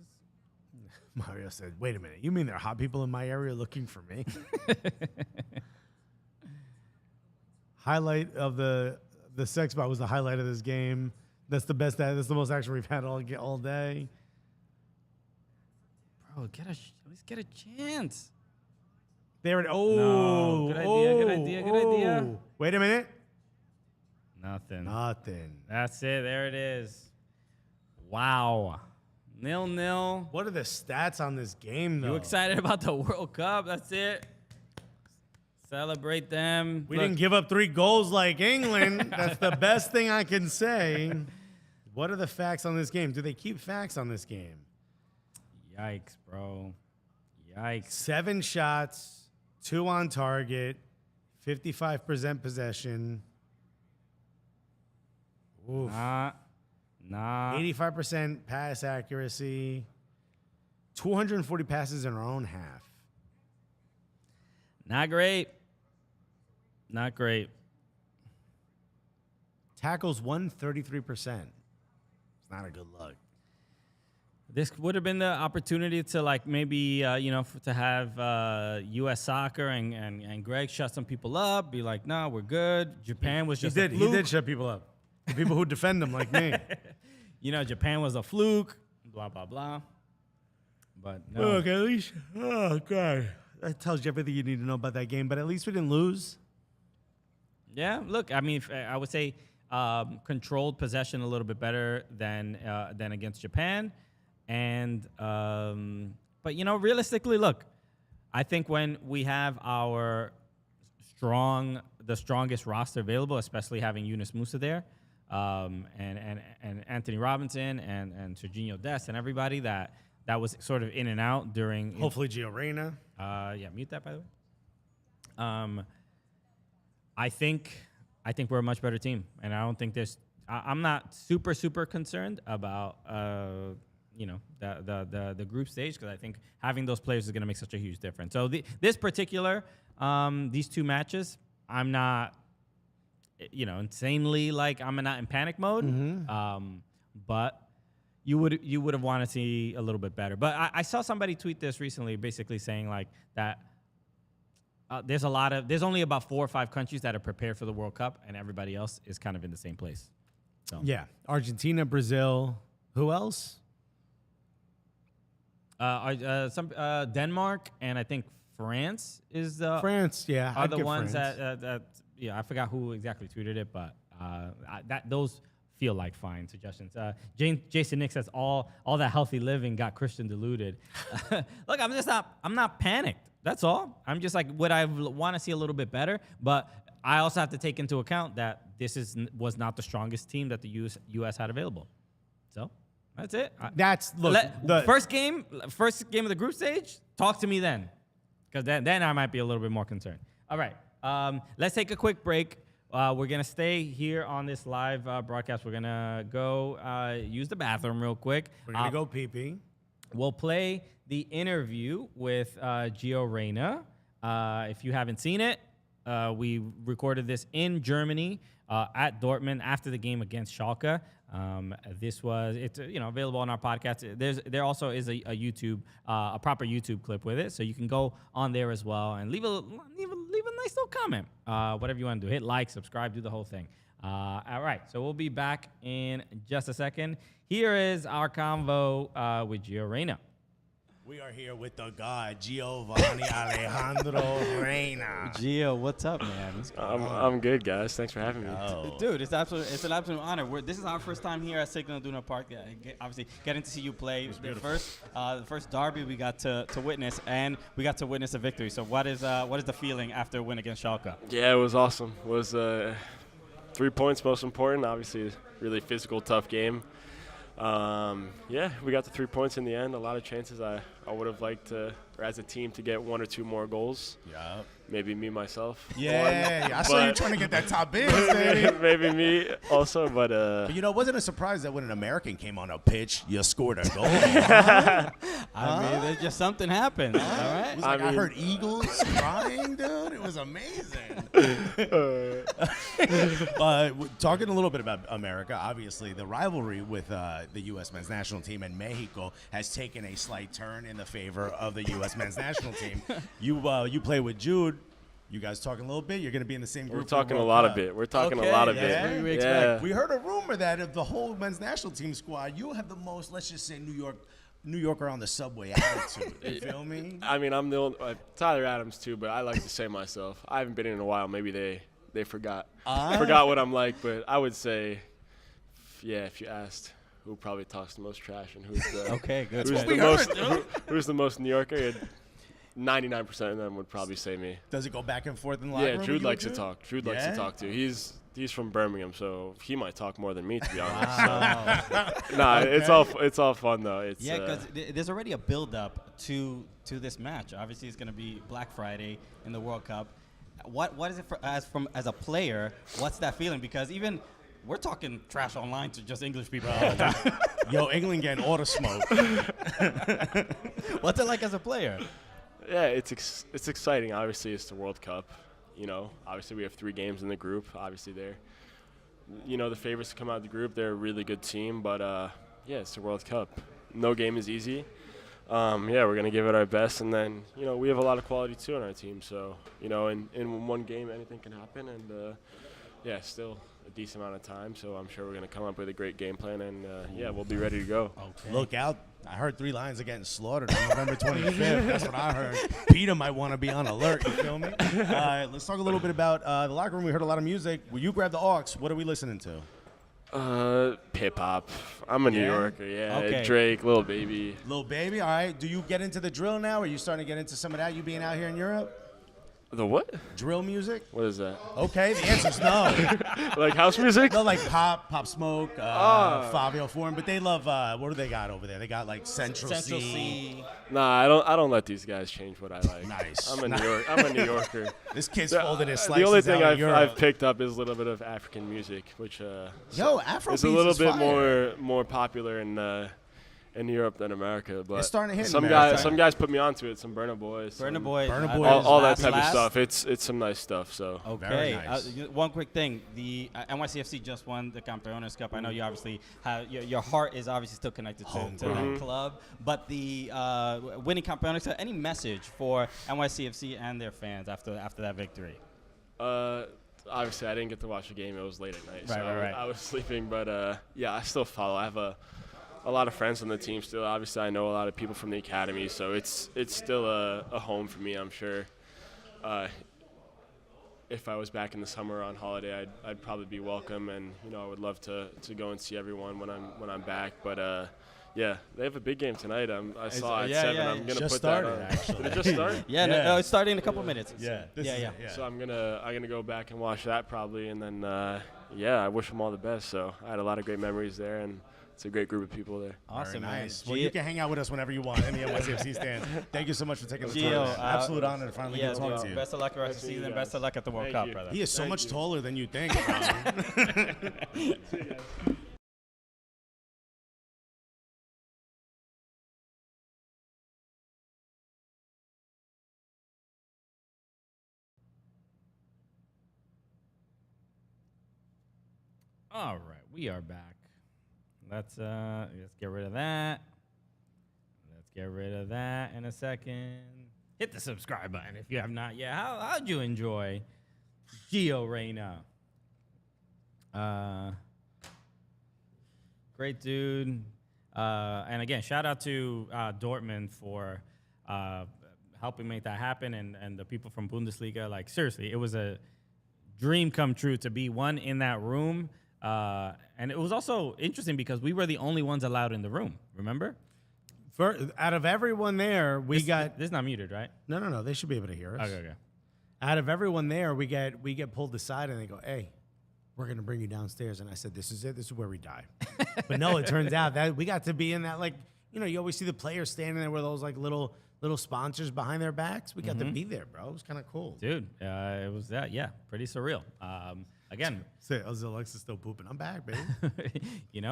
Mario said, wait a minute. You mean there are hot people in my area looking for me? Highlight of the sex bot was the highlight of this game. That's the best. That's the most action we've had all day. Bro, at least get a chance. There it. Oh, No, good idea, good idea. Wait a minute. Nothing. Nothing. That's it. There it is. Wow. 0-0. What are the stats on this game, though? You excited about the World Cup? That's it. Celebrate them. We didn't give up 3 goals like England. That's the best thing I can say. What are the facts on this game? Do they keep facts on this game? Yikes, bro. Yikes. 7 shots, 2 on target, 55% possession. Oof. Nah. 85% pass accuracy. 240 passes in our own half. Not great. Not great. Tackles 133%. It's not a good look. This would have been the opportunity to, like, maybe, to have U.S. soccer and Greg shut some people up, be like, no, we're good. Japan was just a fluke. He did shut people up. The people who defend them like me. Japan was a fluke, blah, blah, blah. But no. Look, at least, oh, God. That tells you everything you need to know about that game, but at least we didn't lose. Yeah, look, I mean, I would say controlled possession a little bit better than against Japan. And, but, realistically, look, I think when we have the strongest roster available, especially having Yunus Musa there, and Anthony Robinson and Serginho Dest and everybody that was sort of in and out during. Hopefully Gio Reyna. Yeah, mute that, by the way. I think we're a much better team, and I don't think I'm not super concerned about the group stage, because I think having those players is going to make such a huge difference. So these 2 matches, I'm not insanely, like, I'm not in panic mode. Mm-hmm. But you would have wanted to see a little bit better. But I saw somebody tweet this recently, basically saying like that there's only about 4 or 5 countries that are prepared for the World Cup, and everybody else is kind of in the same place. So yeah, Argentina, Brazil, who else? Denmark and I think France is the France. Yeah, are I'd the give ones France. that I forgot who exactly tweeted it, but those feel like fine suggestions. Jason Nick says all that healthy living got Christian deluded. Look, I'm not panicked. That's all. I'm just like, would I want to see a little bit better? But I also have to take into account that this was not the strongest team that the U.S. had available. So that's it. First game of the group stage. Talk to me then, because then I might be a little bit more concerned. All right, let's take a quick break. We're going to stay here on this live broadcast. We're going to go use the bathroom real quick. We're going to go pee-pee. We'll play the interview with Gio Reyna. If you haven't seen it, we recorded this in Germany at Dortmund after the game against Schalke. This was available on our podcast. There also is a YouTube, a proper YouTube clip with it, so you can go on there as well and leave a nice little comment. Whatever you want to do, hit like, subscribe, do the whole thing. All right, so we'll be back in just a second. Here is our convo with Gio Reyna. We are here with the god, Giovanni Alejandro Reyna. Gio, what's up, man? I'm good, guys. Thanks for having me. Dude, it's an absolute honor. This is our first time here at Signal Iduna Park. Obviously, getting to see you play. The first derby we got to witness, and we got to witness a victory. So what is the feeling after a win against Schalke? Yeah, it was awesome. It was 3 points, most important. Obviously, really physical, tough game. Yeah, we got the 3 points in the end. A lot of chances. I would have liked to, or as a team, to get 1 or 2 more goals. Yeah. Maybe me myself. Yeah, I saw you trying to get that top bid, baby. Maybe me also, but But it wasn't a surprise that when an American came on a pitch, you scored a goal. I mean, there's just something happened. All right. It was like I heard eagles crying, dude. It was amazing. Talking a little bit about America, obviously the rivalry with the U.S. men's national team and Mexico has taken a slight turn in the favor of the U.S. men's national team. You play with Jude. You guys talking a little bit? You're going to be in the same group. we're talking a lot of bit. We're talking a lot of yeah. bit. Yeah. We heard a rumor that of the whole men's national team squad, you have the most, let's just say, New Yorker on the subway attitude. You feel me? I mean, I'm the only, Tyler Adams too, but I like to say myself. I haven't been in a while. Maybe they forgot what I'm like, but I would say, if you asked who probably talks the most trash and who's the okay, good. who's the most New Yorker, 99% of them would probably say me. Does it go back and forth in the locker room? Yeah, Jude likes to talk. Jude likes to talk too. He's from Birmingham, so he might talk more than me, to be honest. Wow. So. Nah, it's all fun though. Because there's already a build-up to this match. Obviously, it's going to be Black Friday in the World Cup. What is it as a player? What's that feeling? Because even we're talking trash online to just English people all the time. Yo, England getting all the smoke. What's it like as a player? Yeah, it's exciting. Obviously, it's the World Cup. Obviously we have 3 games in the group. Obviously they're, the favorites to come out of the group. They're a really good team, but it's the World Cup. No game is easy. We're gonna give it our best, and then we have a lot of quality too on our team. So in one game anything can happen, and still a decent amount of time. So I'm sure we're gonna come up with a great game plan, and we'll be ready to go. Okay. Look out. I heard 3 Lions are getting slaughtered on November 25th. That's what I heard. Peter might want to be on alert. You feel me? All right, let's talk a little bit about the locker room. We heard a lot of music. Will you grab the aux? What are we listening to? Hip hop. I'm a New Yorker. Yeah. Okay. Drake, Lil Baby. Lil Baby. All right. Do you get into the drill now? Are you starting to get into some of that? You being out here in Europe? The what? Drill music? What is that? Okay, the answer's no. Like house music? No, like Pop Smoke, Fabio Foreign, but they love, what do they got over there? They got like Central C. Nah, I don't let these guys change what I like. Nice. I'm a New Yorker. This kid's folding his slices The only thing out in Europe. I've picked up is a little bit of African music, which Afrobeats is a little is bit fire. more popular in Europe than America, but It's starting to hit in some America. Some guys put me onto it. Some Burna Boys, Burna Boy, all that type of stuff. It's some nice stuff. So Okay. Very nice. One quick thing: the NYCFC just won the Campeones Cup. I know you obviously have your heart is obviously still connected to that club, but the winning Campeones Cup. Any message for NYCFC and their fans after that victory? Obviously, I didn't get to watch the game. It was late at night, Right. I was sleeping. But I still follow. I have a lot of friends on the team still. Obviously, I know a lot of people from the academy, so it's still a home for me. I'm sure. If I was back in the summer on holiday, I'd probably be welcome, and I would love to go and see everyone when I'm back. But they have a big game tonight. I saw it at 7. I'm gonna just put that started, on. actually. Did it just start? No, it's starting in a couple minutes. Yeah. So I'm gonna go back and watch that probably, and then I wish them all the best. So I had a lot of great memories there, and it's a great group of people there. Awesome, Very nice. man. Well, you can hang out with us whenever you want in the NYCFC stand. Thank you so much for taking the Gio, time. Absolute honor to finally get to talk to you. Best of luck the rest of the season. Best of luck at the World Thank Cup, you. brother. He is so much taller than you think. All right, we are back. Let's get rid of that. Let's get rid of that in a second. Hit the subscribe button if you have not yet. How'd you enjoy Gio Reyna? Great dude. And again, shout out to Dortmund for helping make that happen, and the people from Bundesliga. Like, seriously, it was a dream come true to be one in that room. And it was also interesting because we were the only ones allowed in the room, remember? Out of everyone there, This is not muted, right? No. They should be able to hear us. Okay. Out of everyone there, we get pulled aside and they go, "Hey, we're gonna bring you downstairs." And I said, "This is it. This is where we die." But no, it turns out that we got to be in that, like, you always see the players standing there with those like little sponsors behind their backs. We got to be there, bro. It was kind of cool. Dude, it was that, yeah, pretty surreal. Again, Say, is Alexis still pooping? I'm back, baby.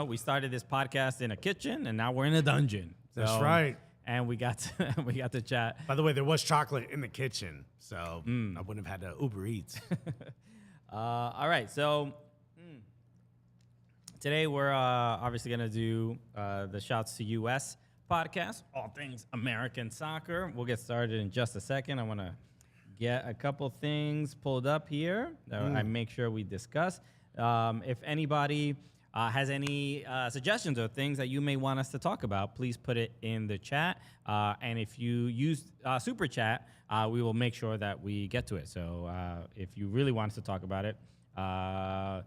we started this podcast in a kitchen, and now we're in a dungeon. That's right. And we got to chat. By the way, there was chocolate in the kitchen, so I wouldn't have had to Uber Eats. All right, so today we're obviously going to do the Shouts to US podcast, all things American soccer. We'll get started in just a second. I want to get a couple things pulled up here that I make sure we discuss. If anybody has any suggestions or things that you may want us to talk about, please put it in the chat. And if you use Super Chat, we will make sure that we get to it. So if you really want us to talk about it, throw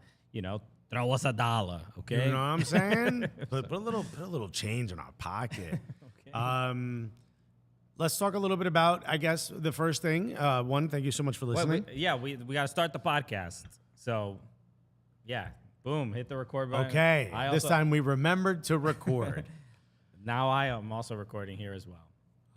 us $1, okay? You know what I'm saying? put a little change in our pocket. Okay. Let's talk a little bit about, I guess, the first thing. One, thank you so much for listening. We got to start the podcast. So, yeah, boom, hit the record button. Okay, this time we remembered to record. Now I am also recording here as well.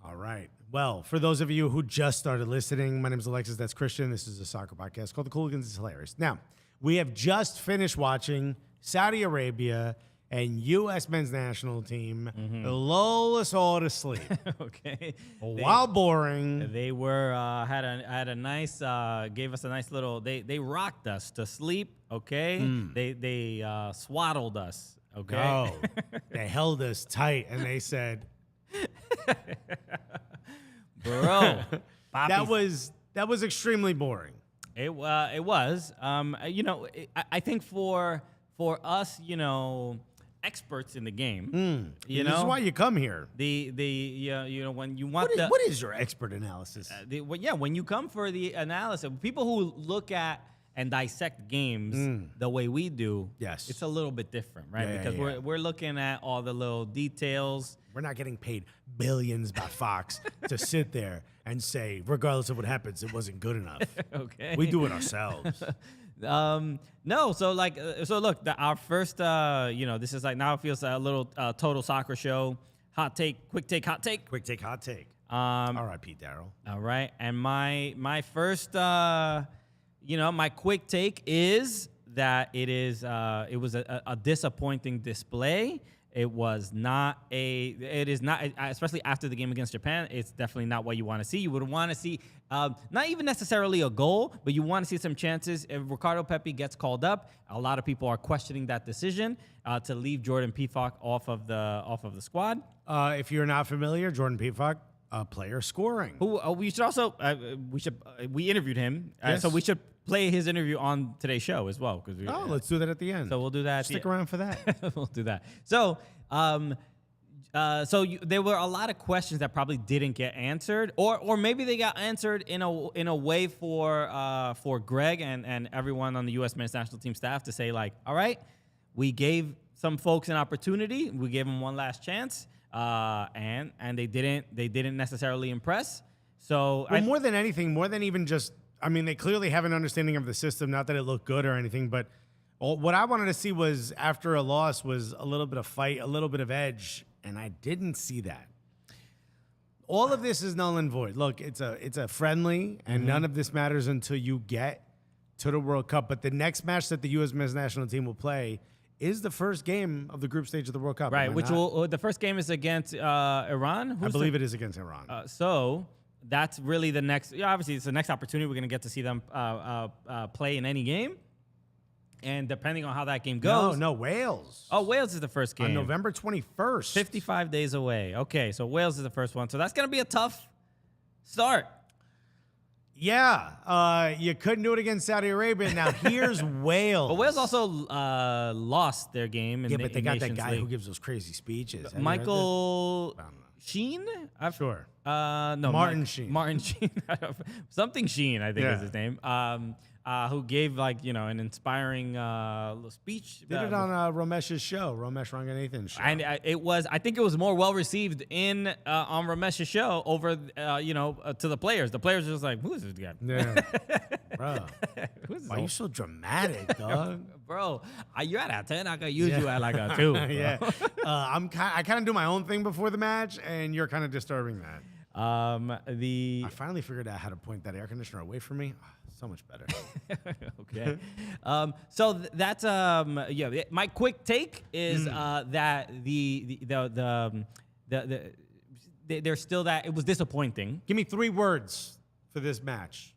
All right. Well, for those of you who just started listening, my name is Alexis. That's Chritian. This is a soccer podcast called The Cooligans. It's hilarious. Now, we have just finished watching Saudi Arabia and U.S. men's national team lull us all to sleep. Okay. While boring. They were had a nice gave us a nice little. They rocked us to sleep. Okay. They swaddled us. Okay. No, they held us tight and they said, "Bro, that was extremely boring." It was. I think for us, experts in the game. This is why you come here. When you want what is your expert analysis? When you come for the analysis, people who look at and dissect games the way we do, yes, it's a little bit different, right? Yeah, because we're looking at all the little details. We're not getting paid billions by Fox to sit there and say, regardless of what happens, it wasn't good enough. Okay, we do it ourselves. No, so look, our first, this is like, now it feels a little total soccer show. Hot take, quick take, hot take. Quick take, hot take. R.I.P. Daryl. All right, and my first, my quick take is that it was a disappointing display. It is not, especially after the game against Japan, it's definitely not what you want to see. You would want to see, not even necessarily a goal, but you want to see some chances. If Ricardo Pepi gets called up, a lot of people are questioning that decision to leave Jordan Pefok off of the squad. If you're not familiar, Jordan Pefok, a player scoring. Who we should also we interviewed him, yes. So we should play his interview on today's show as well. Let's do that at the end. So we'll do that. Stick around for that. We'll do that. So, there were a lot of questions that probably didn't get answered, or maybe they got answered in a way for Greg and everyone on the U.S. men's national team staff to say, like, all right, we gave some folks an opportunity, we gave them one last chance, and they didn't necessarily impress. So more than anything, more than even just. I mean, they clearly have an understanding of the system, not that it looked good or anything, but what I wanted to see was, after a loss, was a little bit of fight, a little bit of edge, and I didn't see that. All of this is null and void. Look, it's a friendly, and none of this matters until you get to the World Cup. But the next match that the U.S. men's national team will play is the first game of the group stage of the World Cup. Right, the first game is against Iran? I believe it is against Iran. So that's really the next. Yeah, obviously, it's the next opportunity. We're going to get to see them play in any game. And depending on how that game No, goes. no, Wales. Oh, Wales is the first game. On November 21st. 55 days away. Okay, so Wales is the first one. So that's going to be a tough start. Yeah, you couldn't do it against Saudi Arabia. Now here's Wales. But Wales also lost their game. In yeah, but they got that Nations guy League. who gives those crazy speaches. Have you heard Michael I don't know. Sheen? Sure. No, Martin Sheen. Martin Sheen. Something Sheen, I think Yeah. is his name. Who gave an inspiring speech. Did it on Ramesh's show, Ramesh Ranganathan's show. And I think it was more well received on Ramesh's show over, to the players. The players were just like, who is this guy? Yeah. Bro, Who's this why are you so dramatic, dog? Bro, you're at a 10. I could use you at like a 2. Bro. Yeah. I kind of do my own thing before the match, and you're kind of disturbing that. I finally figured out how to point that air conditioner away from me. Oh, so much better. Okay. That's my quick take is that there's still that it was disappointing. Give me 3 words for this match.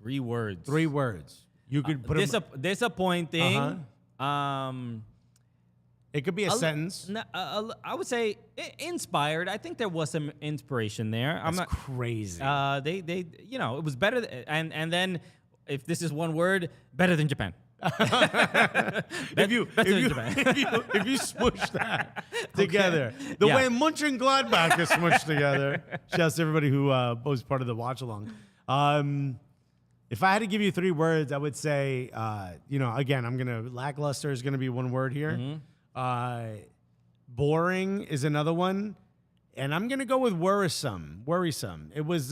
3 words. 3 words. You could put them. Disappointing. It could be a sentence. I would say inspired. I think there was some inspiration there. That's crazy. It was better. And then, if this is one word, better than Japan. if you smush that together, the Yeah. way Mönchengladbach is smushed together. Shouts to everybody who was part of the watch along. If I had to give you 3 words, I would say, again, lackluster is gonna be one word here. Mm-hmm. Boring is another one, and I'm gonna go with worrisome. It was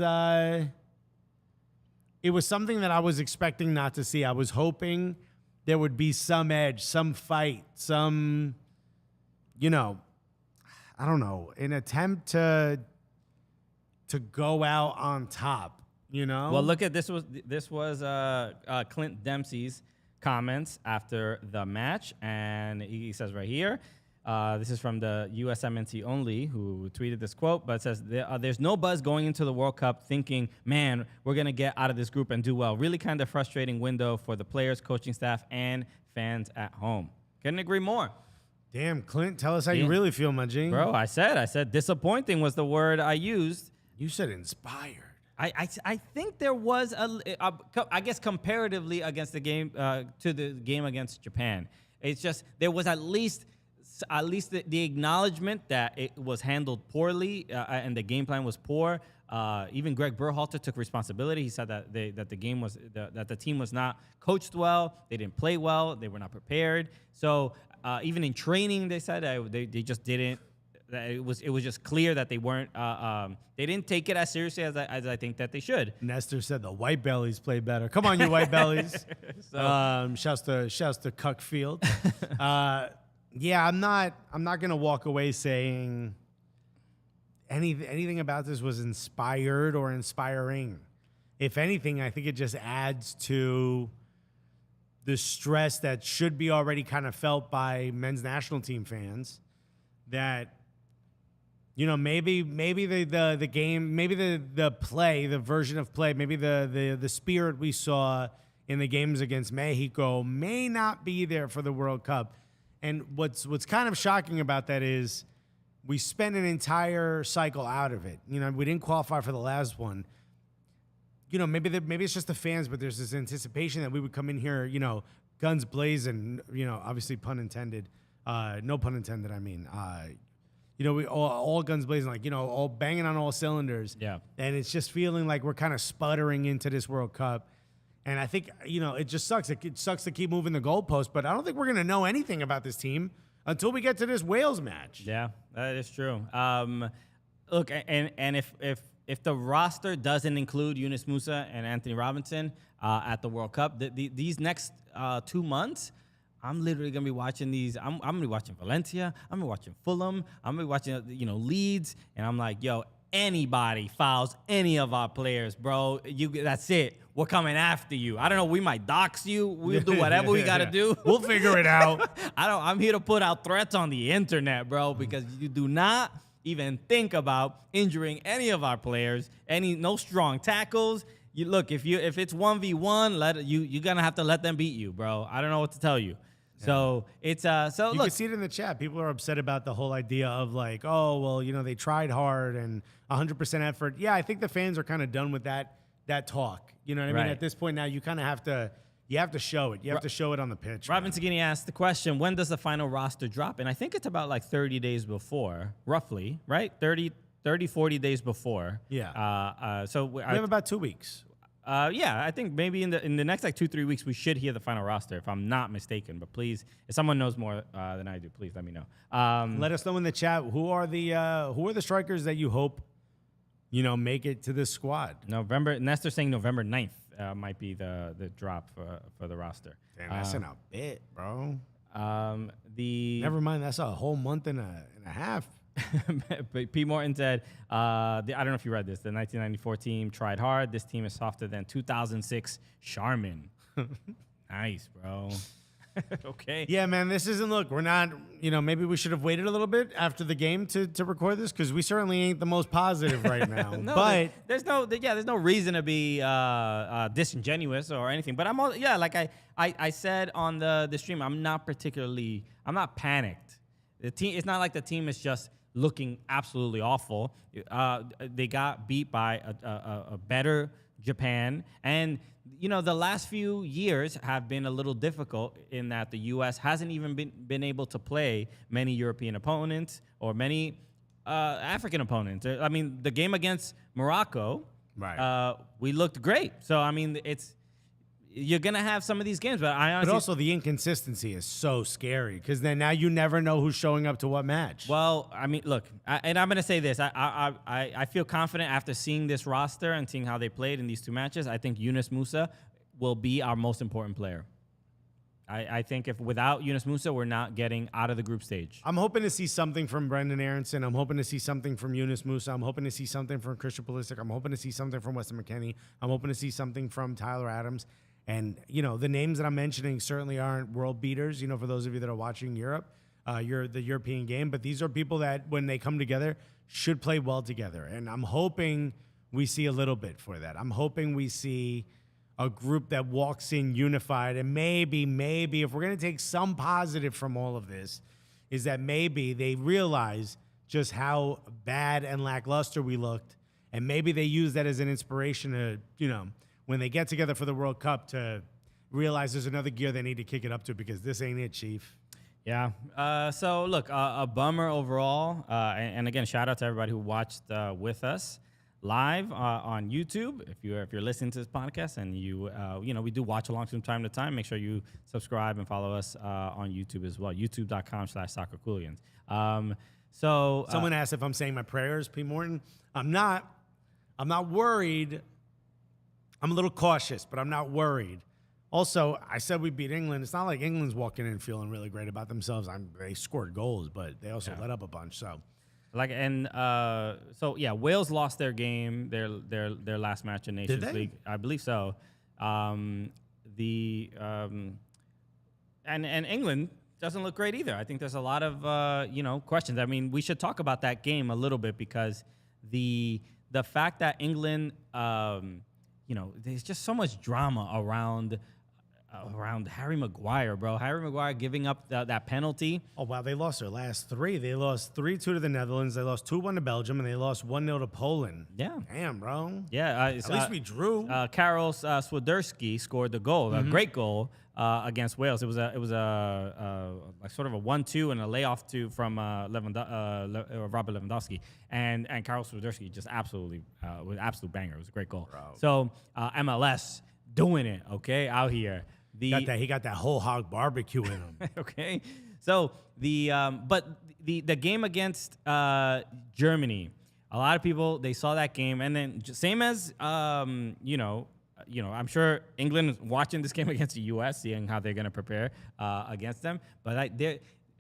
something that I was expecting not to see. I was hoping there would be some edge, some fight, some, I don't know, an attempt to go out on top. Well, look at this was Clint Dempsey's comments after the match, and he says right here, this is from the USMNT only, who tweeted this quote, but it says, there's no buzz going into the World Cup thinking, man, we're going to get out of this group and do well. Really kind of frustrating window for the players, coaching staff, and fans at home. Couldn't agree more. Damn, Clint, tell us how you really feel, my G. Bro, I said disappointing was the word I used. You said inspired. I think there was I guess comparatively against the game to the game against Japan, it's just there was at least the acknowledgement that it was handled poorly and the game plan was poor. Even Greg Berhalter took responsibility. He said that the game was that the team was not coached well. They didn't play well. They were not prepared. So even in training, they said they just didn't. It was just clear that they weren't. They didn't take it as seriously as I think that they should. Nestor said the white bellies play better. Come on, you white bellies. Shouts to Cuckfield. Yeah, I'm not gonna walk away saying anything about this was inspired or inspiring. If anything, I think it just adds to the stress that should be already kind of felt by men's national team fans. That, maybe the game, maybe the play, the version of play, maybe the spirit we saw in the games against Mexico may not be there for the World Cup. And what's kind of shocking about that is we spent an entire cycle out of it. We didn't qualify for the last one. Maybe it's just the fans, but there's this anticipation that we would come in here, guns blazing, obviously pun intended. No pun intended, I mean. We all guns blazing, all banging on all cylinders. Yeah. And it's just feeling like we're kind of sputtering into this World Cup. And I think, it just sucks. It sucks to keep moving the goalpost, but I don't think we're going to know anything about this team until we get to this Wales match. Yeah, that is true. Look, and if the roster doesn't include Yunus Musa and Anthony Robinson at the World Cup, these next 2 months, I'm literally gonna be watching these. I'm gonna be watching Valencia. I'm gonna be watching Fulham. I'm gonna be watching Leeds, and I'm like, yo, anybody fouls any of our players, bro, that's it. We're coming after you. I don't know. We might dox you. We'll do whatever we gotta do. We'll figure it out. I'm here to put out threats on the internet, bro, because you do not even think about injuring any of our players. No strong tackles. you look if it's 1v1, you're gonna have to let them beat you, bro. I don't know what to tell you. Yeah. So it's so you look. can see it in the chat. People are upset about the whole idea of like, oh well, they tried hard and 100% effort. Yeah, I think the fans are kind of done with that talk. You know what I mean? At this point now, you kind of have to. You have to show it. You have to show it on the pitch. Robin Sagini asked the question, when does the final roster drop? And I think it's about like 30 days before, roughly, right? 30, 40 days before. Yeah. So we have about 2 weeks. Yeah, I think maybe in the next like 2-3 weeks, we should hear the final roster, if I'm not mistaken. But please, if someone knows more than I do, please let me know. Let us know in the chat, who are the strikers that you hope, make it to this squad? Nestor's saying November 9th. Might be the drop for the roster. Damn, that's in a bit, bro. Never mind, that's a whole month and a half. But P. Morton said, I don't know if you read this. The 1994 team tried hard. This team is softer than 2006 Charmin. Nice, bro. Okay. Yeah, man, this isn't, look, we're not, maybe we should have waited a little bit after the game to record this, because we certainly ain't the most positive right now. No, but there's no reason to be disingenuous or anything. But like I said on the stream, I'm not panicked. The team, it's not like the team is just looking absolutely awful. They got beat by a better Japan, and the last few years have been a little difficult in that the U.S. hasn't even been able to play many European opponents or many African opponents. I mean, the game against Morocco, right? We looked great. So I mean, you're gonna have some of these games, but I honestly. But also the inconsistency is so scary, because then now you never know who's showing up to what match. Well, I mean, look, and I'm gonna say this: I feel confident after seeing this roster and seeing how they played in these two matches. I think Yunus Musa will be our most important player. I think if without Yunus Musa, we're not getting out of the group stage. I'm hoping to see something from Brendan Aronson. I'm hoping to see something from Yunus Musa. I'm hoping to see something from Christian Pulisic. I'm hoping to see something from Weston McKennie. I'm hoping to see something from Tyler Adams. And, the names that I'm mentioning certainly aren't world beaters, for those of you that are watching Europe, the European game. But these are people that, when they come together, should play well together. And I'm hoping we see a little bit for that. I'm hoping we see a group that walks in unified. And maybe, if we're going to take some positive from all of this, is that maybe they realize just how bad and lackluster we looked. And maybe they use that as an inspiration to, when they get together for the World Cup, to realize there's another gear they need to kick it up to, because this ain't it, Chief. Yeah. So look, a bummer overall. And again, shout out to everybody who watched with us live on YouTube. If you're listening to this podcast and we do watch along from time to time, make sure you subscribe and follow us on YouTube as well. YouTube.com/soccercooligans. So someone asked if I'm saying my prayers, P. Morton. I'm not worried. I'm a little cautious, but I'm not worried. Also, I said we beat England. It's not like England's walking in feeling really great about themselves. They scored goals, but they also let up a bunch. So, Wales lost their game, their last match in Nations League. I believe so. And England doesn't look great either. I think there's a lot of questions. I mean, we should talk about that game a little bit, because the fact that England. There's just so much drama around Harry Maguire, bro. Harry Maguire giving up that penalty. Oh, wow. They lost their last three. They lost 3-2 to the Netherlands. They lost 2-1 to Belgium, and they lost 1-0 to Poland. Yeah. Damn, bro. Yeah. At least we drew. Karol Swiderski scored the goal, a great goal against Wales. It was a sort of a 1-2 and a layoff from Robert Lewandowski. And Karol Swiderski just absolutely was an absolute banger. It was a great goal. Bro. So MLS doing it, okay, out here. He got that whole hog barbecue in him. Okay. So the game against Germany, a lot of people, they saw that game, and then same as I'm sure England is watching this game against the U.S., seeing how they're going to prepare against them. But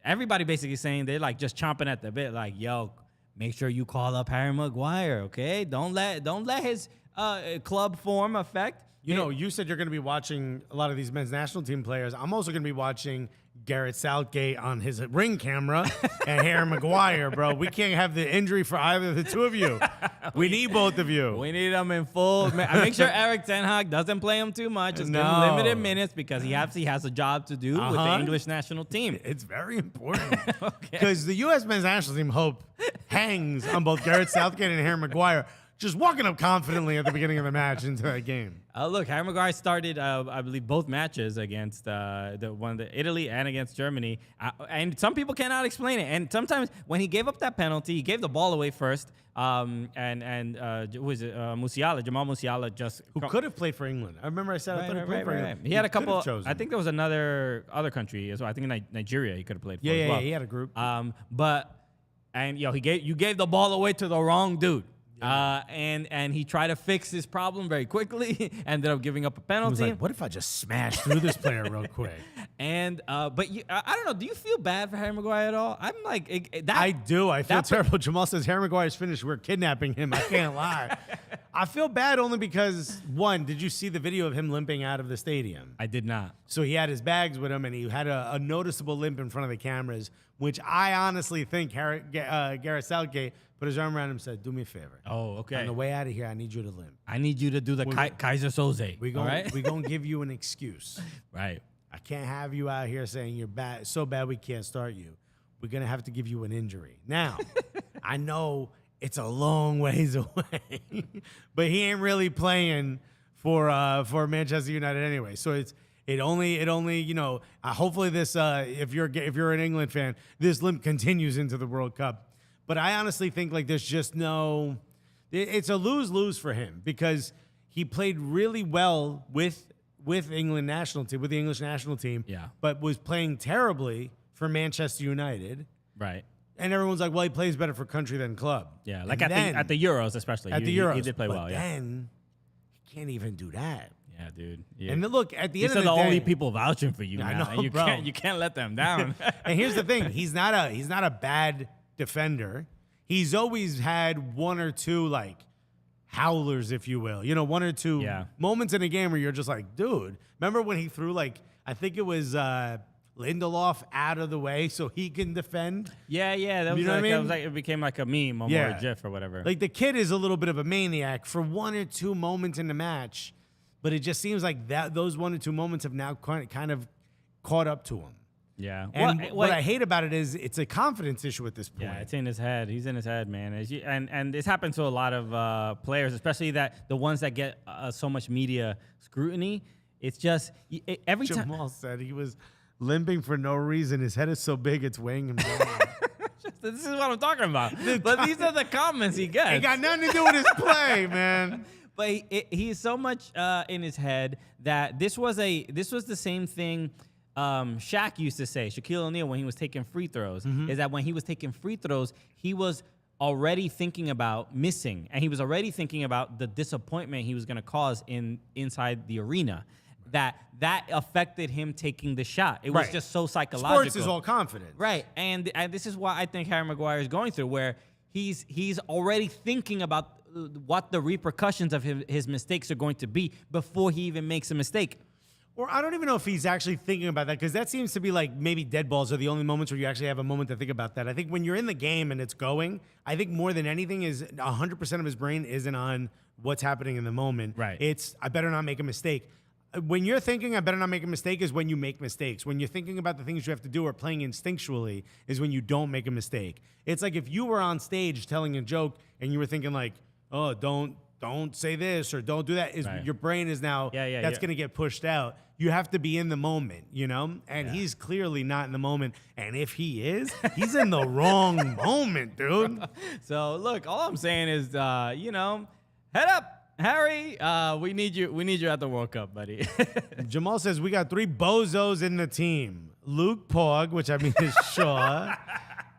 everybody basically saying they're like just chomping at the bit, like, yo, make sure you call up Harry Maguire, okay? Don't let his club form affect. You said you're going to be watching a lot of these men's national team players. I'm also going to be watching Gareth Southgate on his ring camera and Harry Maguire, bro. We can't have the injury for either of the two of you. We need both of you. We need him in full. I make sure Eric Ten Hag doesn't play him too much. Just give him limited minutes because he has a job to do with the English national team. It's very important because the U.S. men's national team hope hangs on both Gareth Southgate and Harry Maguire just walking up confidently at the beginning of the match into that game. Look, Harry Maguire started, I believe, both matches against Italy and against Germany. And some people cannot explain it. And sometimes when he gave up that penalty, he gave the ball away first. Who was it? Jamal Musiala who could have played for England. I remember I said I thought he played for England. He had a couple. I think there was other country as well. I think in Nigeria he could have played for as well. Yeah, he had a group. You gave the ball away to the wrong dude. And he tried to fix his problem very quickly. Ended up giving up a penalty. He was like, "What if I just smashed through this player real quick?" And I don't know. Do you feel bad for Harry Maguire at all? I'm like that. I do. I feel terrible. Jamal says Harry Maguire's finished. We're kidnapping him. I can't lie. I feel bad only because one. Did you see the video of him limping out of the stadium? I did not. So he had his bags with him, and he had a noticeable limp in front of the cameras, which I honestly think Gareth Southgate put his arm around him and said, "Do me a favor. Oh, okay. On the way out of here, I need you to limp. I need you to do the Kaiser Soze. We're going to give you an excuse. Right. I can't have you out here saying you're bad, so bad we can't start you. We're going to have to give you an injury." Now, I know it's a long ways away, but he ain't really playing for Manchester United anyway. So it only hopefully this if you're an England fan, this limp continues into the World Cup. But I honestly think like there's just it's a lose-lose for him because he played really well with the English national team, but was playing terribly for Manchester United. Right. And everyone's like, well, he plays better for country than club. Yeah, like at the Euros especially. At the Euros. He did play well, yeah. Then he can't even do that. Yeah, dude. Yeah. And look, at the end of the day, these are the only people vouching for you now. I know, and you can't let them down. And here's the thing: he's not a bad defender. He's always had one or two like howlers, if you will. One or two moments in a game where you're just like, dude. Remember when he threw I think it was Lindelof out of the way so he can defend? Yeah. That was, that was like it became like a meme or more a GIF or whatever. Like the kid is a little bit of a maniac for one or two moments in the match. But it just seems like those one or two moments have now kind of caught up to him. Yeah. And what I hate about it is it's a confidence issue at this point. Yeah, it's in his head. He's in his head, man. And this happens to a lot of players, especially the ones that get so much media scrutiny. It's just every time. Jamal said he was limping for no reason. His head is so big it's weighing him down. This is what I'm talking about. But these are the comments he gets. It got nothing to do with his play, man. But he's so much in his head that this was the same thing Shaq used to say, Shaquille O'Neal, when he was taking free throws, is that when he was taking free throws, he was already thinking about missing, and he was already thinking about the disappointment he was going to cause inside the arena. That affected him taking the shot. It was just so psychological. Sports is all confidence. Right. And this is what I think Harry Maguire is going through, where he's already thinking about what the repercussions of his mistakes are going to be before he even makes a mistake. Or I don't even know if he's actually thinking about that, because that seems to be like maybe dead balls are the only moments where you actually have a moment to think about that. I think when you're in the game and it's going, I think more than anything is 100% of his brain isn't on what's happening in the moment. Right. It's, I better not make a mistake. When you're thinking, I better not make a mistake, is when you make mistakes. When you're thinking about the things you have to do or playing instinctually is when you don't make a mistake. It's like if you were on stage telling a joke and you were thinking like, oh, don't say this or don't do that, is your brain is now, that's going to get pushed out. You have to be in the moment, you know? And he's clearly not in the moment. And if he is, he's in the wrong moment, dude. So, look, all I'm saying is, head up. Harry, we need you at the World Cup, buddy. Jamal says we got 3 bozos in the team. Luke Pog, which I mean is Shaw,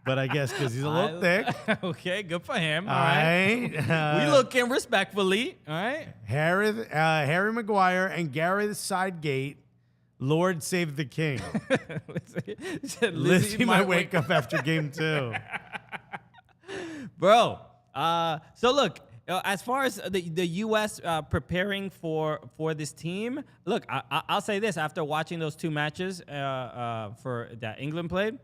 but I guess because he's a little thick. Okay, good for him. All right. We look in respectfully. All right. Harry Maguire and Gareth Southgate. Lord save the king. Lizzie might wake up after game 2. Bro, so look. as far as the U.S. Preparing for this team, look, I'll say this: after watching those two matches for that England played,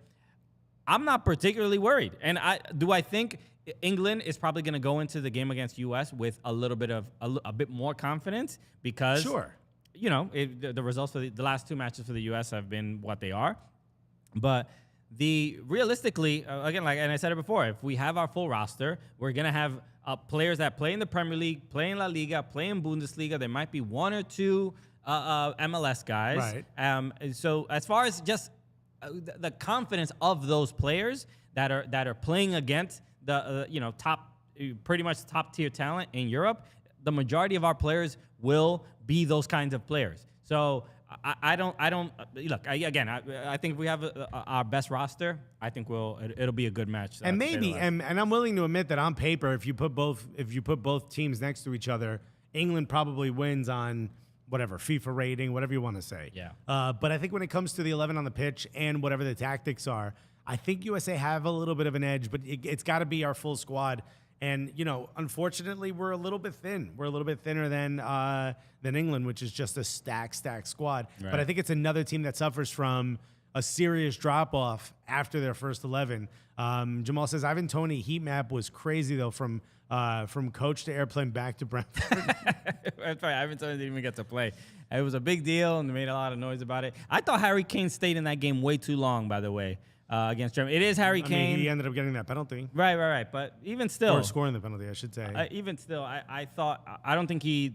I'm not particularly worried. And I think England is probably going to go into the game against U.S. with a little bit of a bit more confidence because, Sure. you know, the results for the last two matches for the U.S. have been what they are. But realistically, again, and I said it before, if we have our full roster, we're going to have players that play in the Premier League, play in La Liga, play in Bundesliga. There might be one or two MLS guys. Right. So as far as just the confidence of those players that are playing against the pretty much top tier talent in Europe, the majority of our players will be those kinds of players. So I think if we have our best roster, I think it'll be a good match. And maybe, and I'm willing to admit that on paper, if you put both teams next to each other, England probably wins on whatever FIFA rating, whatever you want to say. Yeah. But I think when it comes to the 11 on the pitch and whatever the tactics are, I think USA have a little bit of an edge. But it's got to be our full squad. And, you know, unfortunately, we're a little bit thin. We're a little bit thinner than England, which is just a stacked squad. Right. But I think it's another team that suffers from a serious drop-off after their first 11. Jamal says, Ivan Toney heat map was crazy, though, from coach to airplane back to Brentford. That's right. Ivan Toney didn't even get to play. It was a big deal, and they made a lot of noise about it. I thought Harry Kane stayed in that game way too long, by the way, against Germany. It is Harry Kane. He ended up getting that penalty. Right. But even still. Or scoring the penalty, I should say. Even still, I thought, I don't think he,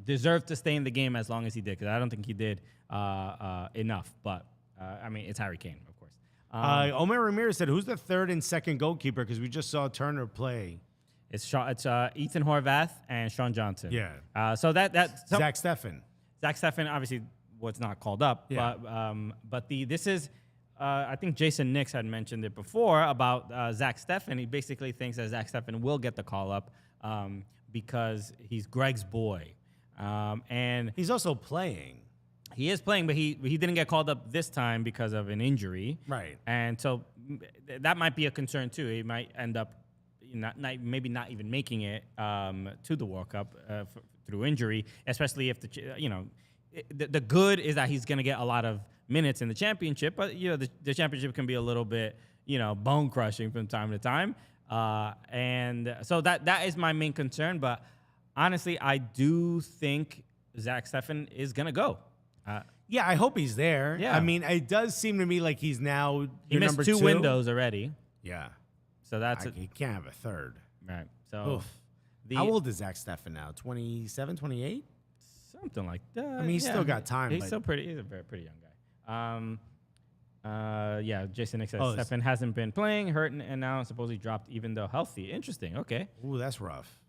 deserved to stay in the game as long as he did, because I don't think he did enough. But, it's Harry Kane, of course. Omar Ramirez said, who's the third and second goalkeeper? Because we just saw Turner play. It's Ethan Horvath and Sean Johnson. Yeah. So that's Zach Steffen. Zach Steffen obviously was not called up. Yeah. But this is, I think Jason Nix had mentioned it before about Zach Steffen. He basically thinks that Zach Steffen will get the call up because he's Greg's boy. And he's also playing. He is playing, but he didn't get called up this time because of an injury. Right. And so that might be a concern too. He might end up maybe not even making it to the World Cup through injury, especially if the good is that he's going to get a lot of minutes in the championship, but the championship can be a little bit bone crushing from time to time, and so that is my main concern. But honestly, I do think Zach Steffen is going to go. Yeah, I hope he's there. Yeah. I mean, it does seem to me like he's now He missed number two 2 windows already. Yeah. So He can't have a third. right. So How old is Zach Steffen now? 27, 28? something like that. I mean, he's still got time. He's but still pretty. He's a pretty young guy. Jason Nix says Oh, Steffen hasn't been playing, hurt, and now supposedly dropped even though healthy. Interesting. Okay. Ooh, that's rough.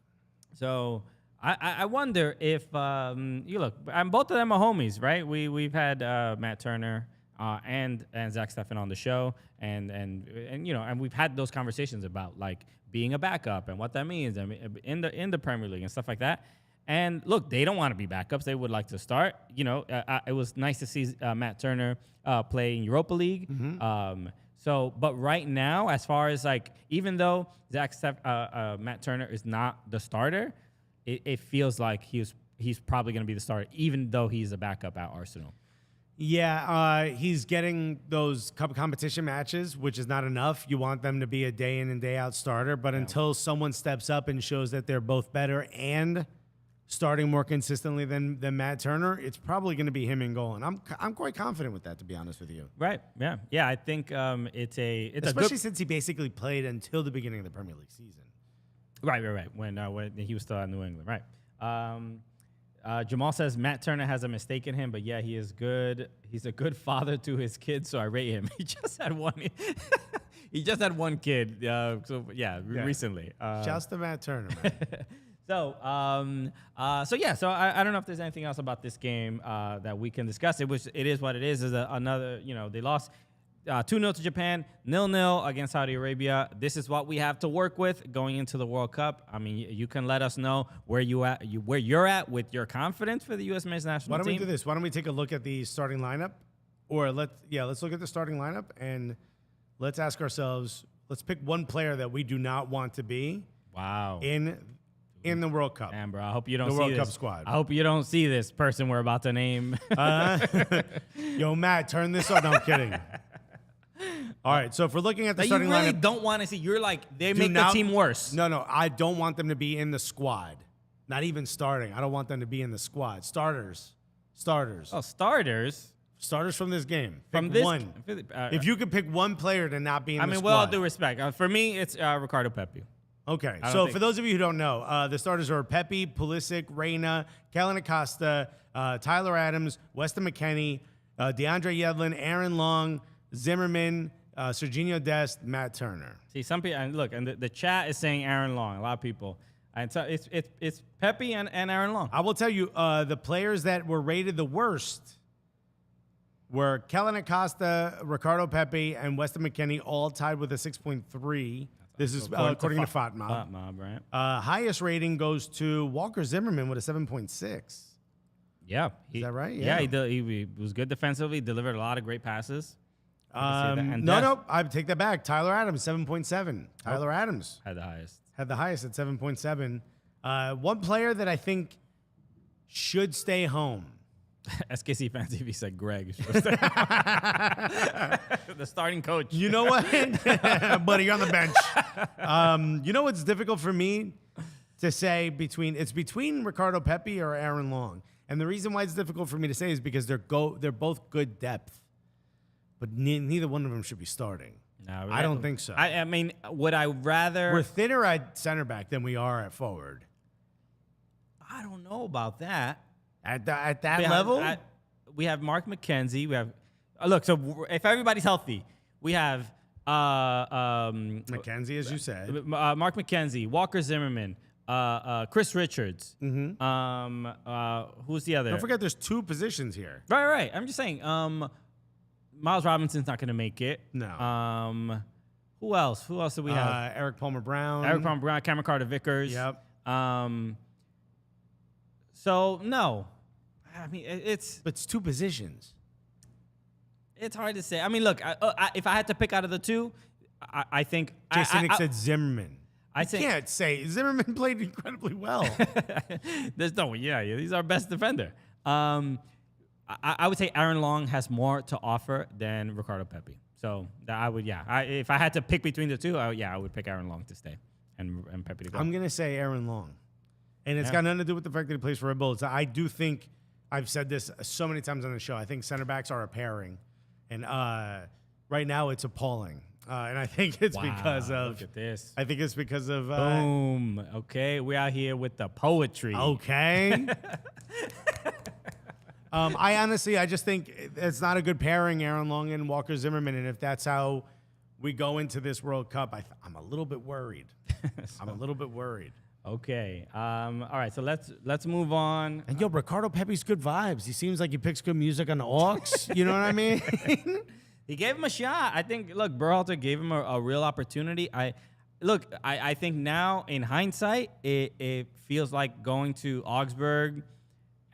So I wonder if you look, and both of them are homies, right? We've had Matt Turner and Zach Steffen on the show, and we've had those conversations about like being a backup and what that means. I mean, in the Premier League and stuff like that. And look, they don't want to be backups; they would like to start. It was nice to see Matt Turner play in Europa League. Mm-hmm. But right now, as far as like, even though Matt Turner is not the starter, it feels like he's probably going to be the starter, even though he's a backup at Arsenal. Yeah, he's getting those cup competition matches, which is not enough. You want them to be a day in and day out starter, but until someone steps up and shows that they're both better and starting more consistently than Matt Turner, it's probably going to be him in goal, and I'm quite confident with that, to be honest with you. Right? Yeah. I think it's especially since he basically played until the beginning of the Premier League season. Right. When he was still at New England, right? Jamal says Matt Turner has a mistake in him, but yeah, he is good. He's a good father to his kids, so I rate him. He just had one. He just had one kid. Recently. Shouts to Matt Turner, man. So I don't know if there's anything else about this game that we can discuss. It is what it is. Is another, they lost 2-0 to Japan, 0-0 against Saudi Arabia. This is what we have to work with going into the World Cup. I mean, you can let us know where you're at with your confidence for the U.S. men's national team. Why don't we do this? Why don't we take a look at the starting lineup, or let's look at the starting lineup and let's ask ourselves. Let's pick one player that we do not want to be. Wow. In in the World Cup. Damn, bro. I hope you don't The see World this. Cup squad. I hope you don't see this person we're about to name. Yo, Matt, turn this on. No, I'm kidding. All right, so if we're looking at the That you starting really lineup, don't want to see. You're like, they do make not- the team worse. No, I don't want them to be in the squad. Not even starting. I don't want them to be in the squad. Starters. Oh, starters? Starters from this game. Pick From this one. If you could pick one player to not be in the squad. with all due respect, for me, it's Ricardo Pepi. Okay, don't so think- for those of you who don't know, the starters are Pepe, Pulisic, Reyna, Kellen Acosta, Tyler Adams, Weston McKennie, DeAndre Yedlin, Aaron Long, Zimmerman, Serginho Dest, Matt Turner. See, some people, and look, and the chat is saying Aaron Long. A lot of people. And so it's Pepe and Aaron Long. I will tell you, the players that were rated the worst were Kellen Acosta, Ricardo Pepe, and Weston McKennie, all tied with a 6.3. This is according to FotMob. FotMob, right? Highest rating goes to Walker Zimmerman with a 7.6. Yeah. Is that right? Yeah, Yeah. he was good defensively, delivered a lot of great passes. And No, I take that back. Tyler Adams, 7.7. Tyler Adams Had the highest. had the highest at 7.7. One player that I think should stay home. SKC Fan TV said Greg. The starting coach. You know what? Buddy, you're on the bench. You know what's difficult for me to say between Ricardo Pepi or Aaron Long. And the reason why it's difficult for me to say is because they're both good depth. But neither one of them should be starting. No, I don't think so. I mean, would I rather? We're thinner at center back than we are at forward. I don't know about that. At that level? We have Mark McKenzie. We have look. So if everybody's healthy, we have McKenzie, as you said. Mark McKenzie, Walker Zimmerman, Chris Richards. Mm-hmm. Who's the other? Don't forget, there's two positions here. Right. I'm just saying. Miles Robinson's not going to make it. No. Who else? Who else do we have? Eric Palmer Brown. Eric Palmer Brown, Cameron Carter Vickers. Yep. So no, I mean it's But it's two positions. hard to say. I mean, look, if I had to pick out of the two, I think Jason Nick I said Zimmerman. I You think can't say Zimmerman played incredibly well. there's no he's our best defender. I would say Aaron Long has more to offer than Ricardo Pepi. So that I would if I had to pick between the two, I would pick Aaron Long to stay and Pepi to go. I'm gonna say Aaron Long, and it's got nothing to do with the fact that he plays for Red Bull. I do think I've said this so many times on the show. I think center backs are a pairing, and right now it's appalling. And I think it's because of look at this. I think it's because of Boom. Okay, we out here with the poetry. Okay. I just think it's not a good pairing, Aaron Long and Walker Zimmerman. And if that's how we go into this World Cup, I'm a little bit worried. I'm a little bit worried. Okay. All right. So let's move on. And yo, Ricardo Pepi's good vibes. He seems like he picks good music on the aux. You know what I mean? He gave him a shot. I think. Look, Berhalter gave him a real opportunity. I think now in hindsight, it feels like going to Augsburg,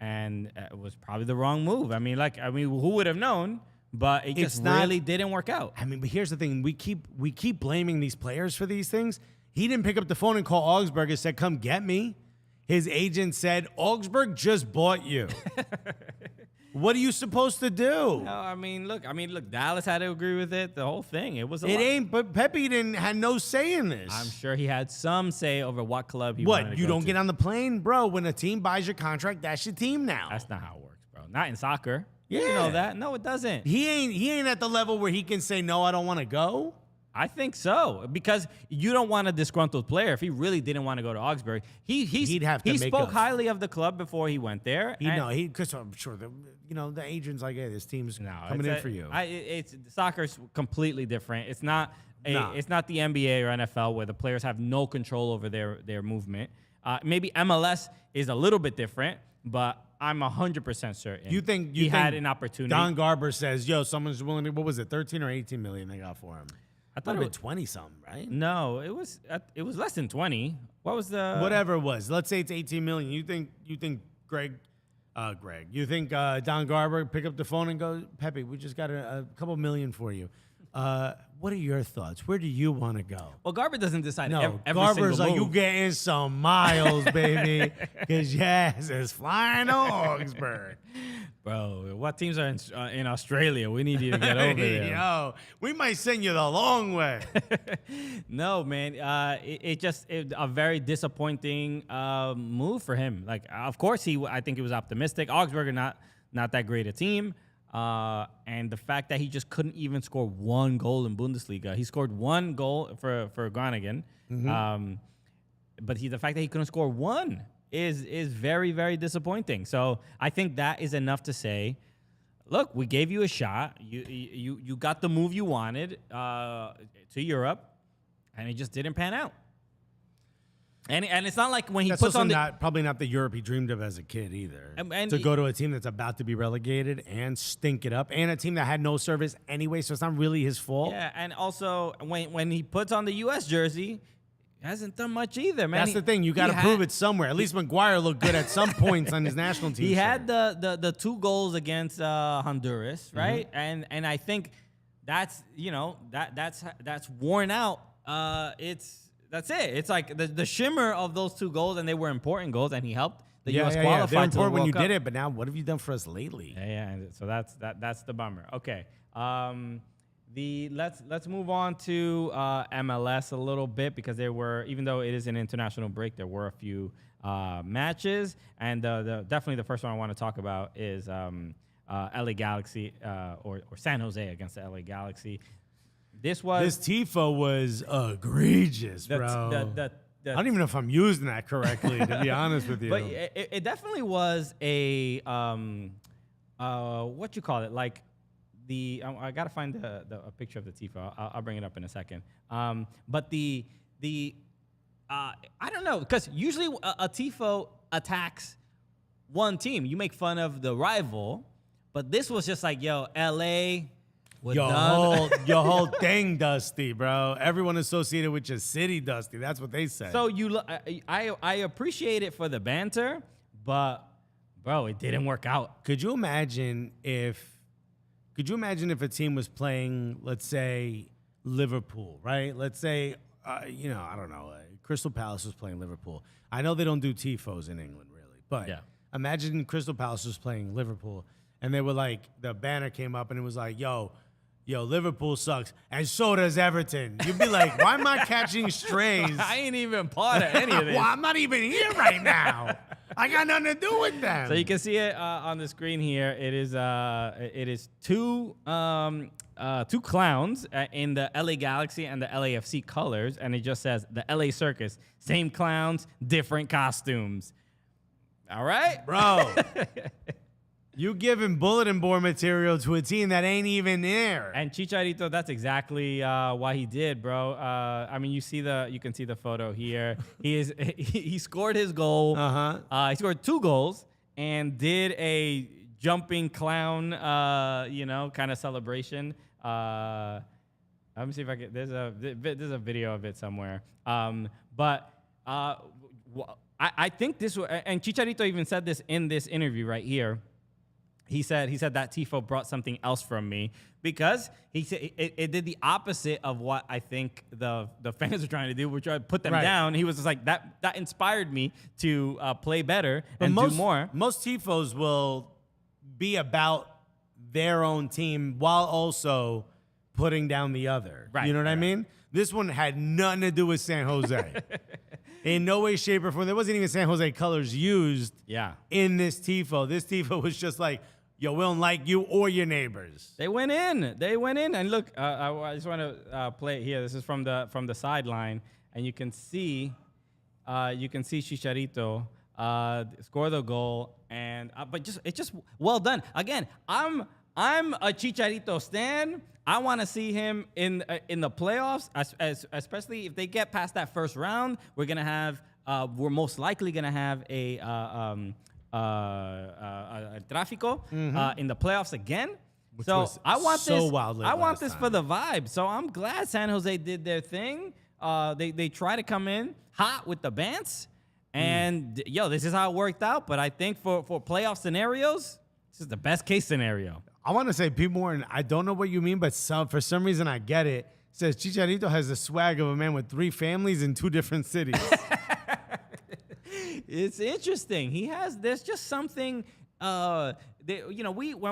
and it was probably the wrong move. I mean, who would have known? But it just really didn't work out. I mean, but here's the thing: we keep blaming these players for these things. He didn't pick up the phone and call Augsburg and said, "Come get me." His agent said, "Augsburg just bought you." What are you supposed to do? No, I mean, look. Dallas had to agree with it. The whole thing. It was. But Pepe had no say in this. I'm sure he had some say over what club he wanted to You go don't to. get on the plane, bro. When a team buys your contract, that's your team now. That's not how it works, bro. Not in soccer. Yeah. You know that. No, it doesn't. He ain't at the level where he can say no. I don't want to go. I think so, because you don't want a disgruntled player. If he really didn't want to go to Augsburg, He'd have to he make spoke a- highly of the club before he went there. Because I'm sure the agent's like, hey, this team's coming in for you. It's soccer's completely different. It's not Nah. It's not the NBA or NFL where the players have no control over their movement. Maybe MLS is a little bit different, but I'm 100% certain. You think he had an opportunity? Don Garber says, yo, someone's willing to, what was it, 13 or 18 million they got for him? I Thought thought it it was 20 something, right? No, it was less than 20. What was the Whatever it was. Let's say it's 18 million. You think you think Don Garber pick up the phone and go, Pepe, we just got a couple million for you. What are your thoughts? Where do you want to go? Well, Garber doesn't decide No, every Garber's single like, move. you getting some miles, baby, because yes, it's flying to Augsburg. Bro, what teams are in Australia? We need you to get over there. Yo, we might send you the long way. No, man. It just a very disappointing move for him. Like, of course, I think he was optimistic. Augsburg are not that great a team. And the fact that he just couldn't even score one goal in Bundesliga. He scored one goal for Groningen. But the fact that he couldn't score one is very, very disappointing. So I think that is enough to say, look, we gave you a shot. You got the move you wanted to Europe, and it just didn't pan out. And it's not like when he That's puts also on the probably not the Europe he dreamed of as a kid either. And to go to a team that's about to be relegated and stink it up, and a team that had no service anyway, so it's not really his fault. Yeah, and also when he puts on the U.S. jersey, he hasn't done much either, man. That's the thing. You got to prove it somewhere. At least McGuire looked good at some points on his national team. He had the 2 goals against Honduras, right? And I think that's that's worn out. That's it. It's like the shimmer of those 2 goals, and they were important goals, and he helped the U.S. qualify. They're to the important when World you Cup. did it, but now what have you done for us lately? Yeah. So that's the bummer. Okay. Let's move on to MLS a little bit, because there were, even though it is an international break, there were a few matches, and definitely the first one I want to talk about is LA Galaxy or San Jose against the LA Galaxy. This TIFO was egregious, bro. I don't even know if I'm using that correctly, to be honest with you. But it definitely was a what you call it, like I gotta find a picture of the TIFO. I'll bring it up in a second. But I don't know, because usually a TIFO attacks one team. You make fun of the rival, but this was just like, yo, LA. Your whole thing dusty, bro. Everyone associated with your city dusty. That's what they said. So I appreciate it for the banter, but bro, it didn't work out. Could you imagine if a team was playing, let's say, Liverpool, right? Let's say, I don't know, Crystal Palace was playing Liverpool. I know they don't do tifos in England, really, but imagine Crystal Palace was playing Liverpool, and they were like, the banner came up, and it was like, yo, Liverpool sucks, and so does Everton. You'd be like, why am I catching strays? I ain't even part of any of this. Well, I'm not even here right now. I got nothing to do with them. So you can see it on the screen here. It is two clowns in the LA Galaxy and the LAFC colors, and it just says the LA Circus. Same clowns, different costumes. All right, bro. You giving bulletin board material to a team that ain't even there. And Chicharito, that's exactly what he did, bro. I mean, you can see the photo here. He scored his goal. He scored 2 goals and did a jumping clown, kind of celebration. Let me see if I can. There's a video of it somewhere. But I think this, and Chicharito even said this in this interview right here. He said that tifo brought something else from me, because he said it did the opposite of what I think the fans are trying to do. We're trying to put them down. He was just like, that inspired me to play better and do more. Most tifos will be about their own team while also putting down the other. Right, you know what I mean? This one had nothing to do with San Jose. In no way, shape, or form. There wasn't even San Jose colors used in this tifo. This tifo was just like, yo, we don't like you or your neighbors. They went in. And look, I just want to play it here. This is from the sideline, and you can see Chicharito score the goal, and but it's just well done. Again, I'm a Chicharito stan. I want to see him in the playoffs, especially if they get past that first round. We're most likely gonna have a tráfico in the playoffs again. Which so was I want so this. wildly I want this last for time. the vibe. So I'm glad San Jose did their thing. They try to come in hot with the Bants, and this is how it worked out. But I think for playoff scenarios, this is the best case scenario. I want to say people weren't. I don't know what you mean, but for some reason I get it. It says Chicharito has the swag of a man with 3 families in 2 different cities. It's interesting. There's just something. When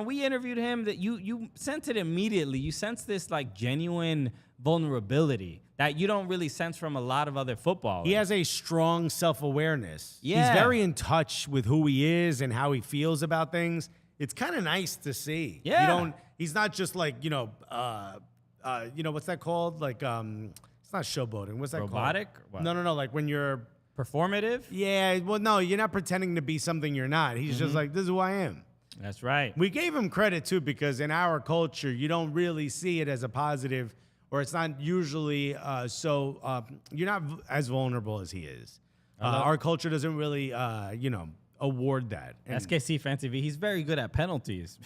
we interviewed him, that you sensed it immediately. You sense this like genuine vulnerability that you don't really sense from a lot of other footballers. He has a strong self-awareness. Yeah. He's very in touch with who he is and how he feels about things. It's kind of nice to see. Yeah. He's not just like, what's that called? Like, it's not showboating. What's that Robotic? called? What? No. Like when you're Performative? Yeah, well, no, you're not pretending to be something you're not. He's just like, this is who I am. That's right. We gave him credit, too, because in our culture, you don't really see it as a positive, or it's not usually you're not as vulnerable as he is. Our culture doesn't really, award that. And SKC Fan TV, he's very good at penalties.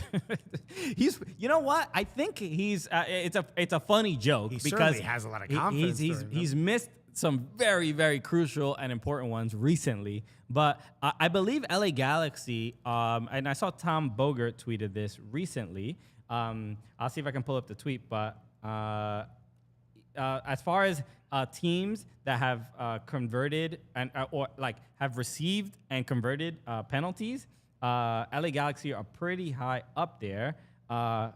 You know what? I think it's a funny joke He because certainly has a lot of confidence during them. he's missed some very, very crucial and important ones recently. But I believe LA Galaxy, and I saw Tom Bogert tweeted this recently. I'll see if I can pull up the tweet. But as far as teams that have converted and or have received and converted penalties, LA Galaxy are pretty high up there.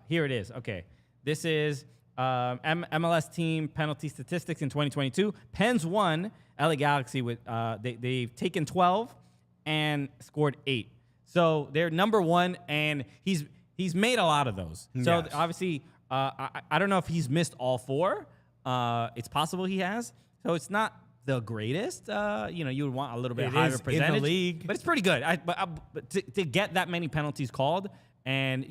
Here it is. Okay, this is MLS team penalty statistics in 2022. Pens won. LA Galaxy with they've taken 12 and scored 8. So they're number 1, and he's made a lot of those. So Yes. obviously, I don't know if he's missed all 4. It's possible he has. So it's not the greatest. You would want a little bit It higher is in the percentage, league. but it's pretty good. But to get that many penalties called, and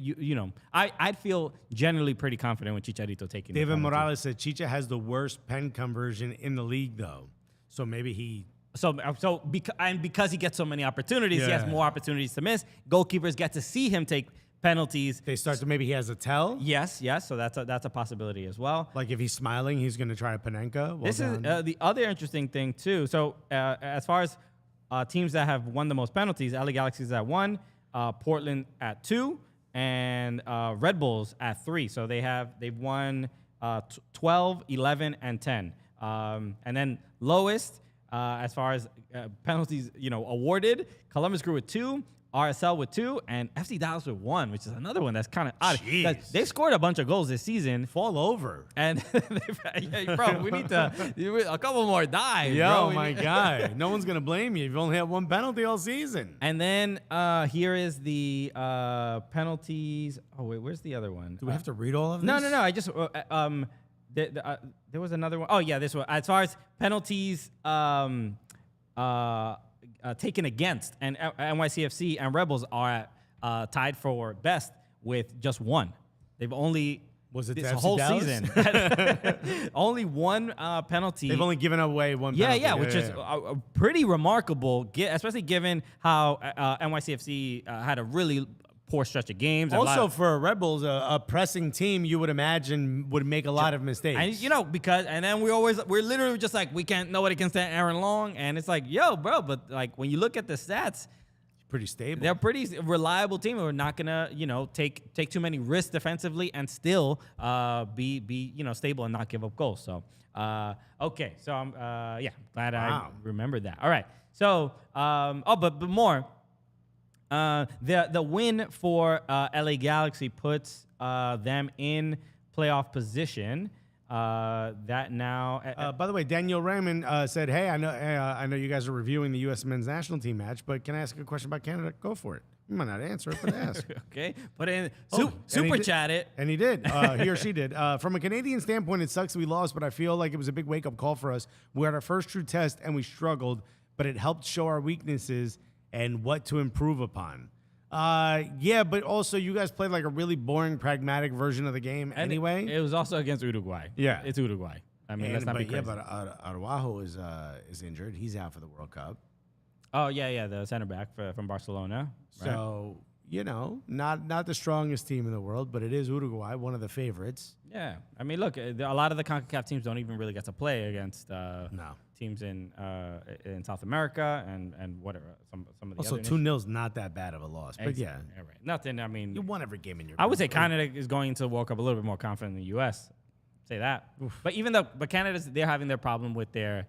I'd feel generally pretty confident with Chicharito taking. the David penalty. Morales said Chicha has the worst pen conversion in the league, though. So maybe he... Because he gets so many opportunities, he has Yeah. more opportunities to miss. Goalkeepers get to see him take penalties. They start to maybe he has a tell. Yes. So that's a possibility as well. Like if he's smiling, he's going to try a Panenka. Well This is done. the other interesting thing too. So as far as teams that have won the most penalties, LA Galaxy is at 1, Portland at 2, and Red Bulls at 3. So they've won 12, 11, and 10. And then lowest as far as penalties, awarded, Columbus Crew with 2, RSL with 2, and FC Dallas with 1, which is another one that's kind of odd. Jeez. They've scored a bunch of goals this season. Fall over. And bro, we need a couple more dives. Yo, bro. my guy. No one's going to blame you. You've only had 1 penalty all season. And then here is the penalties. Oh wait, where's the other one? Do we have to read all of this? No. I just there was another one. Oh yeah, this one. As far as penalties taken against, and NYCFC and Rebels are tied for best with just 1. They've only Was it this to FC whole Dallas? season only 1 penalty. They've only given away 1 penalty. Yeah, which is pretty remarkable, especially given how NYCFC had a really poor stretch of games. and a lot Also, of- for a Rebels, a pressing team, you would imagine would make a lot of mistakes. and and then we're literally just like, nobody can stand Aaron Long, and it's like, yo, bro, but like when you look at the stats, Pretty stable. they're a pretty reliable team. We're not gonna, take too many risks defensively and still be stable and not give up goals. So okay, so I'm glad I remembered that. All right, so but more. The win for LA Galaxy puts them in playoff position. That now. By the way, Daniel Raymond said, "Hey, I know you guys are reviewing the U.S. men's national team match, but can I ask a question about Canada? Go for it. You might not answer it, but ask." Okay, put in and super he did- chat it. And he did. He or she did. From a Canadian standpoint, it sucks we lost, but I feel like it was a big wake-up call for us. We had our first true test, and we struggled, but it helped show our weaknesses and what to improve upon. Yeah, but also you guys played like a really boring, pragmatic version of the game And anyway. it was also against Uruguay. Yeah. It's Uruguay. I mean, let's not be crazy. but Araujo is injured. He's out for the World Cup. Oh yeah, the center back from Barcelona. Right? So not the strongest team in the world, but it is Uruguay, one of the favorites. Yeah, I mean, look, a lot of the CONCACAF teams don't even really get to play against No. teams in South America and whatever. Some of the Also, other 2-0's not that bad of a loss, but yeah, right. Nothing. I mean, you won every game in your. I would say group. Canada is going to the World Cup a little bit more confident than the U.S. Say that. But even though, they're having their problem with their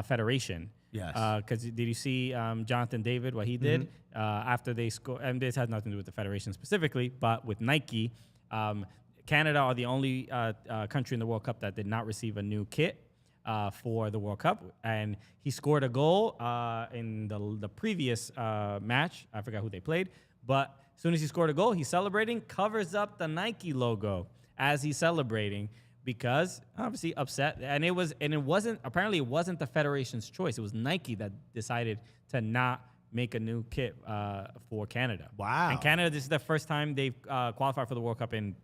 federation. Yes. Because did you see Jonathan David, what he did after they scored? And this has nothing to do with the federation specifically, but with Nike. Canada are the only country in the World Cup that did not receive a new kit for the World Cup. And he scored a goal in the previous match. I forgot who they played. But as soon as he scored a goal, he's celebrating, covers up the Nike logo as he's celebrating because obviously upset. And it wasn't the federation's choice. It was Nike that decided to not make a new kit for Canada. Wow. And Canada, this is the first time they've qualified for the World Cup in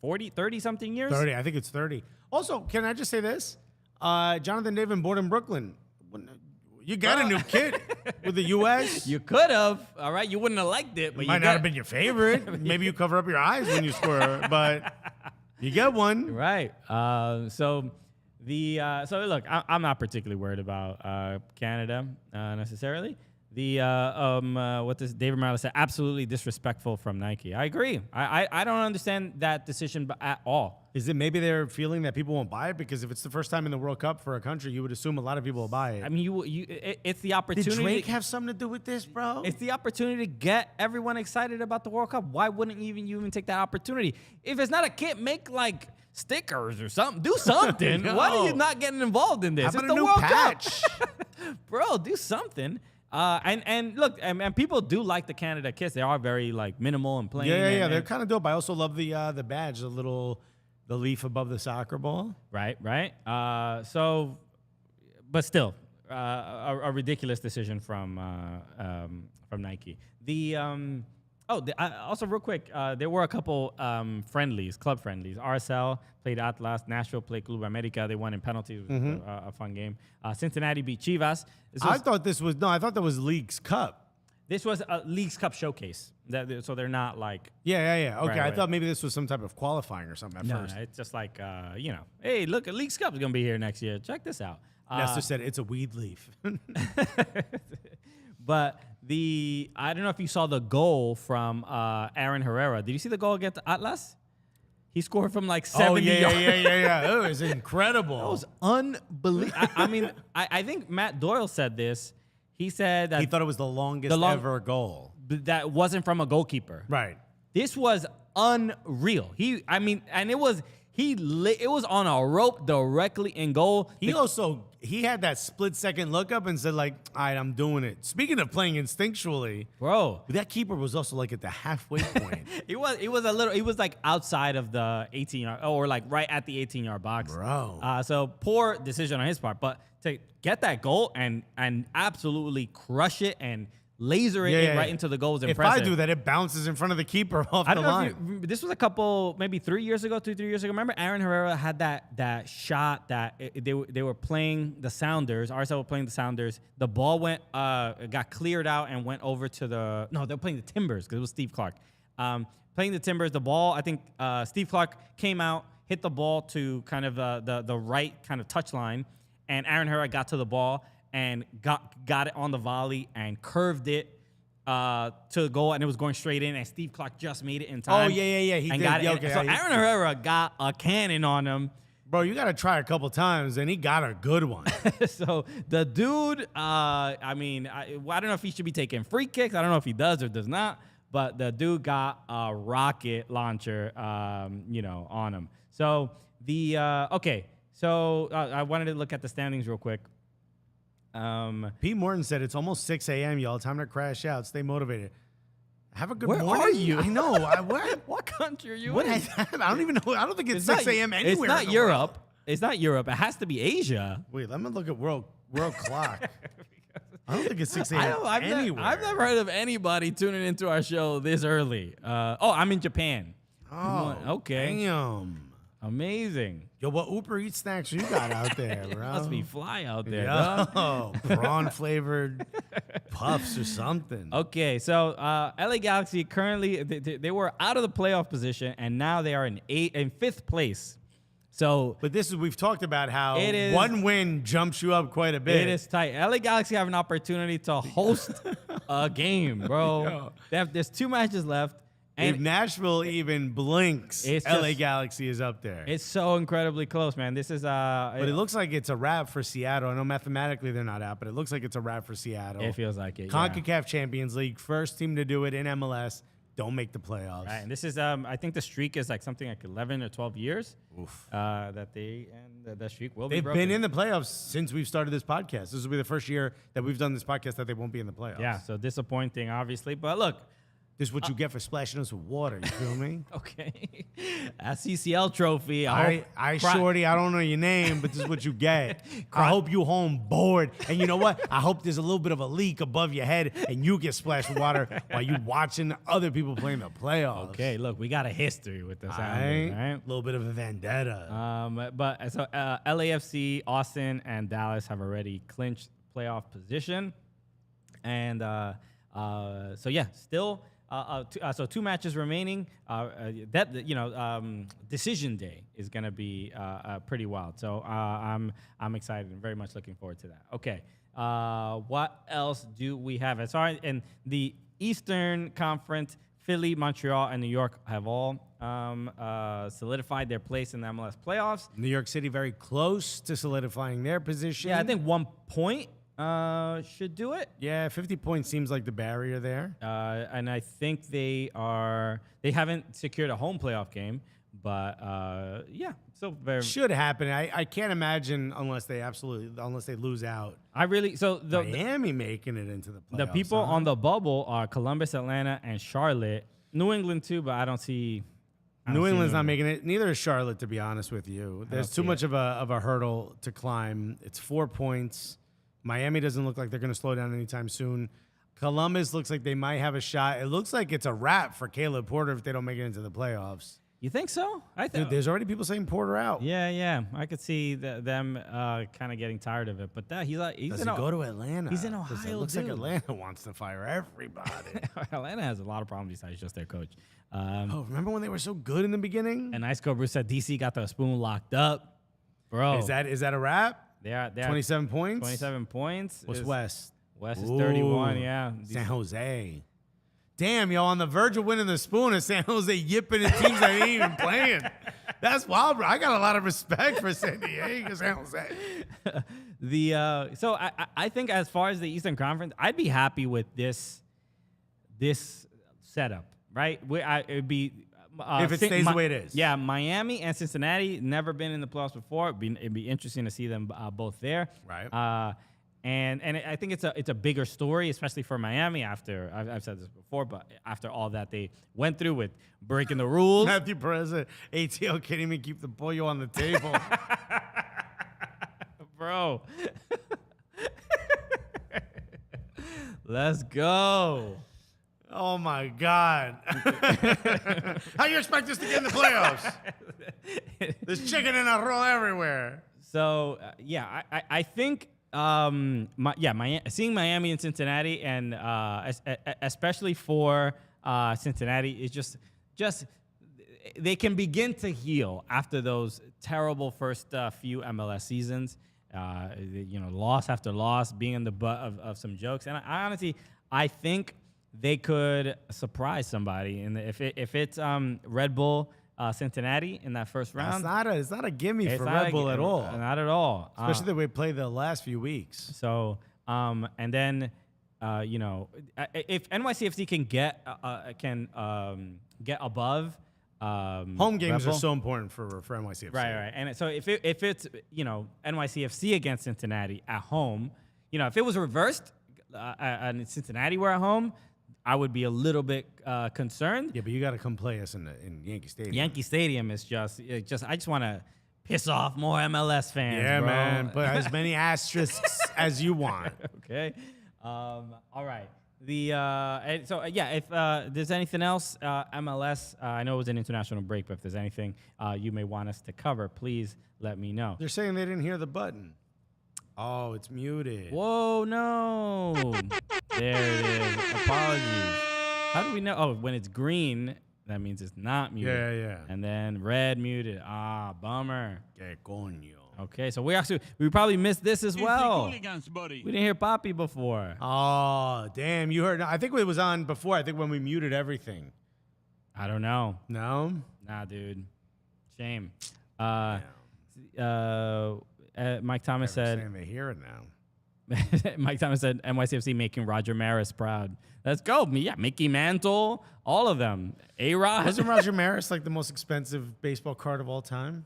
30-something years? 30. I think it's 30. Also, can I just say this? Jonathan David born in Brooklyn. You got a new kid with the U.S. You could have, all right? You wouldn't have liked it, but Might not have been your favorite. Maybe you cover up your eyes when you score, but you get one. Right. So look, I'm not particularly worried about Canada necessarily. What does David Morales said? Absolutely disrespectful from Nike. I agree. I don't understand that decision at all. Is it maybe they're feeling that people won't buy it? Because if it's the first time in the World Cup for a country, you would assume a lot of people will buy it. I mean, it's the opportunity. Did Drake have something to do with this, bro? It's the opportunity to get everyone excited about the World Cup. Why wouldn't you even take that opportunity? If it's not a kit, make like stickers or something. Do something. Why are you not getting involved in this? How about It's the a new World patch? Cup. Bro, do something. And look, and people do like the Canada kits. They are very like minimal and plain. Yeah. They're kind of dope. I also love the badge, the leaf above the soccer ball. Right. But still, a ridiculous decision from Nike. Also real quick, there were a couple club friendlies. RSL played Atlas, Nashville played Club America. They won in penalties. It was a fun game. Cincinnati beat Chivas. I thought that was League's Cup. This was a League's Cup showcase. So they're not like... Yeah. Okay, Right. I thought maybe this was some type of qualifying or something at first. No, it's just like, hey, look, a League's Cup is going to be here next year. Check this out. Nestor said it's a weed leaf. But I don't know if you saw the goal from Aaron Herrera. Did you see the goal against Atlas? He scored from like 70 yards. Yeah. It was incredible. That was unbelievable. I think Matt Doyle said this. He said that He thought it was the longest ever goal. that wasn't from a goalkeeper. Right. This was unreal. It was on a rope directly in goal. He had that split-second look up and said, like, all right, I'm doing it. Speaking of playing instinctually, Bro, that keeper was also like at the halfway point. he was like outside of the 18-yard or like right at the 18-yard box. Bro. So poor decision on his part, but to get that goal and absolutely crush it and laser it right into the goal was impressive. If I do that, it bounces in front of the keeper off I the don't know line. this was maybe 3 years ago, 2-3 years ago. Remember Aaron Herrera had that shot that they were playing the Sounders. RSL were playing the Sounders. The ball got cleared out and went over to they were playing the Timbers because it was Steve Clark. Playing the Timbers, the ball, I think Steve Clark came out, hit the ball to kind of the right kind of touch line, and Aaron Herrera got to the ball and got it on the volley and curved it to the goal, and it was going straight in, and Steve Clark just made it in time. Oh, yeah. He and did. got it. Yeah, And okay. so Aaron Herrera got a cannon on him. Bro, you got to try a couple times, and he got a good one. So the dude, I don't know if he should be taking free kicks. I don't know if he does or does not, but the dude got a rocket launcher, on him. So I wanted to look at the standings real quick. Pete Morton said it's almost 6 a.m., y'all. Time to crash out. Stay motivated. Have a good Where morning. are you? I know. Where? What country are you What in? is that? I don't even know. I don't think it's 6 a.m. anywhere. It's not in the Europe. world. It's not Europe. It has to be Asia. Wait, let me look at world clock. I don't think it's 6 a.m. anywhere. I've never heard of anybody tuning into our show this early. I'm in Japan. Oh, okay. Damn. Amazing. Yo, what Uber Eats snacks you got out there, bro? Must be fly out there, Yo, prawn flavored puffs or something. Okay, so LA Galaxy currently they were out of the playoff position, and now they are in 5th place. So, But we've talked about how It is- one win jumps you up quite a bit. it is tight. LA Galaxy have an opportunity to host a game, bro. There's 2 matches left, If and Nashville even blinks, It's LA just- Galaxy is up there. it's so incredibly close, man. This is But it looks like it's a wrap for Seattle. I know mathematically they're not out, but it looks like it's a wrap for Seattle. it feels like it. Yeah. CONCACAF Champions League, first team to do it in MLS. Don't make the playoffs. Right, and this is I think the streak is like something like 11 or 12 years. Oof. That the streak will be They've broken. been in the playoffs since we've started this podcast. This will be the first year that we've done this podcast that they won't be in the playoffs. Yeah, so disappointing, obviously. But look, This is what you get for splashing us with water. You feel me? okay, a CCL trophy. I shorty, I don't know your name, but this is what you get. I hope you home bored. And you know what? I hope there's a little bit of a leak above your head and you get splashed with water while you watching other people playing the playoffs. Okay, look, we got a history with this. All right? Right? A little bit of a vendetta. But so LAFC, Austin, and Dallas have already clinched playoff position, and so yeah, still. So 2 matches remaining. Decision day is gonna be pretty wild. So I'm excited and very much looking forward to that. Okay, what else do we have? As far as in the Eastern Conference, Philly, Montreal, and New York have all solidified their place in the MLS playoffs. New York City very close to solidifying their position. Yeah, I think 1 point should do it. Yeah, 50 points seems like the barrier there. And I think they haven't secured a home playoff game, but yeah, still very. Should happen. I can't imagine unless they lose out. Miami making it into the playoffs. The people on the bubble are Columbus, Atlanta, and Charlotte. New England too, but I don't see. New England's not making it. Neither is Charlotte, to be honest with you. There's too much of a hurdle to climb. It's 4 points. Miami doesn't look like they're going to slow down anytime soon. Columbus looks like they might have a shot. It looks like it's a wrap for Caleb Porter if they don't make it into the playoffs. You think so? I think. Dude, there's already people saying Porter out. Yeah. I could see them kind of getting tired of it. But he's Does he go to Atlanta? He's in 'Cause Ohio, It looks dude. like Atlanta wants to fire everybody. Atlanta has a lot of problems besides just their coach. Remember when they were so good in the beginning? And Ice Cobra said DC got the spoon locked up, bro. Is that a wrap? They are 27 points? 27 points. What's West? West is 31, Ooh, yeah. San Jose. Damn, yo, on the verge of winning the spoon, and San Jose yipping at teams that ain't even playing. That's wild, bro. I got a lot of respect for San Diego, San Jose. So I think as far as the Eastern Conference, I'd be happy with this setup, right? It'd be If it stays the way it is. Yeah, Miami and Cincinnati never been in the playoffs before. It'd be interesting to see them both there. Right. And I think it's a bigger story, especially for Miami after I've said this before, but after all that they went through with breaking the rules. Matthew Perez, ATL can't even keep the pollo on the table. Bro. Let's go. Oh, my God. How you expect us to get in the playoffs? There's chicken and a roll everywhere. So, I think, seeing Miami and Cincinnati, and especially for Cincinnati, is just they can begin to heal after those terrible first few MLS seasons. Loss after loss, being in the butt of some jokes. And I honestly, I think they could surprise somebody. And if it's Red Bull Cincinnati in that first round, It's not a gimme for Red Bull at all. Not at all. Especially the way we played the last few weeks. So, and then, if NYCFC can get above. Home games Red are Bull. so important for NYCFC. Right. And so if it's NYCFC against Cincinnati at home, if it was reversed and Cincinnati were at home, I would be a little bit concerned. Yeah, but you got to come play us in Yankee Stadium. Yankee Stadium is just I just want to piss off more MLS fans. Yeah, bro. man. Put as many asterisks as you want. Okay. All right. If there's anything else, MLS, I know it was an international break, but if there's anything you may want us to cover, please let me know. They're saying they didn't hear the button. Oh, it's muted. Whoa, no. There it is. Apologies. How do we know? Oh, when it's green, that means it's not muted. Yeah. And then red muted. Ah, bummer. Que coño. Okay, so we probably missed this as well. Cooligans, buddy. We didn't hear Poppy before. Oh, damn. You heard. I think it was on before. I think when we muted everything. I don't know. No? Nah, dude. Shame. Mike Thomas said. Saying they hear it now. Mike Thomas said NYCFC making Roger Maris proud. Let's go. Yeah, Mickey Mantle, all of them. A-Rod. Wasn't Roger Maris like the most expensive baseball card of all time?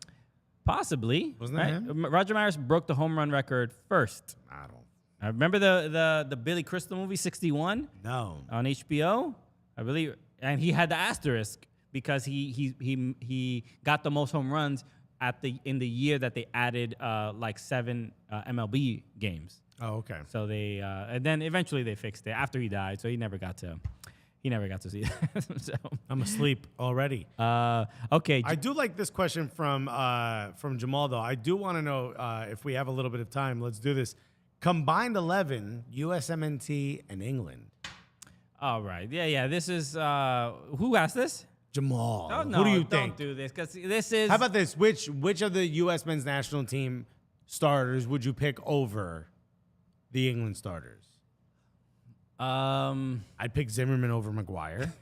Possibly. Wasn't that him? Roger Maris broke the home run record first. I don't. I remember the Billy Crystal movie 61 No. on HBO, I believe, and he had the asterisk because he got the most home runs in the year that they added 7 MLB games. Oh, okay. So they and then eventually they fixed it after he died, so he never got to see that. So I'm asleep already. okay. I do like this question from Jamal, though. I do want to know if we have a little bit of time. Let's do this. Combined 11, USMNT and England. All right. Yeah. This is who asked this? Jamal. Oh, no, who do you don't think? do this because this is. How about this? Which of the U.S. men's national team starters would you pick over the England starters? I'd pick Zimmerman over Maguire.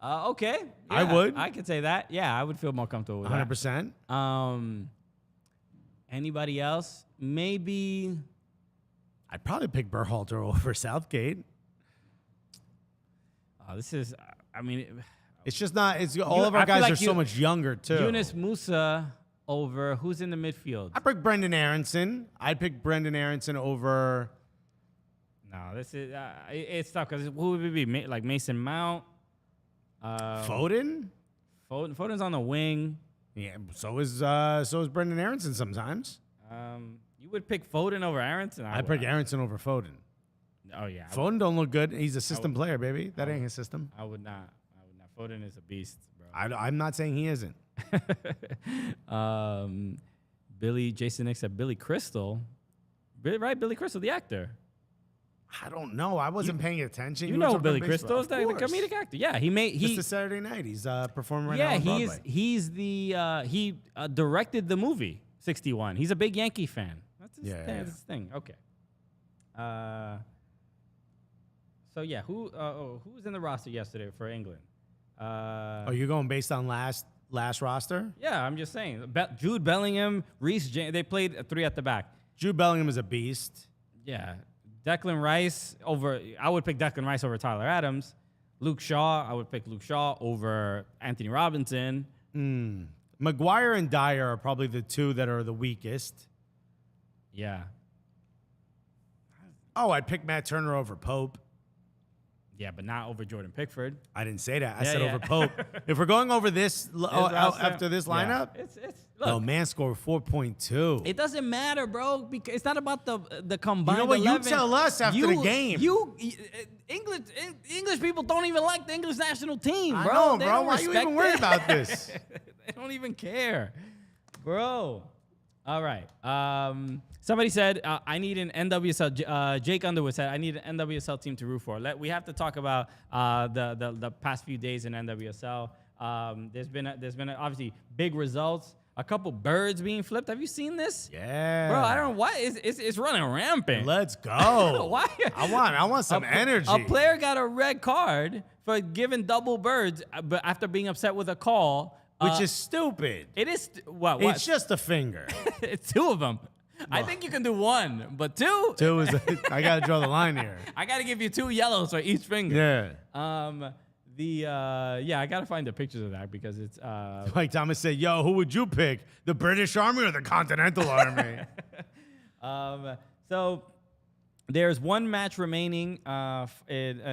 Okay. I Yeah, would. I could say that. Yeah, I would feel more comfortable with 100%. that. Anybody else? Maybe. I'd probably pick Berhalter over Southgate. This is. I mean, It's just not. It's all of our I feel guys like are so much younger too. Yunus Musa over who's in the midfield? I pick Brendan Aronson. I'd pick Brendan Aronson over. No, this is. It's tough because who would it be? Like Mason Mount. Foden. Foden's on the wing. Yeah. So is Brendan Aronson sometimes. You would pick Foden over Aronson? I'd pick Aronson over Foden. Oh yeah. Foden don't look good. He's a system player, baby. That ain't his system. I would not. Foden is a beast, bro. I'm not saying he isn't. Jason Nick said Billy Crystal. Right? Billy Crystal, the actor. I don't know. I wasn't paying attention. You were know talking Billy about Crystal is baseball. the Of course. comedic actor. Yeah, Just a Saturday night. He's performing right now on Broadway. He's the he directed the movie 61. He's a big Yankee fan. That's his, that's his thing. Okay. So yeah, who was in the roster yesterday for England? You're going based on last roster? Yeah, I'm just saying. Jude Bellingham, Reece James. They played 3 at the back. Jude Bellingham is a beast. Yeah. Declan Rice I would pick Declan Rice over Tyler Adams. Luke Shaw, I would pick Luke Shaw over Anthony Robinson. Maguire and Dyer are probably the two that are the weakest. Yeah. Oh, I'd pick Matt Turner over Pope. Yeah, but not over Jordan Pickford. I didn't say that. I Yeah, said yeah. over Pope. If we're going over this roster? after this lineup, Look, man scored 4.2. it doesn't matter, bro, because it's not about the combined. You know what? 11. You tell us after the game. English people don't even like the English national team, bro. I know, They bro. don't Why are you respect even worried it. about this? They don't even care, bro. All right. Somebody said I need an NWSL. Jake Underwood said I need an NWSL team to root for. We have to talk about the past few days in NWSL. There's been obviously big results. A couple birds being flipped. Have you seen this? Yeah, Bro, I don't know why it's running rampant. Let's go. Why? I want some energy. A player got a red card for giving double birds, but after being upset with a call, which is stupid. it is what? It's just a finger. It's 2 of them. I think you can do 1, but 2. 2 is. I gotta draw the line here. I gotta give you 2 yellows for each finger. Yeah. I gotta find the pictures of that because it's Mike Thomas said, "Yo, who would you pick? The British Army or the Continental Army?" So there's 1 match remaining in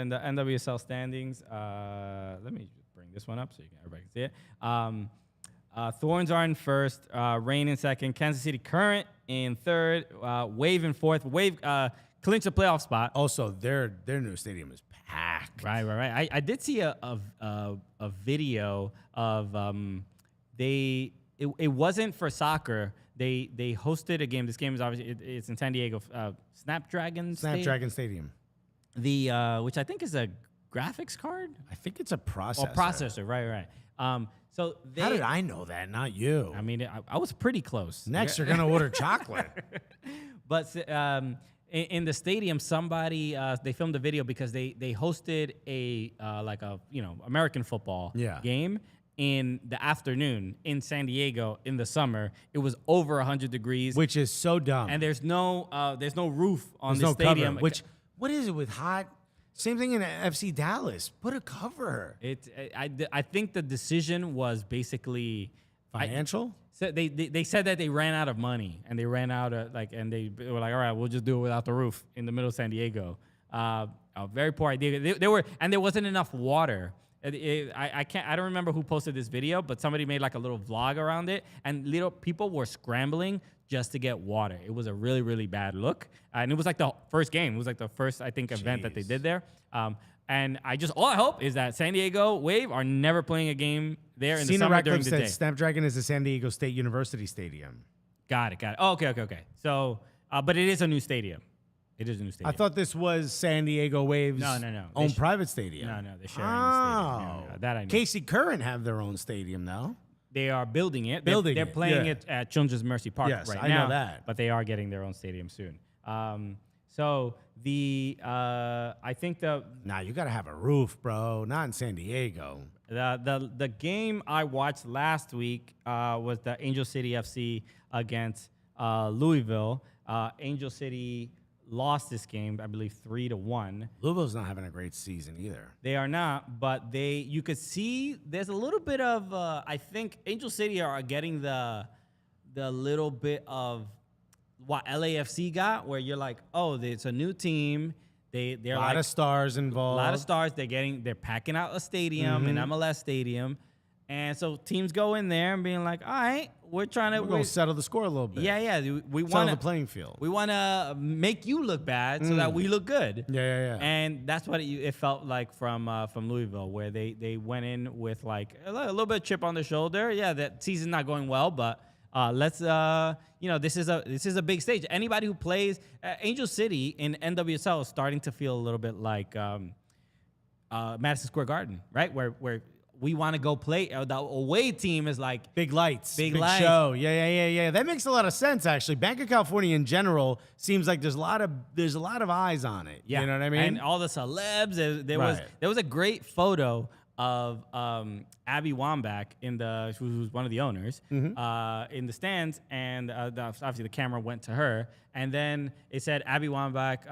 the NWSL standings. Let me bring this one up so everybody can see it. Thorns are in first, Reign in second, Kansas City Current in third, Wave in fourth. Wave clinch a playoff spot. Also, their new stadium is packed. Right. I did see a video of it wasn't for soccer. They hosted a game. This game is obviously it's in San Diego. Snapdragon Stadium. Which I think is a graphics card. I think it's a processor. Oh, processor. Right. So how did I know that? Not you. I mean, I was pretty close. Next, you're gonna order chocolate. But in the stadium, somebody they filmed a video because they hosted a American football game in the afternoon in San Diego in the summer. It was over 100 degrees, which is so dumb. And there's no roof on the no stadium. Cover, what is it with hot? Same thing in FC Dallas. Put a cover. I think the decision was basically financial. So they said that they ran out of money and they ran out of and they were like, all right, we'll just do it without the roof in the middle of San Diego. A very poor idea. There wasn't enough water. I don't remember who posted this video, but somebody made like a little vlog around it, and little people were scrambling just to get water. It was a really, really bad look, and it was like the first game. It was like the first, I think, event that they did there. And all I hope is that San Diego Wave are never playing a game there in the summer during the day. Snapdragon is the San Diego State University Stadium. Got it. Oh, okay. So, but it is a new stadium. It is a new stadium. I thought this was San Diego Wave's no. own private stadium. No, they're sharing the stadium. No, that I know. KC Current have their own stadium, though. They are building it. They're playing it at Children's Mercy Park right now. I know that. But they are getting their own stadium soon. So I think you got to have a roof, bro. Not in San Diego. The game I watched last week was the Angel City FC against Louisville. Angel City lost this game, I believe, 3-1. Louisville's not having a great season either. They are not, but you could see there's a little bit of I think Angel City are getting the little bit of what LAFC got, where you're like, oh, it's a new team. They're a lot of stars involved. A lot of stars. They're packing out a stadium, an MLS stadium. And so teams go in there and being like, all right, we're going to settle the score a little bit. Yeah. We want settle the playing field. We want to make you look bad so that we look good. Yeah. And that's what it felt like from Louisville, where they went in with like a little bit of chip on the shoulder. Yeah, that season's not going well, but let's this is a big stage. Anybody who plays Angel City in NWSL is starting to feel a little bit like Madison Square Garden, right? Where we want to go play. The away team is like big lights, big show. Yeah. That makes a lot of sense, actually. Bank of California in general seems like there's a lot of eyes on it. Yeah. You know what I mean? And all the celebs. There was a great photo of Abby Wambach who's one of the owners in the stands, and obviously the camera went to her, and then it said Abby Wambach,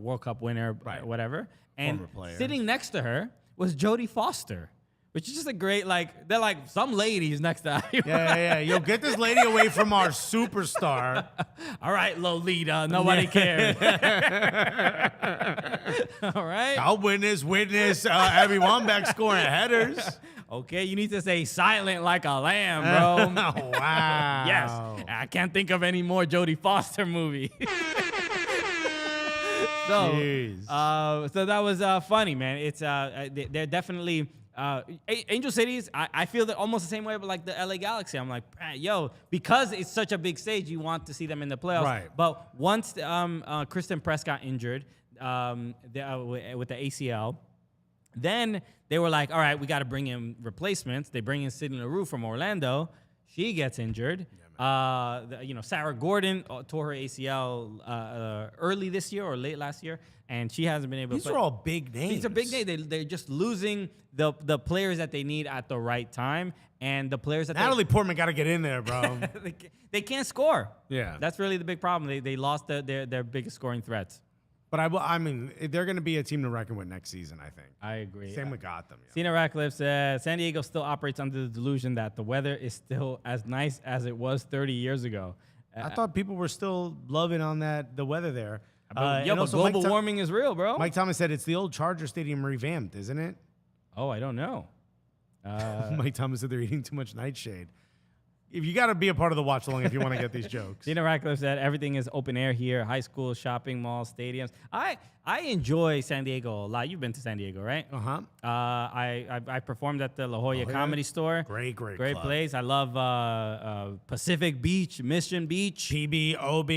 World Cup winner, whatever, and sitting next to her was Jodie Foster. Which is just a great, they're like some ladies next to Abby. Yeah. Yo, get this lady away from our superstar. All right, Lolita, nobody cares. All right. I'll witness Abby Wambach scoring headers. Okay, you need to say silent like a lamb, bro. Oh, wow. Yes. I can't think of any more Jodie Foster movie. So that was funny, man. It's they're definitely Angel Cities. I feel that almost the same way, but like the LA Galaxy. I'm like, because it's such a big stage, you want to see them in the playoffs. Right. But once Kristen Press got injured with the ACL, then they were like, all right, we got to bring in replacements. They bring in Sydney LaRue from Orlando. She gets injured. Sarah Gordon tore her ACL early this year or late last year, and she hasn't been able to play. These are all big names. These are big names. They're just losing the players that they need at the right time, and the players that Natalie Portman got to get in there, bro. they can't score. Yeah. That's really the big problem. They lost their biggest scoring threats. But I mean, they're going to be a team to reckon with next season, I think. I agree. Same with Gotham. Yeah. Cena Ratcliffe says, San Diego still operates under the delusion that the weather is still as nice as it was 30 years ago. I thought people were still loving on the weather there. But global warming is real, bro. Mike Thomas said it's the old Charger Stadium revamped, isn't it? Oh, I don't know. Mike Thomas said they're eating too much nightshade. if you got to be a part of the watch along if you want to get these jokes. Dina Radcliffe said everything is open air here, high school, shopping malls, stadiums. I enjoy San Diego a lot. You've been to San Diego, right? Uh-huh. I performed at the La Jolla Comedy Store. Great club. place. I love Pacific Beach, Mission Beach. PB, OB,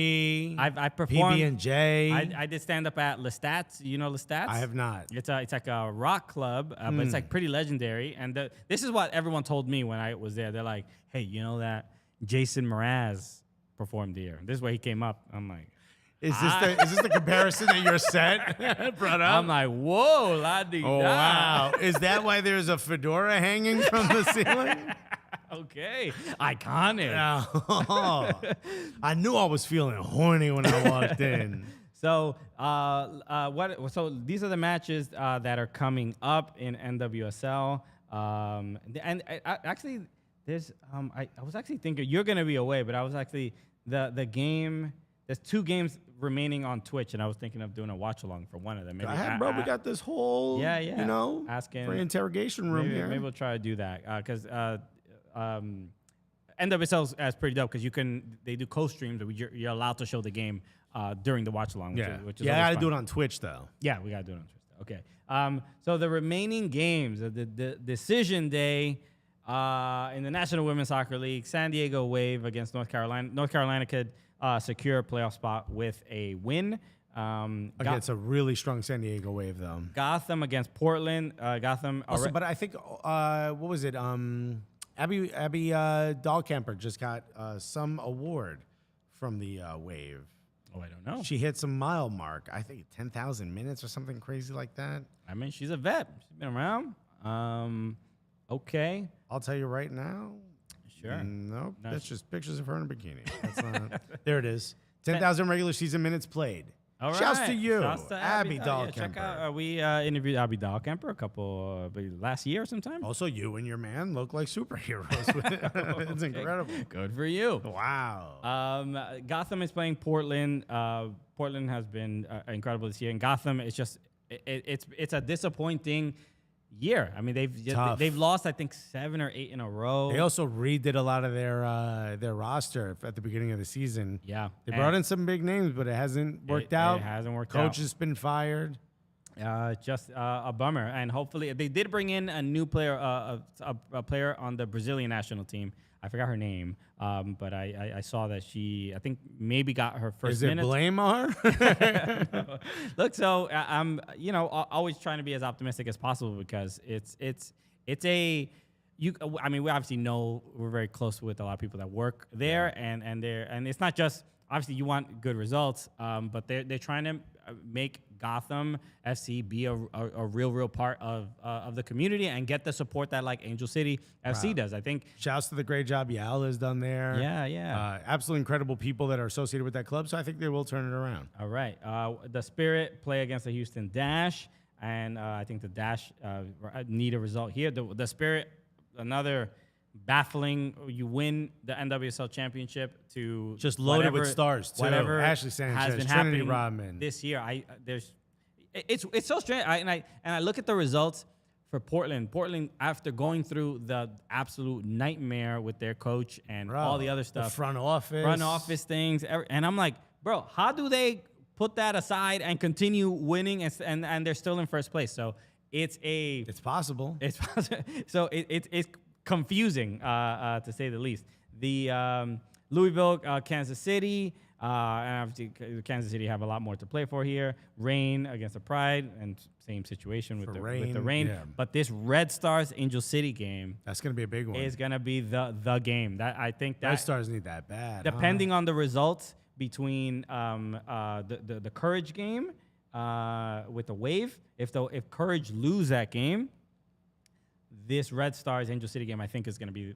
I performed. PB&J. I did stand up at Lestats. You know Lestats? I have not. It's like a rock club, but it's like pretty legendary. And this is what everyone told me when I was there. They're like, "Hey, you know that Jason Mraz performed here? This is where he came up." I'm like, Is this the comparison that your set brought up? I'm like, whoa, la di Oh, da. wow. Is that why there's a fedora hanging from the ceiling? Okay, iconic. Oh, I knew I was feeling horny when I walked in. So, So these are the matches that are coming up in NWSL. Actually, there's. I was actually thinking you're gonna be away, but I was actually the game. There's 2 games remaining on Twitch, and I was thinking of doing a watch along for one of them. Maybe We got this whole, Yeah. you know, Asking for interrogation room here. Maybe we'll try to do that because NWSL is pretty dope because they do co-streams. You're allowed to show the game during the watch along. Which is I always got to fun. do it on Twitch though. Yeah, we got to do it on Twitch. Okay. So the remaining games, the decision day in the National Women's Soccer League, San Diego Wave against North Carolina. North Carolina could secure a playoff spot with a win. Against a really strong San Diego Wave though. Gotham against Portland. Gotham. Also, but I think what was it? Abby Dahlkemper just got some award from the Wave. Oh, I don't know. She hit some mile mark. I think 10,000 minutes or something crazy like that. I mean, she's a vet. She's been around. Okay. I'll tell you right now. Sure. Nope. No, That's just pictures of her in a bikini. That's not. There it is. 10,000 regular season minutes played. All right. Shouts to you, Shouts to Abby Yeah, check Dahlkemper. out. We interviewed Abby Dahlkemper a couple last year sometime. Also, you and your man look like superheroes. With it. It's incredible. Good for you. Wow. Gotham is playing Portland. Portland has been incredible this year, and Gotham is just it's a disappointing year. I mean, they've lost I think 7 or 8 in a row. They also redid a lot of their roster at the beginning of the season. Yeah, They brought in some big names, but it hasn't worked out. It hasn't worked Coach out. has been fired. Just a bummer. And hopefully they did bring in a new player, a player on the Brazilian national team. I forgot her name, but I saw that she, I think, maybe got her first minute. Is it Blamar? Look, so I'm, always trying to be as optimistic as possible because it's a, I mean, we obviously know we're very close with a lot of people that work there, and it's not just obviously you want good results, but they're trying to make Gotham FC be a real part of the community and get the support that like Angel City FC does. I think. Shouts to the great job Yal has done there. Yeah. Absolutely incredible people that are associated with that club. So I think they will turn it around. All right. The Spirit play against the Houston Dash, and I think the Dash need a result here. The Spirit, another baffling. You win the NWSL championship to just loaded with stars too. Whatever Ashley Sanchez, has been Trinity happening Rodman. this year. It's so strange. I look at the results for Portland. Portland, after going through the absolute nightmare with their coach and all the other stuff, the front office things, and I'm like, bro, how do they put that aside and continue winning and they're still in first place? So it's possible. It's possible. So it's confusing to say the least. The Louisville, Kansas City, and obviously Kansas City have a lot more to play for here. Rain against the Pride, and same situation with the Rain. Yeah. But this Red Stars Angel City game, that's going to be a big one. Is going to be the game. That I think that Red Stars need that bad. Depending on the results between the Courage game with the Wave, if Courage lose that game, this Red Stars Angel City game I think is going to be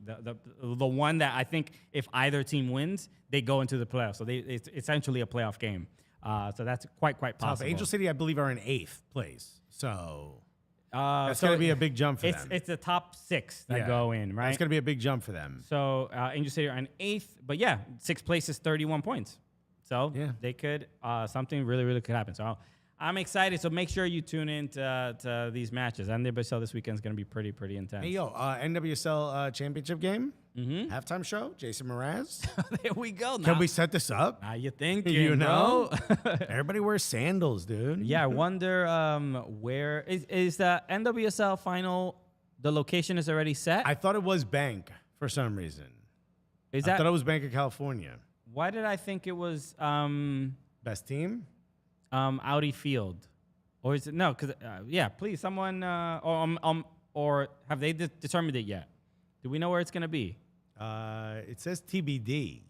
the one that I think if either team wins, they go into the playoffs. So it's essentially a playoff game. So that's quite possible. Angel City, I believe, are in 8th place. So that's going to be a big jump for them. It's the top 6 that go in, right? It's going to be a big jump for them. So Angel City are in 8th, but yeah, 6th place is 31 points. So they could something really could happen. So I'm excited. So make sure you tune in to these matches. NWSL this weekend is going to be pretty intense. Hey, yo, NWSL championship game, halftime show, Jason Mraz. There we go. Can we set this up? Now you think You know? bro? Everybody wears sandals, dude. Yeah, I wonder where is the NWSL final. The location is already set. I thought it was Bank for some reason. I thought it was Bank of California. Why did I think it was Best team? Audi Field, or is it no? Because yeah, please, someone or have they determined it yet? Do we know where it's gonna be? It says TBD.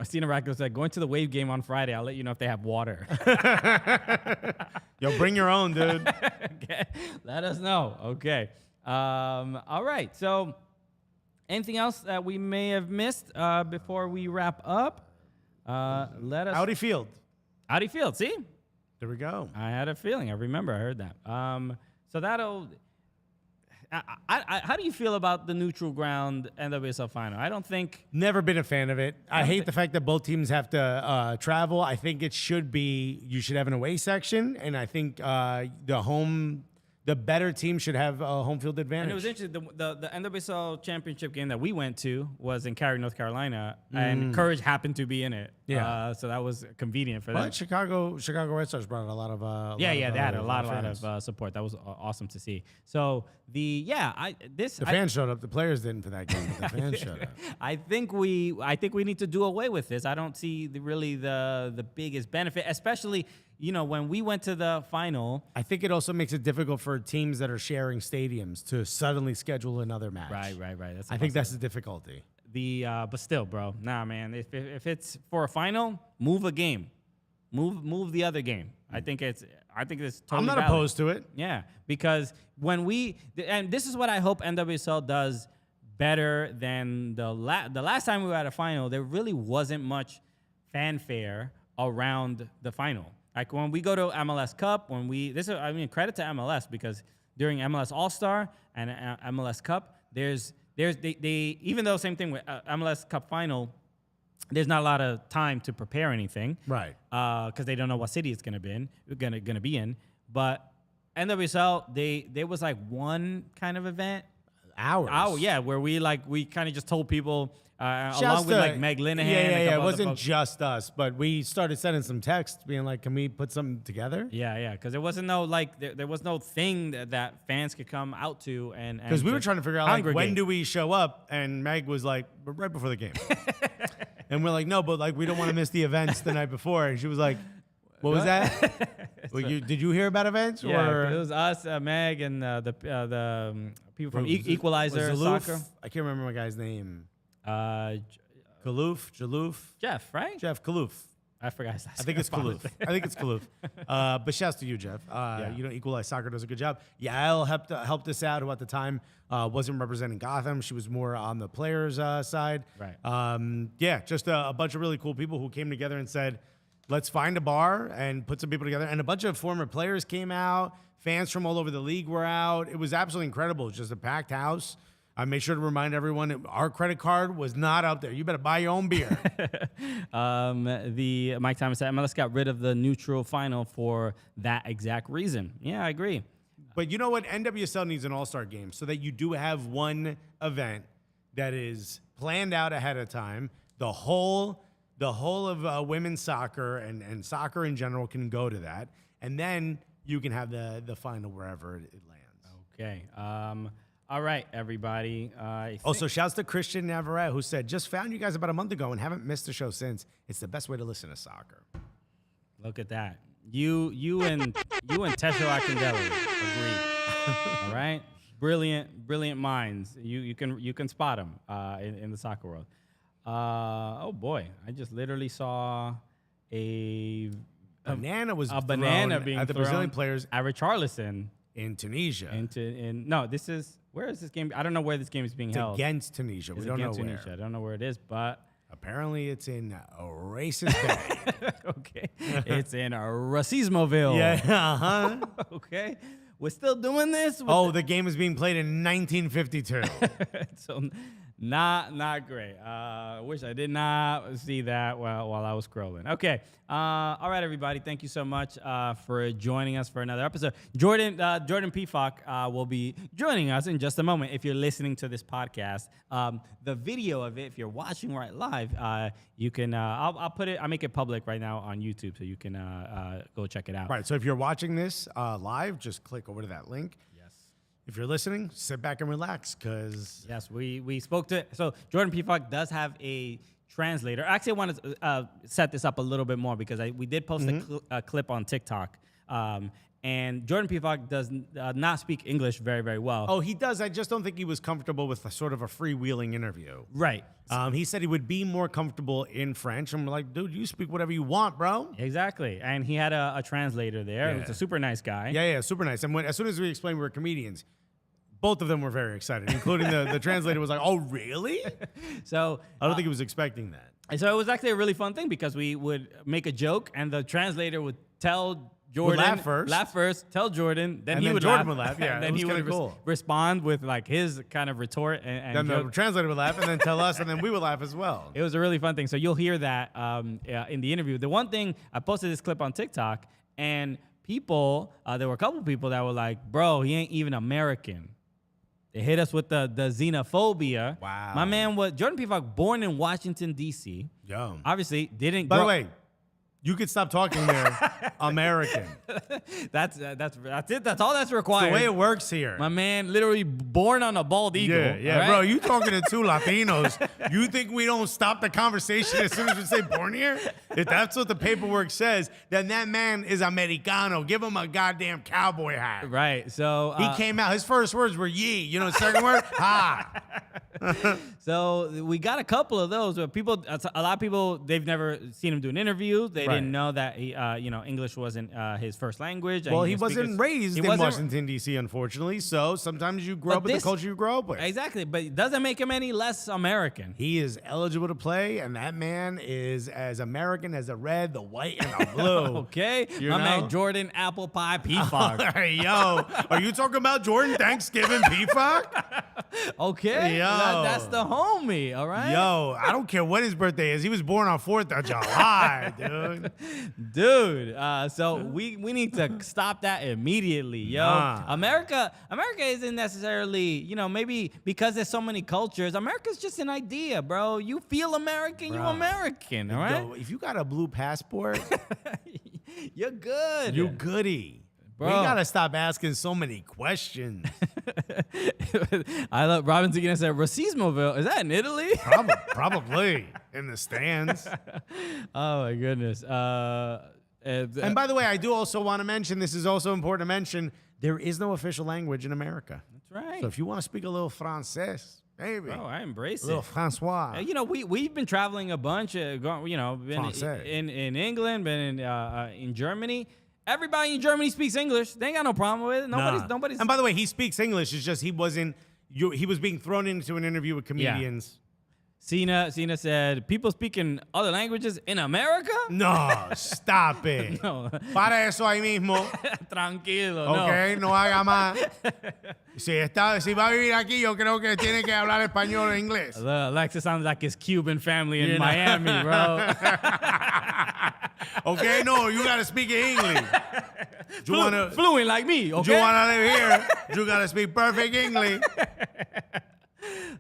Stina Racco said, "Going to the Wave game on Friday. I'll let you know if they have water." Yo, bring your own, dude. Okay, let us know. Okay. All right. So, anything else that we may have missed before we wrap up? Let us. Audi Field. Audi Field. See, There we go. I had a feeling. I remember I heard that. So that'll. How do you feel about the neutral ground NWSL final? I don't think. Never been a fan of it. I hate the fact that both teams have to travel. I think it should be, you should have an away section, and I think the better team should have a home field advantage. And it was interesting. The NWSL championship game that we went to was in Cary, North Carolina, and Courage happened to be in it. Yeah. So that was convenient for them. But Chicago Red Stars brought a lot of They had a lot of support. That was awesome to see. So the fans showed up. The players didn't for that game, but the fans showed up. I think we need to do away with this. I don't see the biggest benefit, especially when we went to the final. I think it also makes it difficult for teams that are sharing stadiums to suddenly schedule another match. Right. I think that's the difficulty. But still, bro, nah, man. If it's for a final, move a game, move the other game. I think it's totally I'm not valid. opposed to it. Yeah, because and this is what I hope NWSL does better than the last time we were at a final. There really wasn't much fanfare around the final. Like when we go to MLS Cup, credit to MLS, because during MLS All-Star and MLS Cup, there's even though same thing with MLS Cup final, there's not a lot of time to prepare anything, Right. Because they don't know what city it's gonna be in. But NWSL, there was like one kind of event, Hours. yeah, where we kind of just told people. Along with like Meg Linehan. Yeah. It wasn't just us, but we started sending some texts being like, "Can we put something together?" Yeah, because there wasn't there was no thing that fans could come out to and Because we were trying to figure out like, when congregate. do we show up, and Meg was like, "Right before the game," and we're like, "No, but like we don't want to miss the events the night before," and she was like, "What was that? Did you hear about events?" Yeah, or it was us, Meg, and the people from Equalizer was Zaloof? Soccer. I can't remember my guy's name. Jaloof, Jeff, right? Jeff Kaloof. I forgot his last I think it's Kaloof. But shouts to you, Jeff. Equalize Soccer does a good job. Yael helped us out, who at the time wasn't representing Gotham. She was more on the players' side. Right. Just a bunch of really cool people who came together and said, let's find a bar and put some people together. And a bunch of former players came out. Fans from all over the league were out. It was absolutely incredible. It was just a packed house. I made sure to remind everyone our credit card was not out there. You better buy your own beer. The Mike Thomas said MLS got rid of the neutral final for that exact reason. Yeah, I agree. But you know what? NWSL needs an all-star game so that you do have one event that is planned out ahead of time. The whole of women's soccer and soccer in general can go to that. And then you can have the final wherever it lands. Okay. All right, everybody. Also, shouts to Christian Navarrete, who said, just found you guys about a month ago and haven't missed the show since. It's the best way to listen to soccer. Look at that. You and Tesho Akindele agree. All right? Brilliant minds. You can spot them in the soccer world. Oh, boy. I just literally saw a banana was being at the Brazilian players at richarlison in Tunisia. Where is this game? I don't know where this game is being held. Against Tunisia. We don't know where. I don't know where it is, but apparently it's in a racist bay. Okay. It's in a Racismoville. Yeah. Okay. We're still doing this? The game is being played in 1952. So Not great. Wish I did not see that while I was scrolling. Okay. All right, everybody. Thank you so much for joining us for another episode. Jordan Pifak will be joining us in just a moment. If you're listening to this podcast, the video of it, if you're watching right live, you can. I'll make it public right now on YouTube, so you can go check it out. Right. So if you're watching this live, just click over to that link. If you're listening, sit back and relax, because... Yes, we spoke to... So Jordan Pifak does have a translator. Actually, I want to set this up a little bit more, because we did post a clip on TikTok. And Jordan Pifak does not speak English very, very well. Oh, he does. I just don't think he was comfortable with sort of a freewheeling interview. Right. He said he would be more comfortable in French. And we're like, dude, you speak whatever you want, bro. Exactly. And he had a translator there. Yeah. He was a super nice guy. Yeah, super nice. And as soon as we explained we were comedians, both of them were very excited, including the translator was like, oh, really? So I don't think he was expecting that. So it was actually a really fun thing, because we would make a joke and the translator would tell Jordan, laugh first, tell Jordan, then and he then would Jordan laugh, would laugh. Yeah, and then he would cool. respond with like his kind of retort and then joke. the translator would laugh and then tell us, and then we would laugh as well. It was a really fun thing. So you'll hear that in the interview. The one thing, I posted this clip on TikTok, and people, there were a couple people that were like, bro, he ain't even American. They hit us with the xenophobia. Wow. My man was Jordan Pifak, born in Washington, D.C. Yeah. Obviously, didn't By grow. the way, you could stop talking there. American. That's it. That's all that's required. The way it works here. My man, literally born on a bald eagle. Yeah, right? bro. You talking to two Latinos. You think we don't stop the conversation as soon as we say born here? If that's what the paperwork says, then that man is Americano. Give him a goddamn cowboy hat. Right. So He came out. His first words were "yee." You know, the second word, "ha." So we got a couple of those. But a lot of people, they've never seen him do an interview. They didn't know that he, English wasn't his first language. Well, he wasn't raised in Washington, D.C., unfortunately. So sometimes you grow up with the culture you grow up with. Exactly. But it doesn't make him any less American. He is eligible to play, and that man is as American as the red, the white, and the blue. Okay? You My know? man, Jordan Apple Pie Pifak. Hey, yo, are you talking about Jordan Thanksgiving Pifak? Okay? Yo. That's the homie, all right? Yo, I don't care what his birthday is. He was born on 4th of July, dude. Dude, so we need to stop that immediately, yo. Nah. America isn't necessarily, maybe because there's so many cultures. America's just an idea, bro. You feel American, you American, all right? Yo, if you got a blue passport, You're good. you goody. Bro. We gotta stop asking so many questions. I love Robinson again said Racismoville. Is that in Italy? Probably in the stands. Oh my goodness. And by the way, I do also want to mention, this is also important to mention, there is no official language in America. That's right. So if you want to speak a little Francais, baby. Bro, I embrace A little it. Francois. We've been traveling a bunch. Been Francais. in England, been in Germany. Everybody in Germany speaks English. They ain't got no problem with it. Nobody's. And by the way, he speaks English. It's just he was being thrown into an interview with comedians. Cena said, people speaking other languages in America? No, stop it. No. Para eso ahí mismo. Tranquilo, Ok, no haga más. Si va a vivir aquí, yo creo que tiene que hablar español o inglés. no. Alexis sounds like his Cuban family in Miami, bro. Okay, no, you gotta speak English. Fluent like me, okay? You wanna live here, you gotta speak perfect English.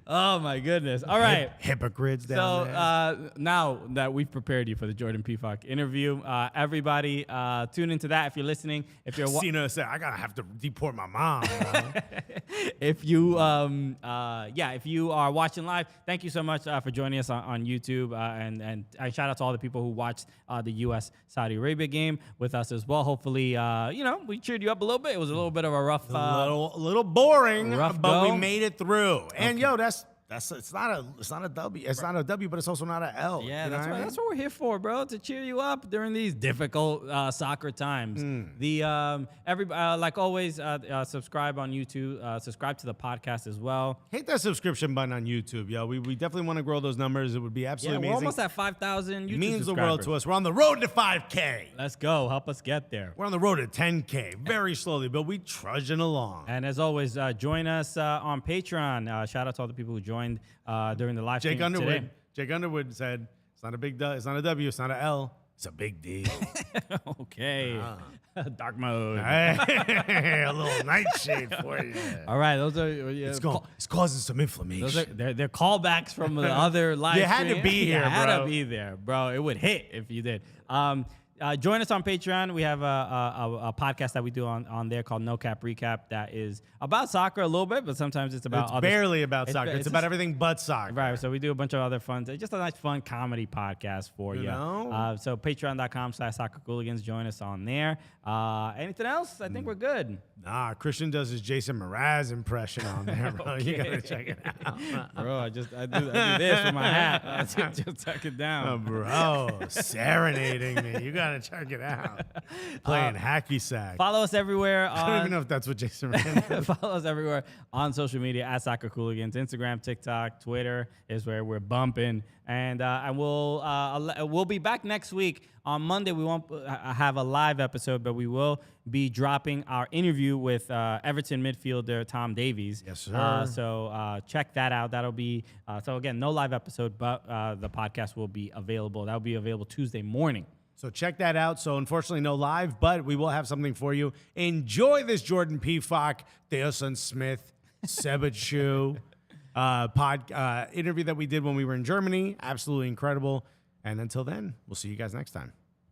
Oh my goodness. All right. Hypocrites So down there. now that we've prepared you for the Jordan Pifak interview, everybody tune into that if you're listening. If you're Cena said, I gotta have to deport my mom. if you if you are watching live, thank you so much for joining us on YouTube, and shout out to all the people who watched the U.S. Saudi Arabia game with us as well. Hopefully, we cheered you up a little bit. It was a little bit of a rough, a little boring, rough but go. we made it through. And yo, it's not a W. It's not a W, but it's also not a L. Yeah, you know that's what we're here for, bro. To cheer you up during these difficult soccer times. Everybody, like always, subscribe on YouTube. Subscribe to the podcast as well. Hit that subscription button on YouTube, yo. We definitely want to grow those numbers. It would be absolutely We're amazing. almost at 5,000 YouTube It means the subscribers. world to us. We're on the road to 5K. Let's go. Help us get there. We're on the road to 10K. Very slowly, but we trudging along. And as always, join us on Patreon. Shout out to all the people who join joined during the live stream today. Jake Underwood said, it's not a big it's not a W, it's not a L. It's a big deal. Okay. Dark mode. Hey, a little nightshade for you. All right. Those are It's causing some inflammation. they're callbacks from the other live You had stream. to be here, You had bro. to be there, bro. It would hit if you did. Join us on Patreon. We have a podcast that we do on there called No Cap Recap that is about soccer a little bit, but sometimes it's about It's other barely about soccer. It's about just- everything but soccer. Right, so we do a bunch of other fun, just a nice fun comedy podcast for you. know? So patreon.com/soccercooligans. Join us on there. Anything else? I think we're good. Nah, Christian does his Jason Mraz impression on there, bro. You gotta check it out. Bro, I do this with my hat. I just tuck it down. Oh, bro, serenading me. You gotta check it out. Playing hacky sack. Follow us everywhere. I don't even know if that's what Jason Mraz does. Follow us everywhere on social media at Soccer Cooligans. Instagram, TikTok, Twitter is where we're bumping. And we'll be back next week. On Monday, we won't have a live episode, but we will be dropping our interview with Everton midfielder Tom Davies. Yes, sir. So check that out. That'll be so again, no live episode, but the podcast will be available. That'll be available Tuesday morning. So check that out. So unfortunately, no live, but we will have something for you. Enjoy this Jordan Pefok, Deosun Smith, Sebachu interview that we did when we were in Germany. Absolutely incredible. And until then, we'll see you guys next time.